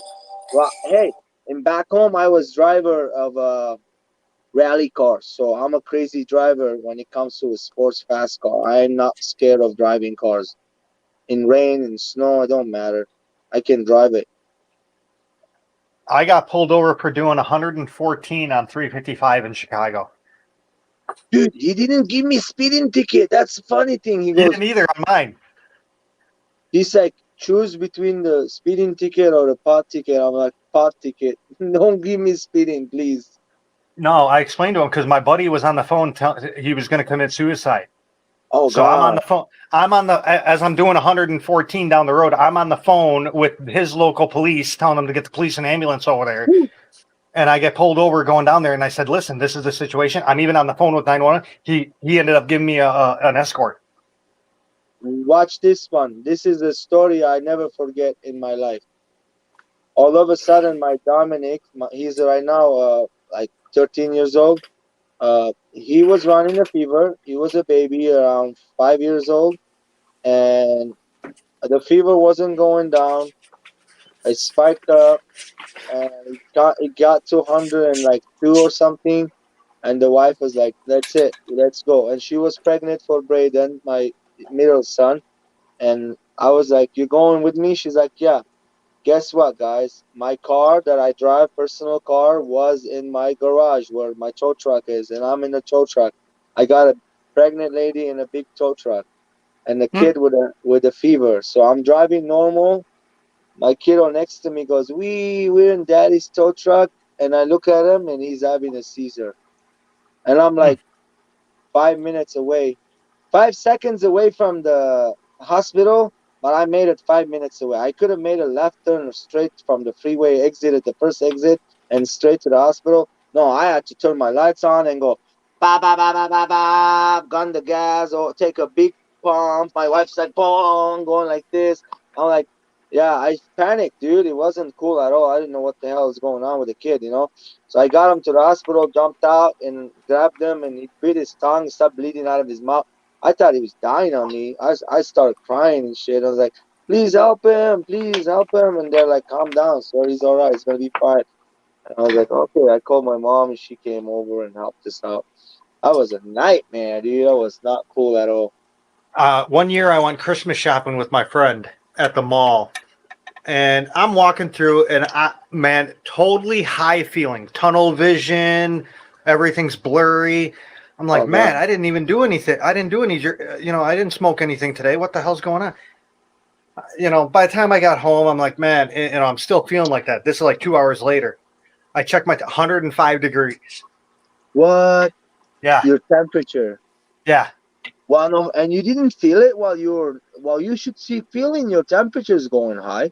Well, hey, and back home, I was driver of a rally car. So I'm a crazy driver when it comes to a sports fast car. I'm not scared of driving cars. In rain and snow, it don't matter. I can drive it. I got pulled over for doing 114 on 355 in Chicago. Dude, he didn't give me speeding ticket. That's the funny thing. He You goes, didn't either on mine. he's like, choose between the speeding ticket or the pot ticket. I'm like, pot ticket. Don't give me speeding, please. No, I explained to him because my buddy was on the phone. He was going to commit suicide. Oh, So I'm on God. the phone. As I'm doing 114 down the road, I'm on the phone with his local police, telling them to get the police and ambulance over there. Woo. And I get pulled over going down there, and I said, "Listen, this is the situation." I'm even on the phone with 911. He ended up giving me an escort. watch this one. This is a story I never forget in my life. All of a sudden, my Dominic, he's right now like 13 years old. He was running a fever. He was a baby around 5 years old, and the fever wasn't going down. It spiked up, and it got to 102 or something. And the wife was like, "That's it, let's go." And she was pregnant for Braden, my middle son. And I was like, "You going with me?" She's like, "Yeah." Guess what, guys? My car that I drive, personal car, was in my garage where my tow truck is, and I'm in the tow truck. I got a pregnant lady in a big tow truck, and a Hmm. kid with a fever. So I'm driving normal. My kiddo next to me goes, we're in daddy's tow truck," and I look at him, and he's having a seizure, and I'm Hmm. like 5 minutes away, 5 seconds away from the hospital, but I made it 5 minutes away. I could have made a left turn straight from the freeway exit at the first exit and straight to the hospital. No, I had to turn my lights on and go ba ba ba ba ba ba, gun the gas or take a big pump. My wife's like, boom, going like this. I'm like, yeah, I panicked, dude. It wasn't cool at all. I didn't know what the hell was going on with the kid, you know. So I got him to the hospital, jumped out and grabbed him, and he bit his tongue, stopped bleeding out of his mouth. I thought he was dying on me. I started crying and shit. I was like, please help him, please help him. And they're like, calm down, sir. He's all right. He's going to be fine. And I was like, okay. I called my mom and she came over and helped us out. That was a nightmare, dude. That was not cool at all. One year I went Christmas shopping with my friend at the mall, and I'm walking through, and man, totally high feeling, tunnel vision, everything's blurry. I'm like, Oh, man, God. I didn't even do anything. I didn't do any, I didn't smoke anything today. What the hell's going on? By the time I got home, I'm like, man, I'm still feeling like that. This is like 2 hours later. I checked my 105 degrees. What? Yeah, Your temperature. yeah. Well, no, and you didn't feel it while you should see feeling your temperature's going high.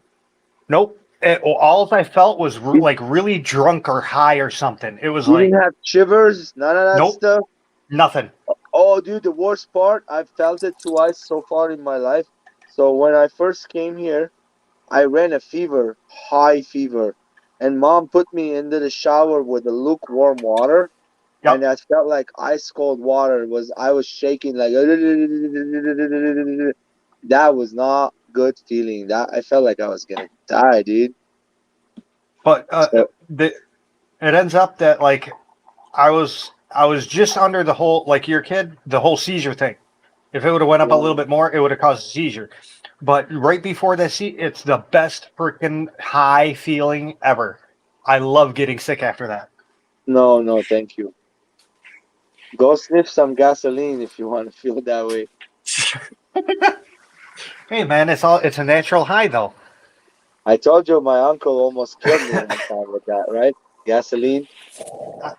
Nope. All I felt was You, like really drunk or high or something. It was you like, didn't have shivers, none of that nope, stuff. nothing. Oh, dude, the worst part, I've felt it twice so far in my life. So when I first came here, I ran a fever, high fever, and mom put me into the shower with the lukewarm water, and Yep. I felt like ice cold water. I was shaking like that was not good feeling. That I felt like I was gonna die, dude. But So it ends up that like I was just under the whole like your kid the whole seizure thing. If it would have went up a little yeah. bit more, it would have caused a seizure. But right before that, it's the best freaking high feeling ever. I love getting sick after that. No, no, thank you. Go sniff some gasoline if you want to feel that way. Hey man, it's a natural high though. I told you my uncle almost killed me one time with that, right? Gasoline.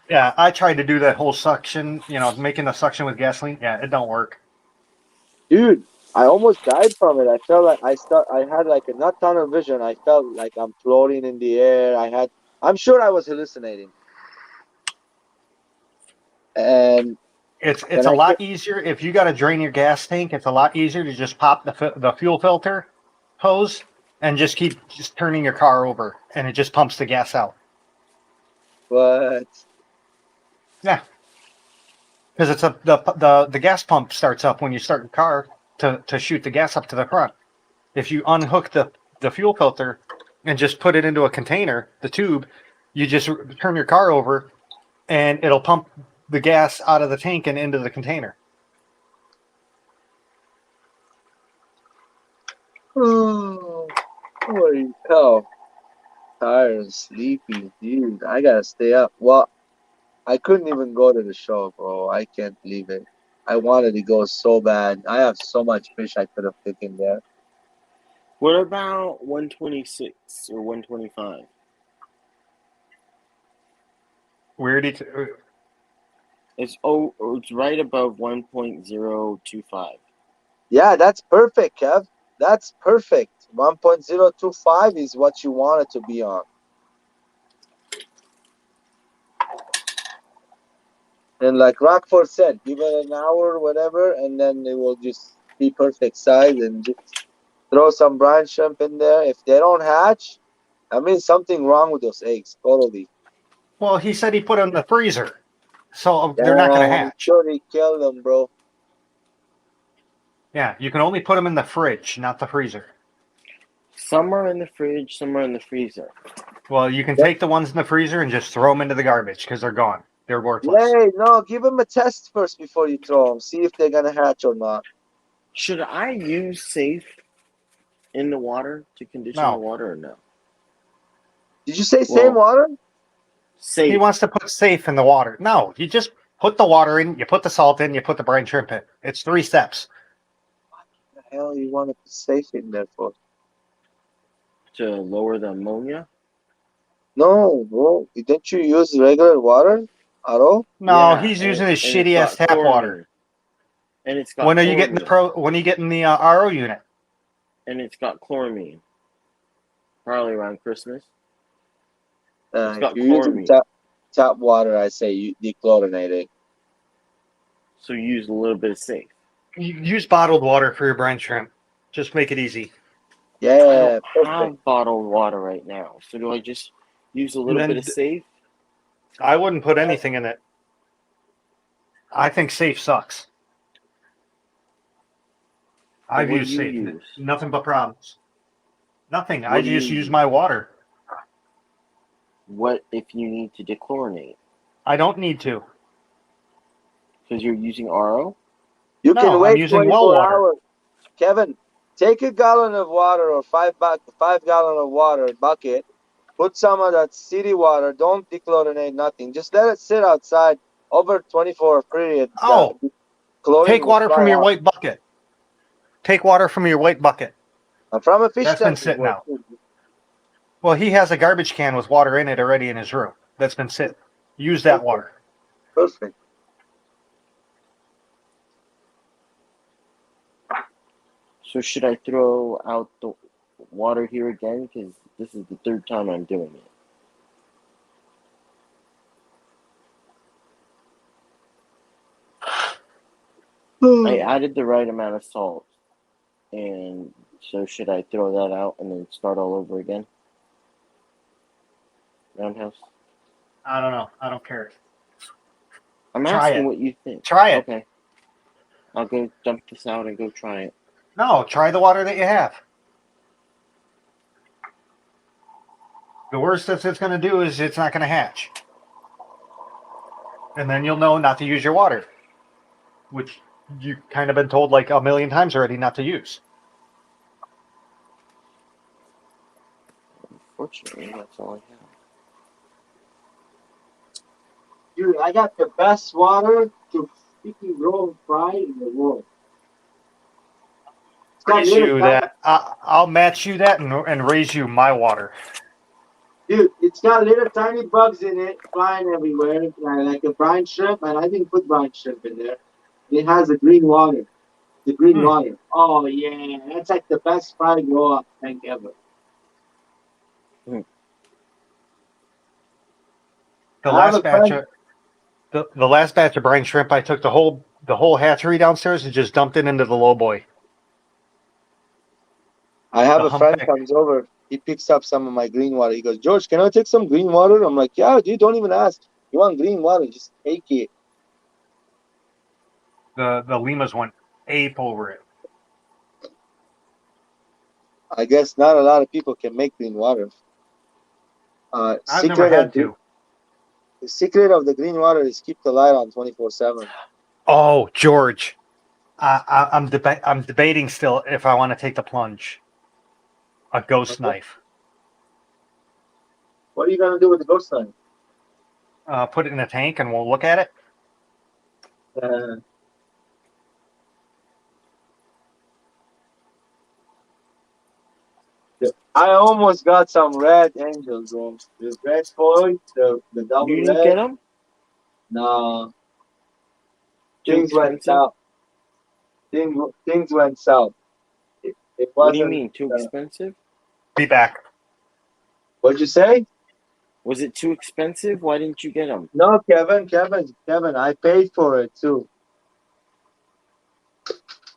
Yeah, I tried to do that whole suction, making the suction with gasoline. Yeah, it don't work. Dude, I almost died from it. I felt like I had like a not tunnel vision. I felt like I'm floating in the air. I'm sure I was hallucinating. And It's then a I lot kept, easier if you got to drain your gas tank. It's a lot easier to just pop the fuel filter hose and just keep just turning your car over, and it just pumps the gas out. but Yeah, because it's the gas pump starts up when you start your car to shoot the gas up to the front. If you unhook the fuel filter and just put it into a container, the tube, you just turn your car over, and it'll pump the gas out of the tank and into the container. oh, holy hell, tired and sleepy, dude. I gotta stay up. Well, I couldn't even go to the show, bro. I can't believe it. I wanted to go so bad. I have so much fish I could have taken there. What about 126 or 125? It's right above 1.025. Yeah, that's perfect, Kev. That's perfect. 1.025 is what you want it to be on. And like Rockford said, give it an hour or whatever, and then it will just be perfect size, and just throw some brine shrimp in there. If they don't hatch, I mean something wrong with those eggs. Totally. Well, he said he put them in the freezer, so they're not going to Damn, hatch. sure he killed them, bro. Yeah, you can only put them in the fridge, not the freezer. Some are in the fridge, some are in the freezer. Well, you can Yep. take the ones in the freezer and just throw them into the garbage because they're gone. They're worthless. Hey, no, give them a test first before you throw them. See if they're gonna hatch or not. Should I use safe in the water to condition No. the water or no? Did you say same Well, water? Safe. He wants to put safe in the water. No, you just put the water in, you put the salt in, you put the brine shrimp in. It's 3 steps. What the hell you want to put safe in there for? To lower the ammonia? No, bro. Didn't you use regular water? RO? No, Yeah, he's and using his and it's shitty ass got tap water. chloramine. And it's got When are you getting chloramine. when are you getting the RO unit? And it's got chloramine. Probably around Christmas. It's If got you're using chloramine. tap water, I say you dechlorinate it. So you use a little bit of safe. You use bottled water for your brine shrimp. Just make it easy. I Yeah, don't perfect. have bottled water right now. So do I just use a little Then bit of safe? I wouldn't put anything in it. I think safe sucks. I've what do used you safe. use? Nothing but problems. Nothing. I What do just you use use? my water. What if you need to dechlorinate? I don't need to. Because you're using RO? You can No, I'm wait using well 24 water. hours. Kevin, take a gallon of water or 5 gallon of water bucket. Put some of that city water. Don't dechlorinate nothing. Just let it sit outside over 24 period. Oh, Chlorine take will water fly from your out. white bucket. Take water from your white bucket. From a fish That's been tank. sitting out. Well, he has a garbage can with water in it already in his room. That's been sitting. Use that water. Perfect. So should I throw out the water here again? Because this is the third time I'm doing it. I added the right amount of salt. And so should I throw that out and then start all over again? Roundhouse? I don't know. I don't care. I'm Try asking it. what you think. Try it. Okay. I'll go dump this out and go try it. No, try the water that you have. The worst that it's going to do is it's not going to hatch. And then you'll know not to use your water, which you've kind of been told like a million times already not to use. Fortunately, that's all I have. Dude, I got the best water to freaking grow fry in the world. It's got Raise little you tiny, that. I'll match you that and raise you my water. dude, it's got little tiny bugs in it flying everywhere, like a brine shrimp, and I didn't put brine shrimp in there. It has a green water. The green Hmm. water. Oh yeah, that's like the best fry grow up tank ever. The I have last a batch friend. of the last batch of brine shrimp, I took the whole hatchery downstairs and just dumped it into the low boy. I have The a friend humpback. comes over. He picks up some of my green water. He goes, George, can I take some green water? I'm like, yeah, dude, don't even ask. You want green water? Just take it. The limas went ape over it. I guess not a lot of people can make green water. I've never had to. The secret of the green water is keep the light on 24/7. Oh, George, I'm debating still if I want to take the plunge. A ghost knife. What are you gonna do with the ghost knife? Put it in a tank and we'll look at it. I almost got some red angels, bro. The red foil, the double You didn't red. get them? No, Too things went expensive? south. Things went south. It What do you wasn't. mean, too expensive? Be back. What'd you say? Was it too expensive? Why didn't you get them? No, Kevin. I paid for it too.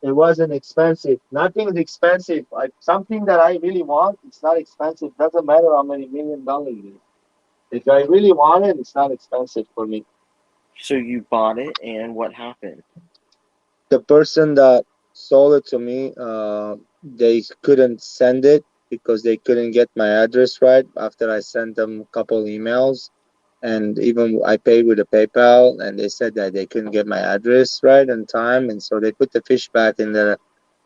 It wasn't expensive. Nothing is expensive. Like something that I really want, it's not expensive. Doesn't matter how many $1 million it is. If I really want it, it's not expensive for me. So you bought it, and what happened? The person that sold it to me, they couldn't send it because they couldn't get my address right after I sent them a couple emails. And even I paid with a PayPal, and they said that they couldn't get my address right in time, and so they put the fish back in the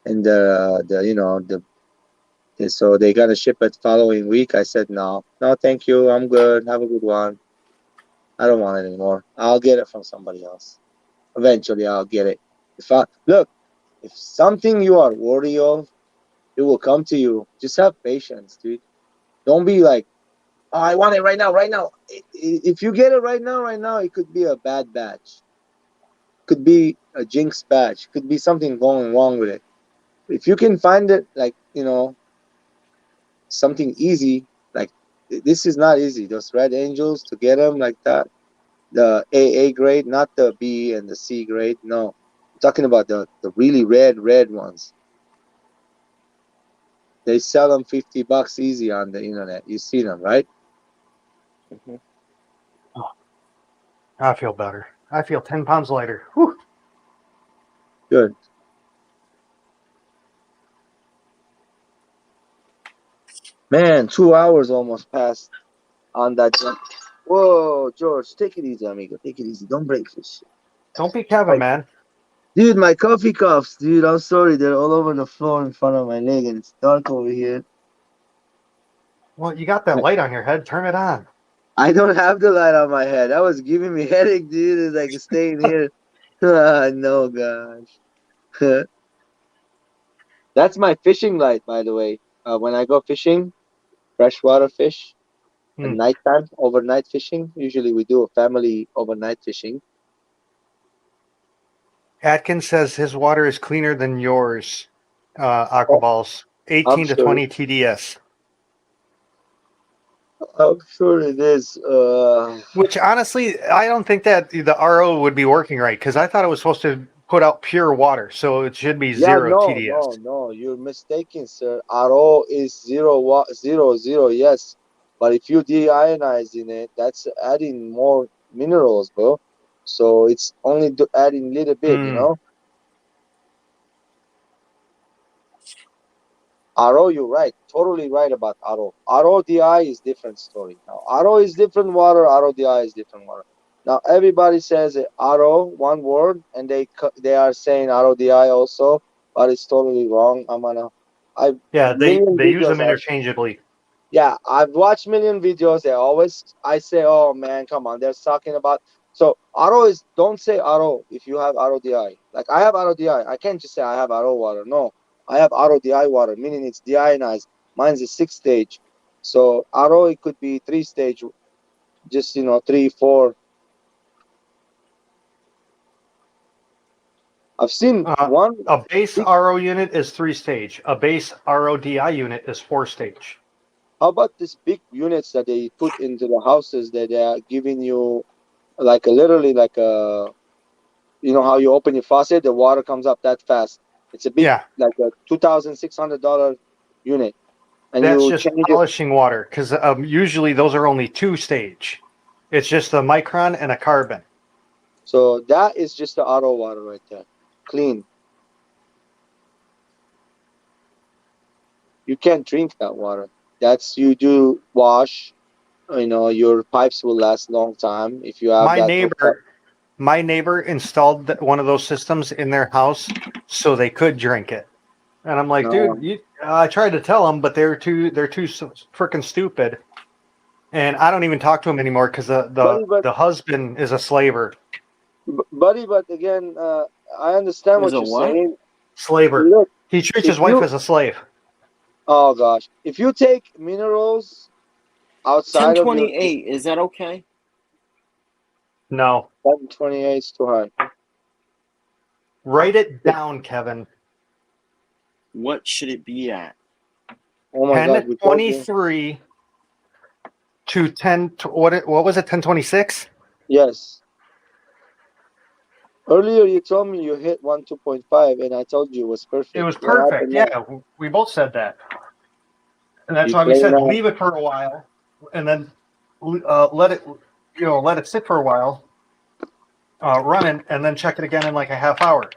you know the and so they got to ship it following week. I said no, no, thank you, I'm good. Have a good one. I don't want it anymore. I'll get it from somebody else. Eventually, I'll get it. If I look, if something you are worthy of, it will come to you. Just have patience, dude. Don't be like, oh, I want it right now, right now. If you get it right now, it could be a bad batch. Could be a jinx batch. Could be something going wrong with it. If you can find it, like, something easy, like this is not easy. Those red angels, to get them like that, the AA grade, not the B and the C grade. No, I'm talking about the really red ones. They sell them $50 easy on the internet. You see them, right? Hmm. I feel better. I feel 10 pounds lighter. Whew. Good. Man, 2 hours almost passed on that jump. Whoa, George, take it easy, amigo. Take it easy. Don't break this shit. Don't be Kevin, man. Dude, my coffee cups, dude. I'm sorry, they're all over the floor in front of my leg, and it's dark over here. Well, you got that light on your head. Turn it on. I don't have the light on my head. That was giving me headache, dude. It's like staying here. No, gosh. That's my fishing light, by the way. When I go fishing, freshwater fish, at Hmm. nighttime, overnight fishing. Usually we do a family overnight fishing. Atkins says his water is cleaner than yours, Oh, Aquaballs. I'm 18 to sure. 20 TDS. I'm sure it is. Which honestly, I don't think that the RO would be working right because I thought it was supposed to put out pure water, so it should be Yeah, zero no, no, TDS. no. You're mistaken, sir. RO is 0, 0, 0. Yes, but if you deionize in it, that's adding more minerals, bro. So it's only adding little bit, you Hmm. know. RO, you're right. Totally right about RO. RODI is different story. Now, RO is different water. RODI is different water. Now, everybody says RO, one word, and they are saying RODI also, but it's totally wrong. I Yeah, million they use videos them interchangeably. yeah, I've watched million videos. I say, oh man, come on, they're talking about. So RO is, don't say RO if you have RODI. Like I have RODI. I can't just say I have RO water. No, I have RODI water, meaning it's deionized. Mine's a 6 stage. So RO, it could be 3 stage, just 3, 4. I've seen one A base big. RO unit is 3 stage. A base RODI unit is 4 stage. How about these big units that they put into the houses that they are giving you, like literally like a, how you open your faucet, the water comes up that fast. It's a big, Yeah, like a $2,600 unit, and that's you just change it. polishing water because usually those are only 2 stage. It's just a micron and a carbon. So that is just the auto water right there, clean. You can't drink that water. That's, you do wash. Your pipes will last long time if you have My that hooked up. neighbor, my neighbor installed one of those systems in their house so they could drink it. And I'm like, dude, No, I tried to tell them, but they're too freaking stupid. And I don't even talk to them anymore because buddy, the husband is a slaver. but again, I understand Is what a you're what? saying. Slaver. Look, He treats if his wife you, as a slave. oh gosh, if you take minerals outside of your 1028. Is that okay? No. 728 is too high. Write it down, Kevin. What should it be at? Oh my God, we told you. 1023 to 10. What was it? 1026? Yes. Earlier you told me you hit 2.5, and I told you it was perfect. It was What perfect. happened now? Yeah, we both said that, and that's You why we playing said out? leave it for a while, and then let it, let it sit for a while, running, and then check it again in like a half hour.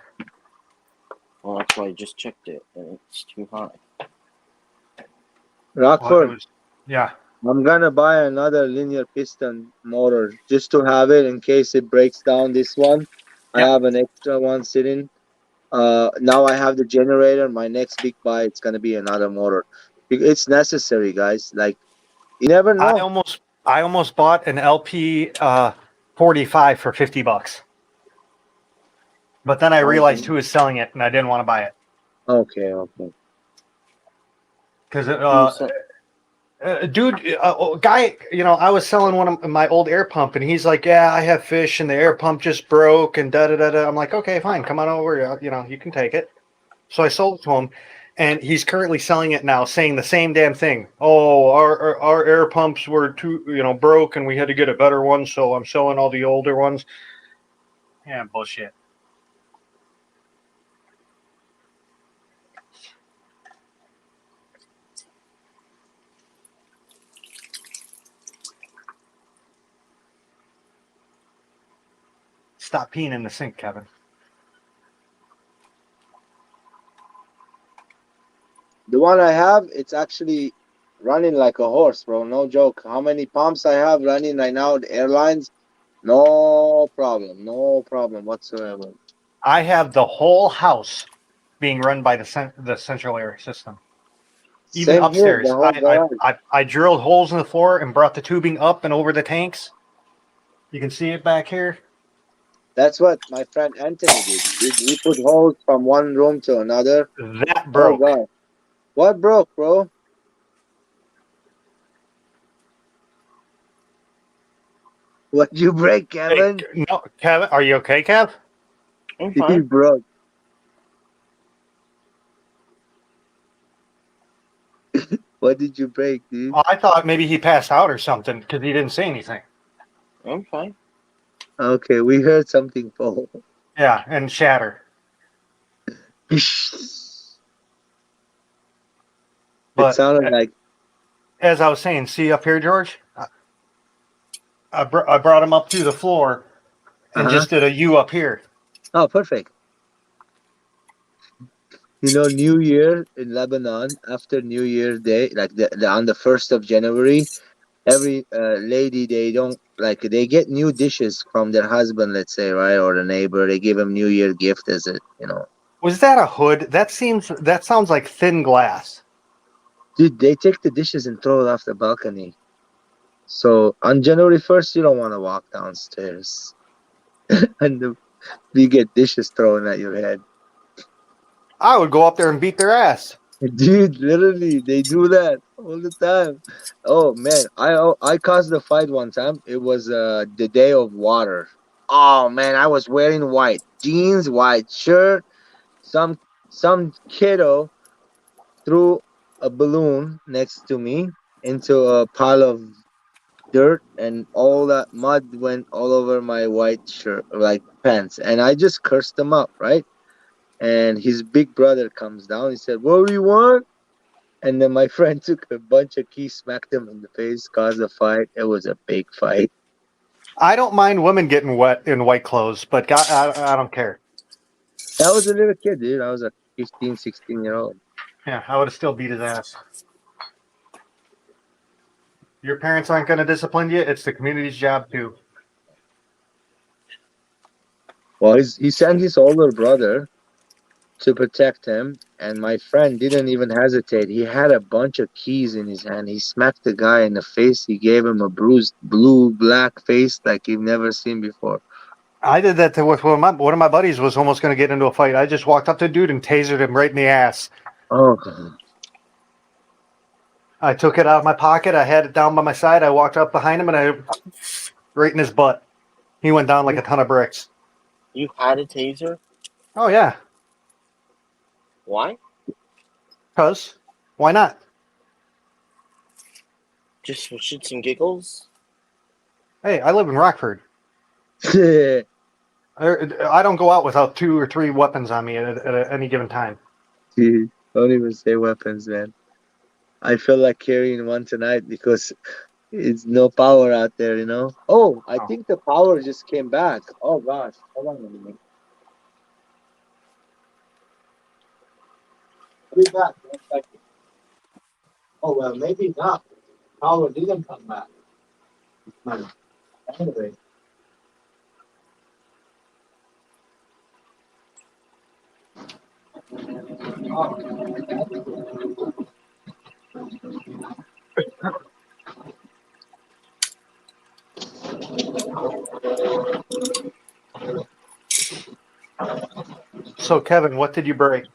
Well, that's why I just checked it, and it's too high. Well, Rockford, yeah. I'm gonna buy another linear piston motor just to have it in case it breaks down this one. I Yeah. have an extra one sitting. Now I have the generator. My next big buy, it's gonna be another motor. It's necessary, guys. Like you never I know. almost bought an LP 45 for $50, but then I realized Okay, who was selling it, and I didn't want to buy it okay. because Who said? dude, guy, I was selling one of my old air pump, and he's like, "Yeah, I have fish, and the air pump just broke, and da da da da." I'm like, "Okay, fine, come on over. You can take it." So I sold it to him, and he's currently selling it now, saying the same damn thing. Oh, our air pumps were too, broke, and we had to get a better one, so I'm selling all the older ones. Yeah, bullshit. Stop peeing in the sink, Kevin. The one I have, it's actually running like a horse, bro. No joke. How many pumps I have running right now? The airlines, no problem whatsoever. I have the whole house being run by the central air system. Even Same here, the upstairs, whole garage. I drilled holes in the floor and brought the tubing up and over the tanks. You can see it back here. That's what my friend Anthony did. He put holes from one room to another. That Oh broke. god. What broke, bro? What you break, Hey, Kevin? no, Kevin, are you okay, Kev? I'm He fine. broke. What did you break, dude? I thought maybe he passed out or something because he didn't say anything. I'm fine. Okay, we heard something fall. Yeah, and shatter. It But sounded like as I was saying, see up here, George? I brought him up through the floor and uh-huh. just did a U up here. Oh, perfect. You know, New Year in Lebanon, after New Year Day, like on the 1st of January, every lady, they don't like, they get new dishes from their husband, let's say, right? Or the neighbor, they give him New Year gift as a. Was that a hood? That sounds like thin glass. Dude, they take the dishes and throw it off the balcony. So on January 1st, you don't want to walk downstairs and you get dishes thrown at your head. I would go up there and beat their ass. Dude, literally, they do that all the time. Oh man, I caused a fight one time. It was the day of water. Oh man, I was wearing white jeans, white shirt. Some some kiddo threw a balloon next to me into a pile of dirt, and all that mud went all over my white shirt, like pants. And I just cursed him out, right? And his big brother comes down. He said, "What do you want?" And then my friend took a bunch of keys, smacked him in the face, caused a fight. It was a big fight. I don't mind women getting wet in white clothes, but God, I don't care. I was a little kid, dude. I was a 15, 16-year-old. Yeah, I would have still beat his ass. Your parents aren't going to discipline you. It's the community's job too. Well, he sent his older brother to protect him, and my friend didn't even hesitate. He had a bunch of keys in his hand. He smacked the guy in the face. He gave him a bruised blue black face like you've never seen before. I did that with one of my buddies was almost going to get into a fight. I just walked up to the dude and tasered him right in the ass. Oh God. I took it out of my pocket. I had it down by my side. I walked up behind him and I right in his butt. He went down like a ton of bricks. You had a taser? Oh yeah, Why? cuz why not? Just for shits and giggles? Hey, I live in Rockford. I don't go out without 2 or 3 weapons on me at any given time. Don't even say weapons, man. I feel like carrying one tonight because it's no power out there, you know? Oh, I Oh. think the power just came back. Oh, gosh. Hold on a minute. I'll be back. 1 second. Oh, well, maybe not. Power didn't come back. Anyway. So, Kevin, what did you break?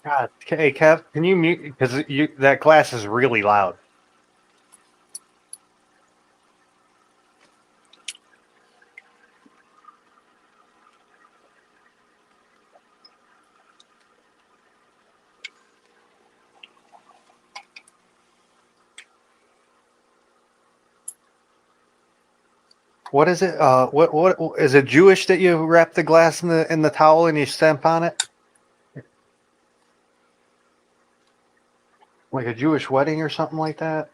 God, hey, Kev, can you mute? Because that glass is really loud. What is it? What is it Jewish that you wrap the glass in the towel and you stamp on it? Like a Jewish wedding or something like that?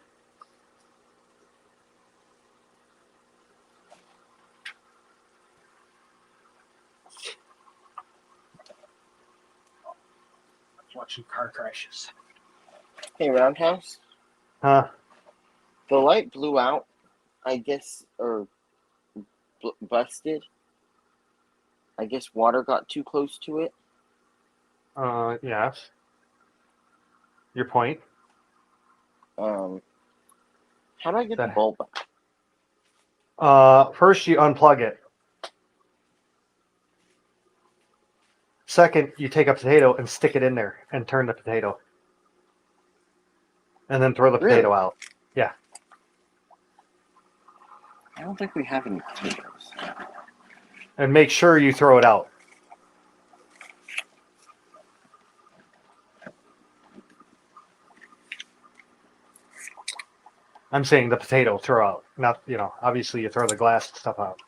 Watching car crashes. Hey, Roundhouse. Huh? The light blew out, I guess, or busted. I guess water got too close to it. Yes. Your point? How do I get the That- bulb back? First, you unplug it. Second, you take a potato and stick it in there and turn the potato. And then throw the Really? potato out. Yeah. I don't think we have any potatoes. And make sure you throw it out. I'm saying the potato throw out. Not, obviously you throw the glass stuff out.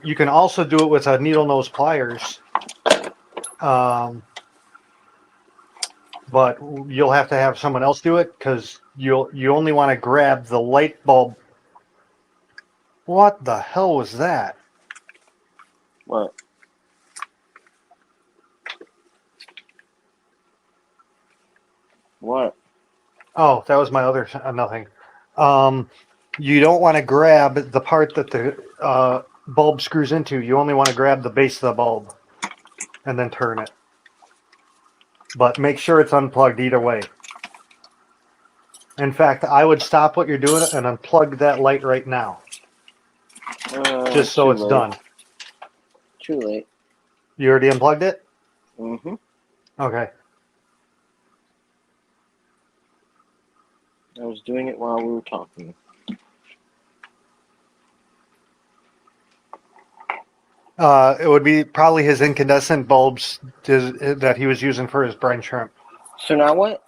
You can also do it with a needle nose pliers. But you'll have to have someone else do it because you only want to grab the light bulb. What the hell was that? What? What? Oh, that was my other nothing. You don't want to grab the part that the bulb screws into. You only want to grab the base of the bulb and then turn it. But make sure it's unplugged either way. In fact, I would stop what you're doing and unplug that light right now, just so Too it's late. done. Too late. You already unplugged it? Mm-hmm. Okay. I was doing it while we were talking. It would be probably his incandescent bulbs that he was using for his brine shrimp. So now what?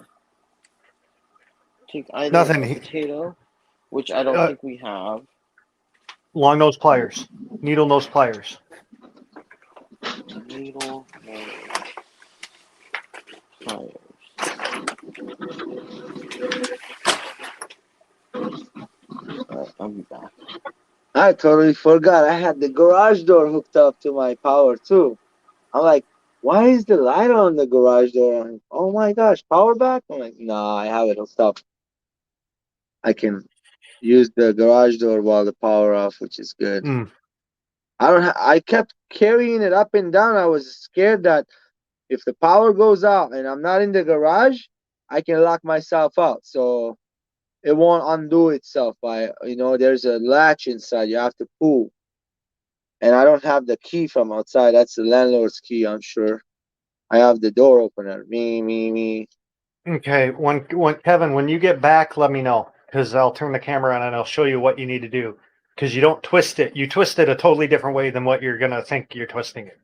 Take either Nothing. a potato, which I don't think we have. Long nose pliers, needle nose pliers. Needle nose pliers. Alright, I'll be back. I totally forgot. I had the garage door hooked up to my power too. I'm like, why is the light on the garage door? Oh my gosh, power back? I'm like, nah, I have it hooked up. I can use the garage door while the power off, which is good. Mm. I kept carrying it up and down. I was scared that if the power goes out and I'm not in the garage, I can lock myself out. So it won't undo itself by, there's a latch inside you have to pull. And I don't have the key from outside. That's the landlord's key, I'm sure. I have the door opener. Me. Okay, when Kevin, when you get back, let me know because I'll turn the camera on and I'll show you what you need to do. Because you don't twist it. You twist it a totally different way than what you're gonna think you're twisting it.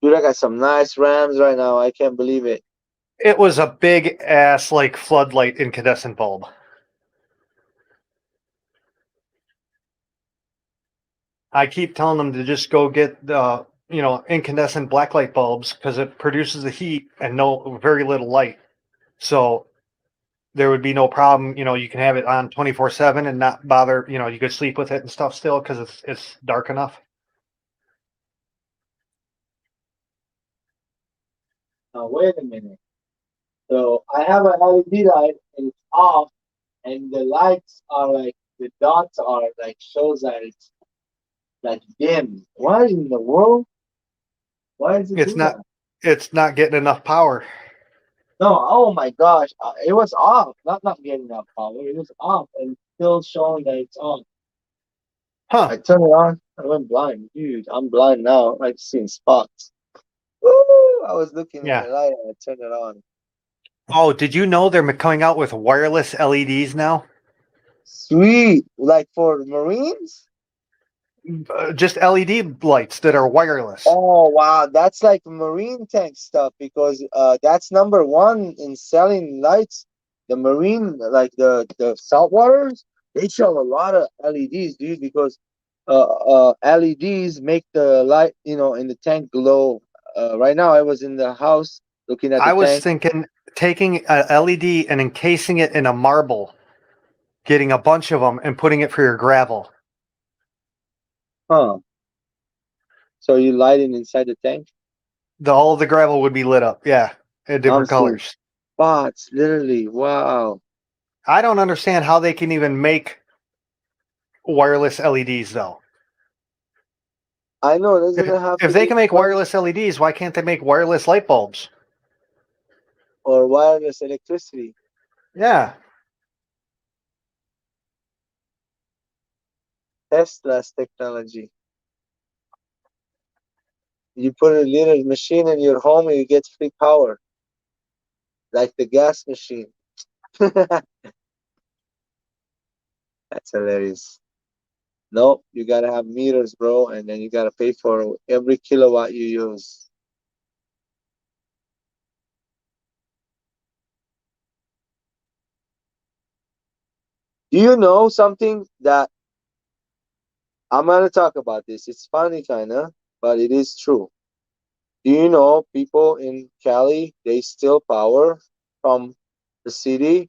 Dude, I got some nice Rams right now. I can't believe it. It was a big ass like floodlight incandescent bulb. I keep telling them to just go get the incandescent blacklight bulbs because it produces the heat and very little light. So there would be no problem. You can have it on 24/7 and not bother. You could sleep with it and stuff still because it's dark enough. Now, wait a minute. So I have an LED light and it's off, and the lights are like the dots are like shows that it's like dim. Why in the world? Why is it It's do that? not. It's not getting enough power. No, oh my gosh, it was off. Not getting enough power. It was off and still showing that it's on. Huh? I turned it on. I went blind, dude. I'm blind now. I'm seeing spots. Woo! I was looking in Yeah. the light and I turned it on. Oh, did you know they're coming out with wireless LEDs now? Sweet, like for Marines. Just LED lights that are wireless. Oh wow, that's like marine tank stuff because that's number one in selling lights. The marine, like the salt waters, they sell a lot of LEDs, dude, because LEDs make the light, in the tank glow. Right now, I was in the house looking at the I was tank. thinking taking a LED and encasing it in a marble, getting a bunch of them and putting it for your gravel. Huh? So you light it inside the tank? All the gravel would be lit up. Yeah, in I'm different seeing colors. spots, literally. Wow. I don't understand how they can even make wireless LEDs though. I know, doesn't it have If to they be can make close wireless LEDs, why can't they make wireless light bulbs? or wireless electricity? Yeah. Tesla's technology. You put a little machine in your home and you get free power, like the gas machine. That's hilarious. No, you gotta have meters, bro, and then you gotta pay for every kilowatt you use. Do you know something that I'm gonna talk about this? It's funny, kinda, but it is true. Do you know people in Cali, they steal power from the city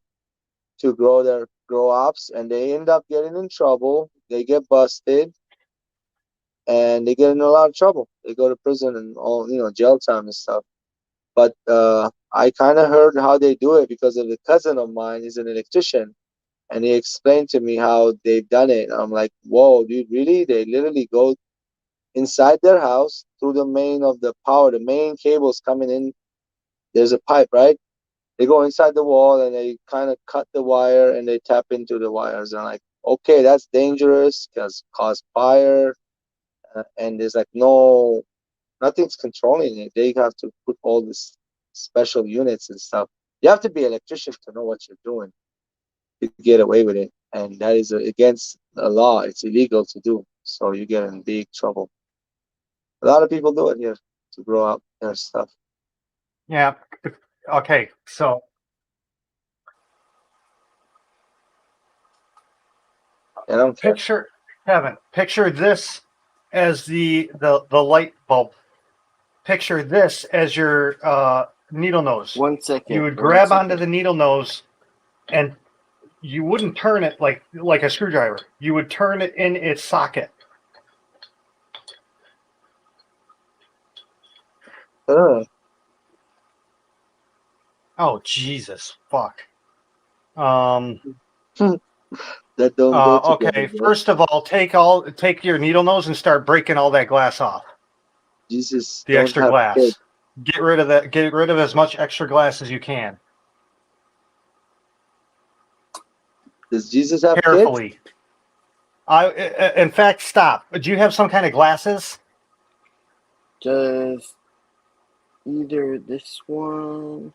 to grow ups and they end up getting in trouble. They get busted and they get in a lot of trouble. They go to prison and all, jail time and stuff. But I kind of heard how they do it because of the cousin of mine is an electrician, and he explained to me how they've done it. I'm like, whoa, dude, really? They literally go inside their house through the main of the power, the main cables coming in. There's a pipe, right? They go inside the wall and they kind of cut the wire and they tap into the wires. And I'm like, okay, that's dangerous because cause fire. And there's like nothing's controlling it. They have to put all this special units and stuff. You have to be an electrician to know what you're doing to get away with it, and that is against the law. It's illegal to do, so you get in big trouble. A lot of people do it here to grow up their stuff. Yeah. Okay. So I don't care. picture this as the light bulb. Picture this as your needle nose. 1 second. You would 1 grab second. onto the needle nose and you wouldn't turn it like a screwdriver. You would turn it in its socket. Uh, Oh Jesus, fuck. that don't go together, Okay. bro. First of all, take your needle nose and start breaking all that glass off. Jesus The don't extra have kids. glass. Get rid of that. Get rid of as much extra glass as you can. Does Jesus have kids? Carefully. In fact, stop. Do you have some kind of glasses? Does either this one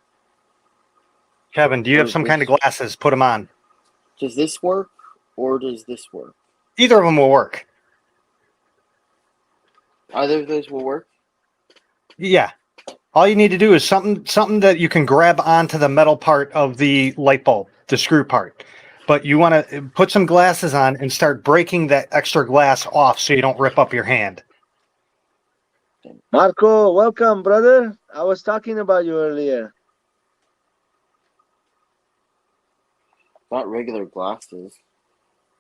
Kevin, do you or have some kind of this glasses? Put them on. does this work or does this work? Either of them will work. Either of those will work. Yeah. All you need to do is something that you can grab onto the metal part of the light bulb, the screw part. But you want to put some glasses on and start breaking that extra glass off so you don't rip up your hand. Marco, welcome, brother. I was talking about you earlier. Not regular glasses.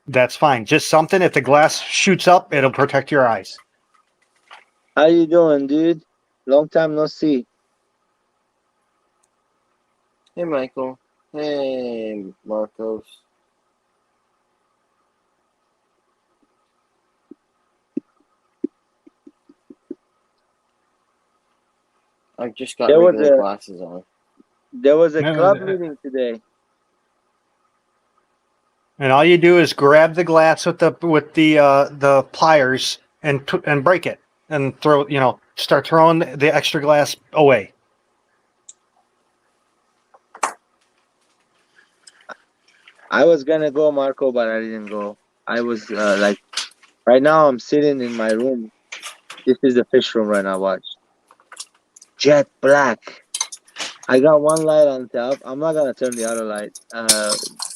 That's fine. Just something. If the glass shoots up, it'll protect your eyes. How you doing, dude? Long time no see. Hey, Michael. Hey, Marcos. I've just got There was regular a glasses on. club meeting today. And all you do is grab the glass with the pliers and break it and start throwing the extra glass away. I was gonna go, Marco, but I didn't go. I was right now I'm sitting in my room. This is the fish room right now. Watch. Jet black. I got one light on top. I'm not gonna turn the other light.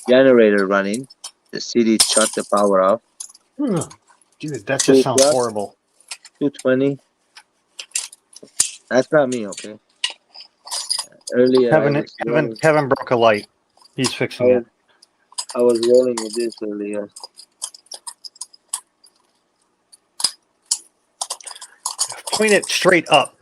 Generator running. The city shut the power off. Dude, that 2 just sounds o'clock, horrible. 2:20. That's not me, okay? Earlier I was rolling. Kevin broke a light. He's fixing it. I was rolling with this earlier. Point it straight up.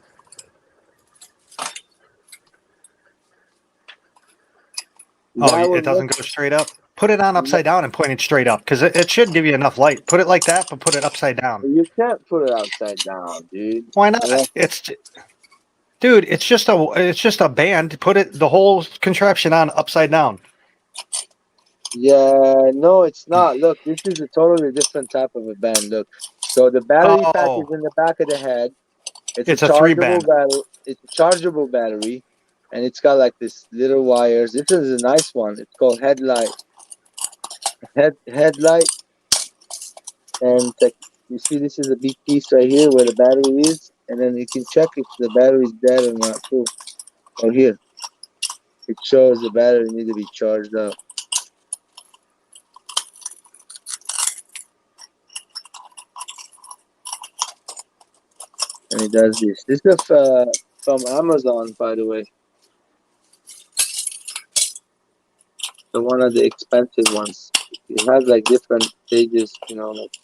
Oh, it doesn't go straight up? Put it on upside down and point it straight up, because it should give you enough light. Put it like that, but put it upside down. You can't put it upside down, dude. Why not? Dude, it's just a band. Put the whole contraption on upside down. Yeah, no, it's not. Look, this is a totally different type of a band. Look, so the battery pack is in the back of the head. It's a 3-band. battery. It's a chargeable battery, and it's got like this little wires. This is a nice one. It's called headlight. Headlight, and you see, this is a big piece right here where the battery is, and then you can check if the battery is dead or not too. Or here, it shows the battery need to be charged up. And it does this. This is from Amazon, by the way. So one of the expensive ones. It has like different stages, like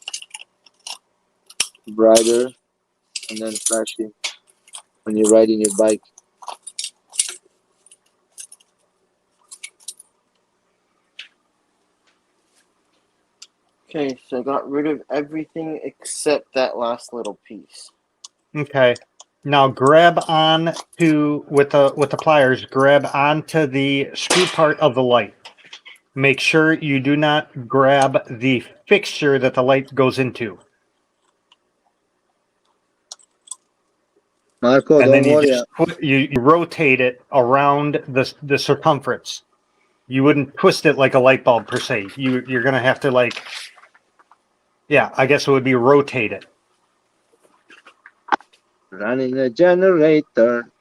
brighter and then flashing when you're riding your bike. Okay, so I got rid of everything except that last little piece. Okay. Now grab on to with the pliers. Grab onto the screw part of the light. Make sure you do not grab the fixture that the light goes into. Marco, And don't then worry. you rotate it around the circumference. You wouldn't twist it like a light bulb per se. You're gonna have to I guess it would be rotate it. Running a generator.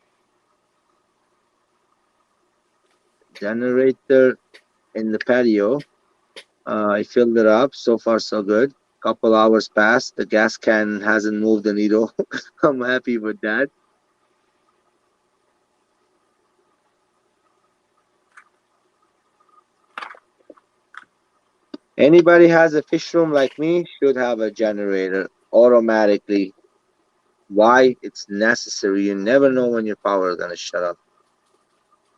Generator in the patio. I filled it up. So far, so good. Couple hours passed. The gas can hasn't moved the needle. I'm happy with that. Anybody has a fish room like me should have a generator automatically. Why? It's necessary. You never know when your power is gonna shut up.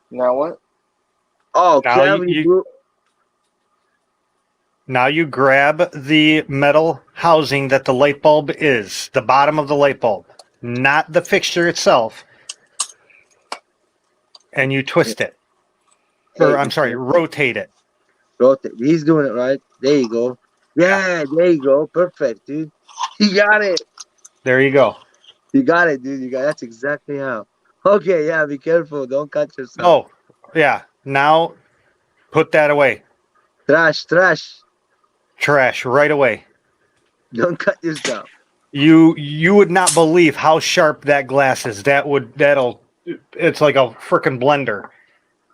Now what? Oh, Now Now you grab the metal housing that the light bulb is, the bottom of the light bulb, not the fixture itself, and you twist it. Or I'm sorry, rotate it. Rotate. He's doing it right. There you go. Yeah, there you go. Perfect, dude. You got it. There you go. You got it, dude. That's exactly how. Okay, yeah, be careful. Don't cut yourself. Oh, yeah. Now put that away. Trash, trash. Trash right away. Don't cut yourself. You would not believe how sharp that glass is. That'll it's like a freaking blender.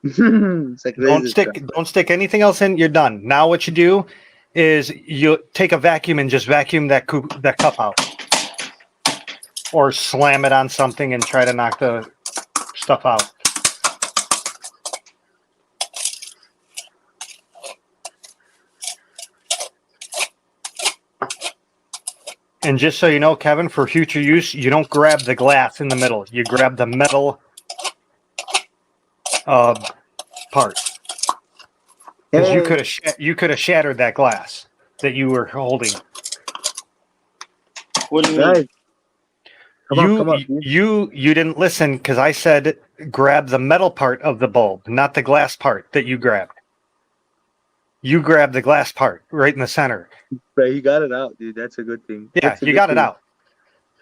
It's like razor sharp. Don't stick anything else in. You're done. Now what you do is you take a vacuum and just vacuum that cup out, or slam it on something and try to knock the stuff out. And just so you know, Kevin, for future use, you don't grab the glass in the middle. You grab the metal part. Because Hey, you could have shattered that glass that you were holding. What do you mean? guys, come on, dude. You didn't listen because I said grab the metal part of the bulb, not the glass part that you grabbed. You grabbed the glass part right in the center. Right, you got it out, dude. That's a good thing. Yeah, That's a you good got it thing. out.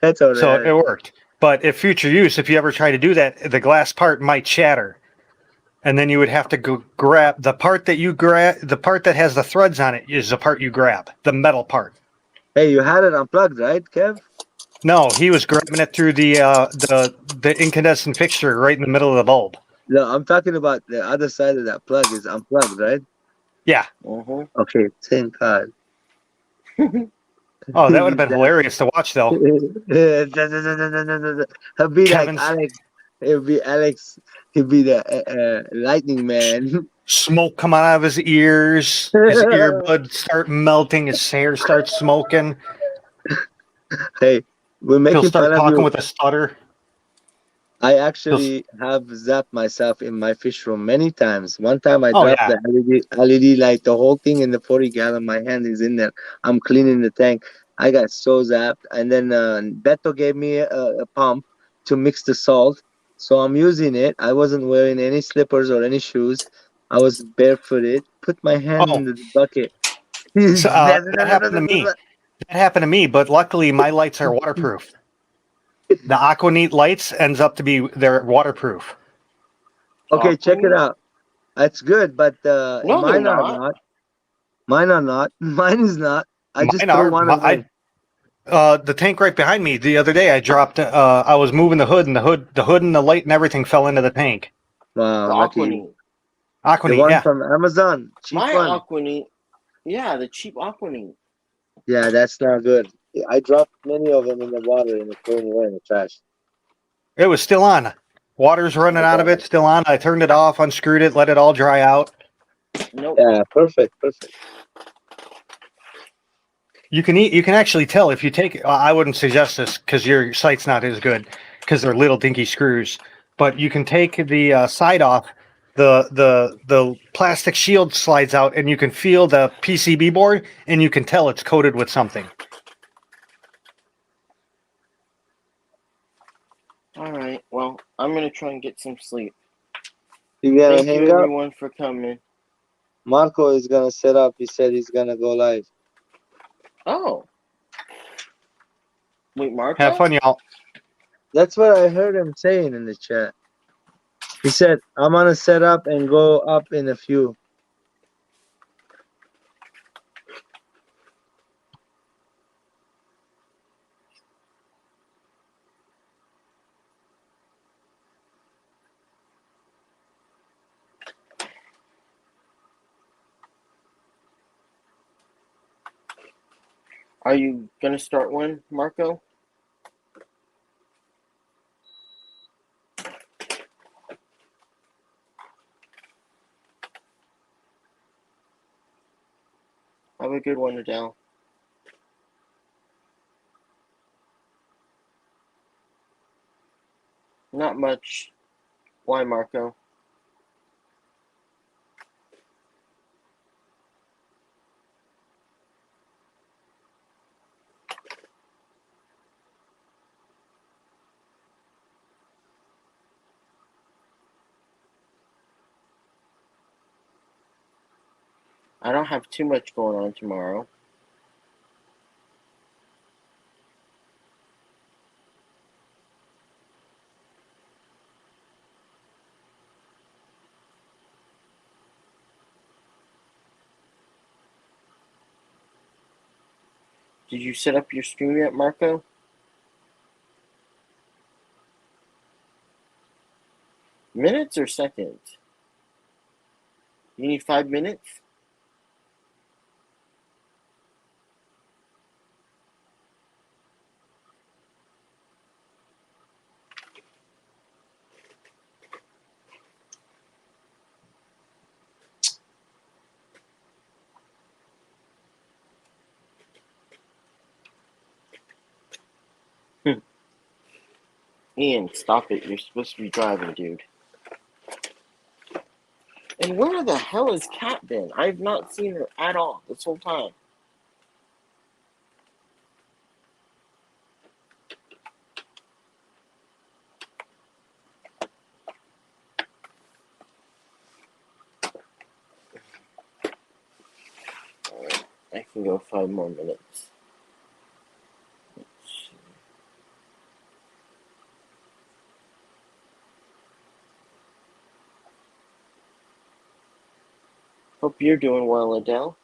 That's all So right. it worked. But if future use, if you ever try to do that, the glass part might shatter. And then you would have to go grab the part that you grab. The part that has the threads on it is the part you grab, the metal part. Hey, you had it unplugged, right, Kev? No, he was grabbing it through the incandescent fixture right in the middle of the bulb. No, I'm talking about the other side of that plug is unplugged, right? Yeah. Mm-hmm. Okay, thank God. Oh, that would have been hilarious to watch, though. He'll be like Kevin's Alex. He'll be Alex. He'll be the lightning man. smoke coming out of his ears. His earbuds start melting. His hair starts smoking. Hey, we're He'll making start fun of talking you. with a stutter. I actually have zapped myself in my fish room many times. One time I Oh dropped yeah. the LED light, the whole thing in the 40 gallon. My hand is in there. I'm cleaning the tank. I got so zapped. And then Beto gave me a pump to mix the salt. So I'm using it. I wasn't wearing any slippers or any shoes. I was barefooted. Put my hand in Oh, the bucket. so, that happened to me. That happened to me, but luckily my lights are waterproof. The Aquaneat lights ends up to be they're waterproof. Okay, check it out. That's good, but No, they're mine are not. not. Mine are not. Mine is not. I just Mine throw are. one away. The tank right behind me the other day. I dropped. I was moving the hood, and the hood and the light and everything fell into the tank. Wow, The lucky you. Aquaneat. The Aquaneat, one yeah. from Amazon, cheap My one. Aquaneat. Yeah, the cheap Aquaneat. Yeah, that's not good. I dropped many of them in the water and thrown away in the trash. It was still on. Water's running out of it. Still on. I turned it off, unscrewed it, let it all dry out. Nope. Yeah, perfect. You can actually tell if you take. I wouldn't suggest this because your sight's not as good because they're little dinky screws. But you can take the side off. The plastic shield slides out, and you can feel the PCB board, and you can tell it's coated with something. All right. Well, I'm gonna try and get some sleep. You gonna Thank you, hang up? everyone, for coming. Marco is gonna set up. He said he's gonna go live. Oh. Wait, Marco? Have fun, y'all. That's what I heard him saying in the chat. He said, I'm gonna set up and go up in a few. Are you gonna start one, Marco? Have a good one, Adele. Not much. Why, Marco? I don't have too much going on tomorrow. Did you set up your stream yet, Marco? Minutes or seconds? You need 5 minutes? Ian, stop it. You're supposed to be driving, dude. And where the hell has Kat been? I've not seen her at all this whole time. Alright, I can go 5 more minutes. Let's see. Hope you're doing well, Adele.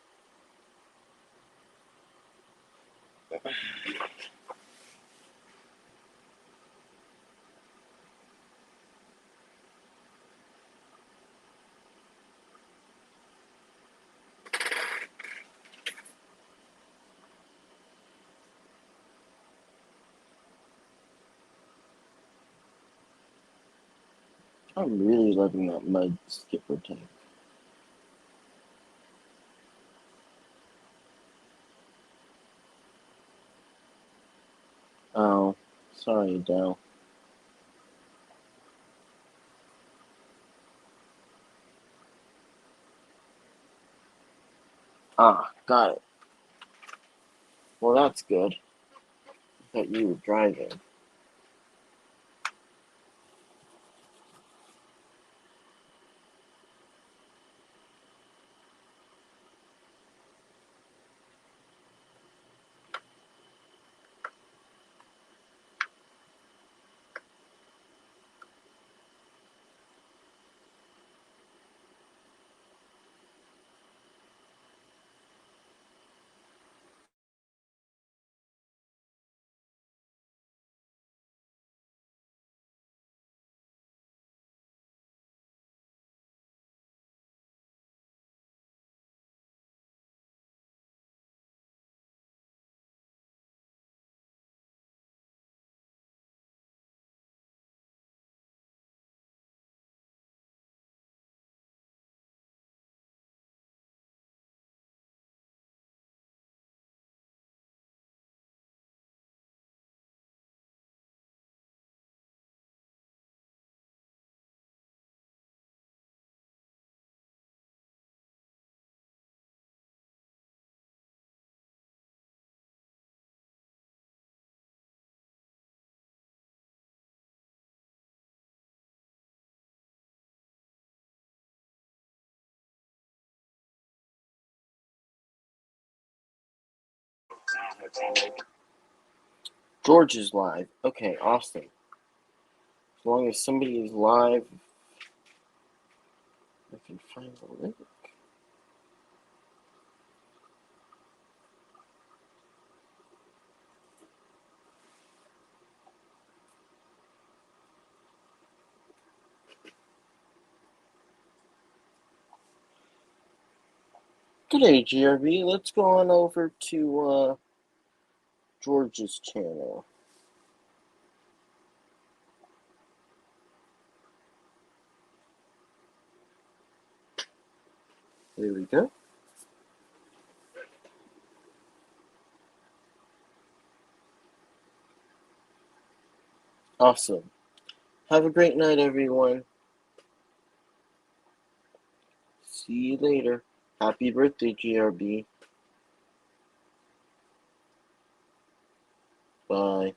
I'm really loving that mud skipper tank. Oh, sorry, Adele. Ah, got it. Well, that's good. I thought you were driving. George is live. Okay, awesome. As long as somebody is live, I can find the link. G'day, GRB. Let's go on over to George's channel. There we go. Awesome. Have a great night, everyone. See you later. Happy birthday, GRB. Bye.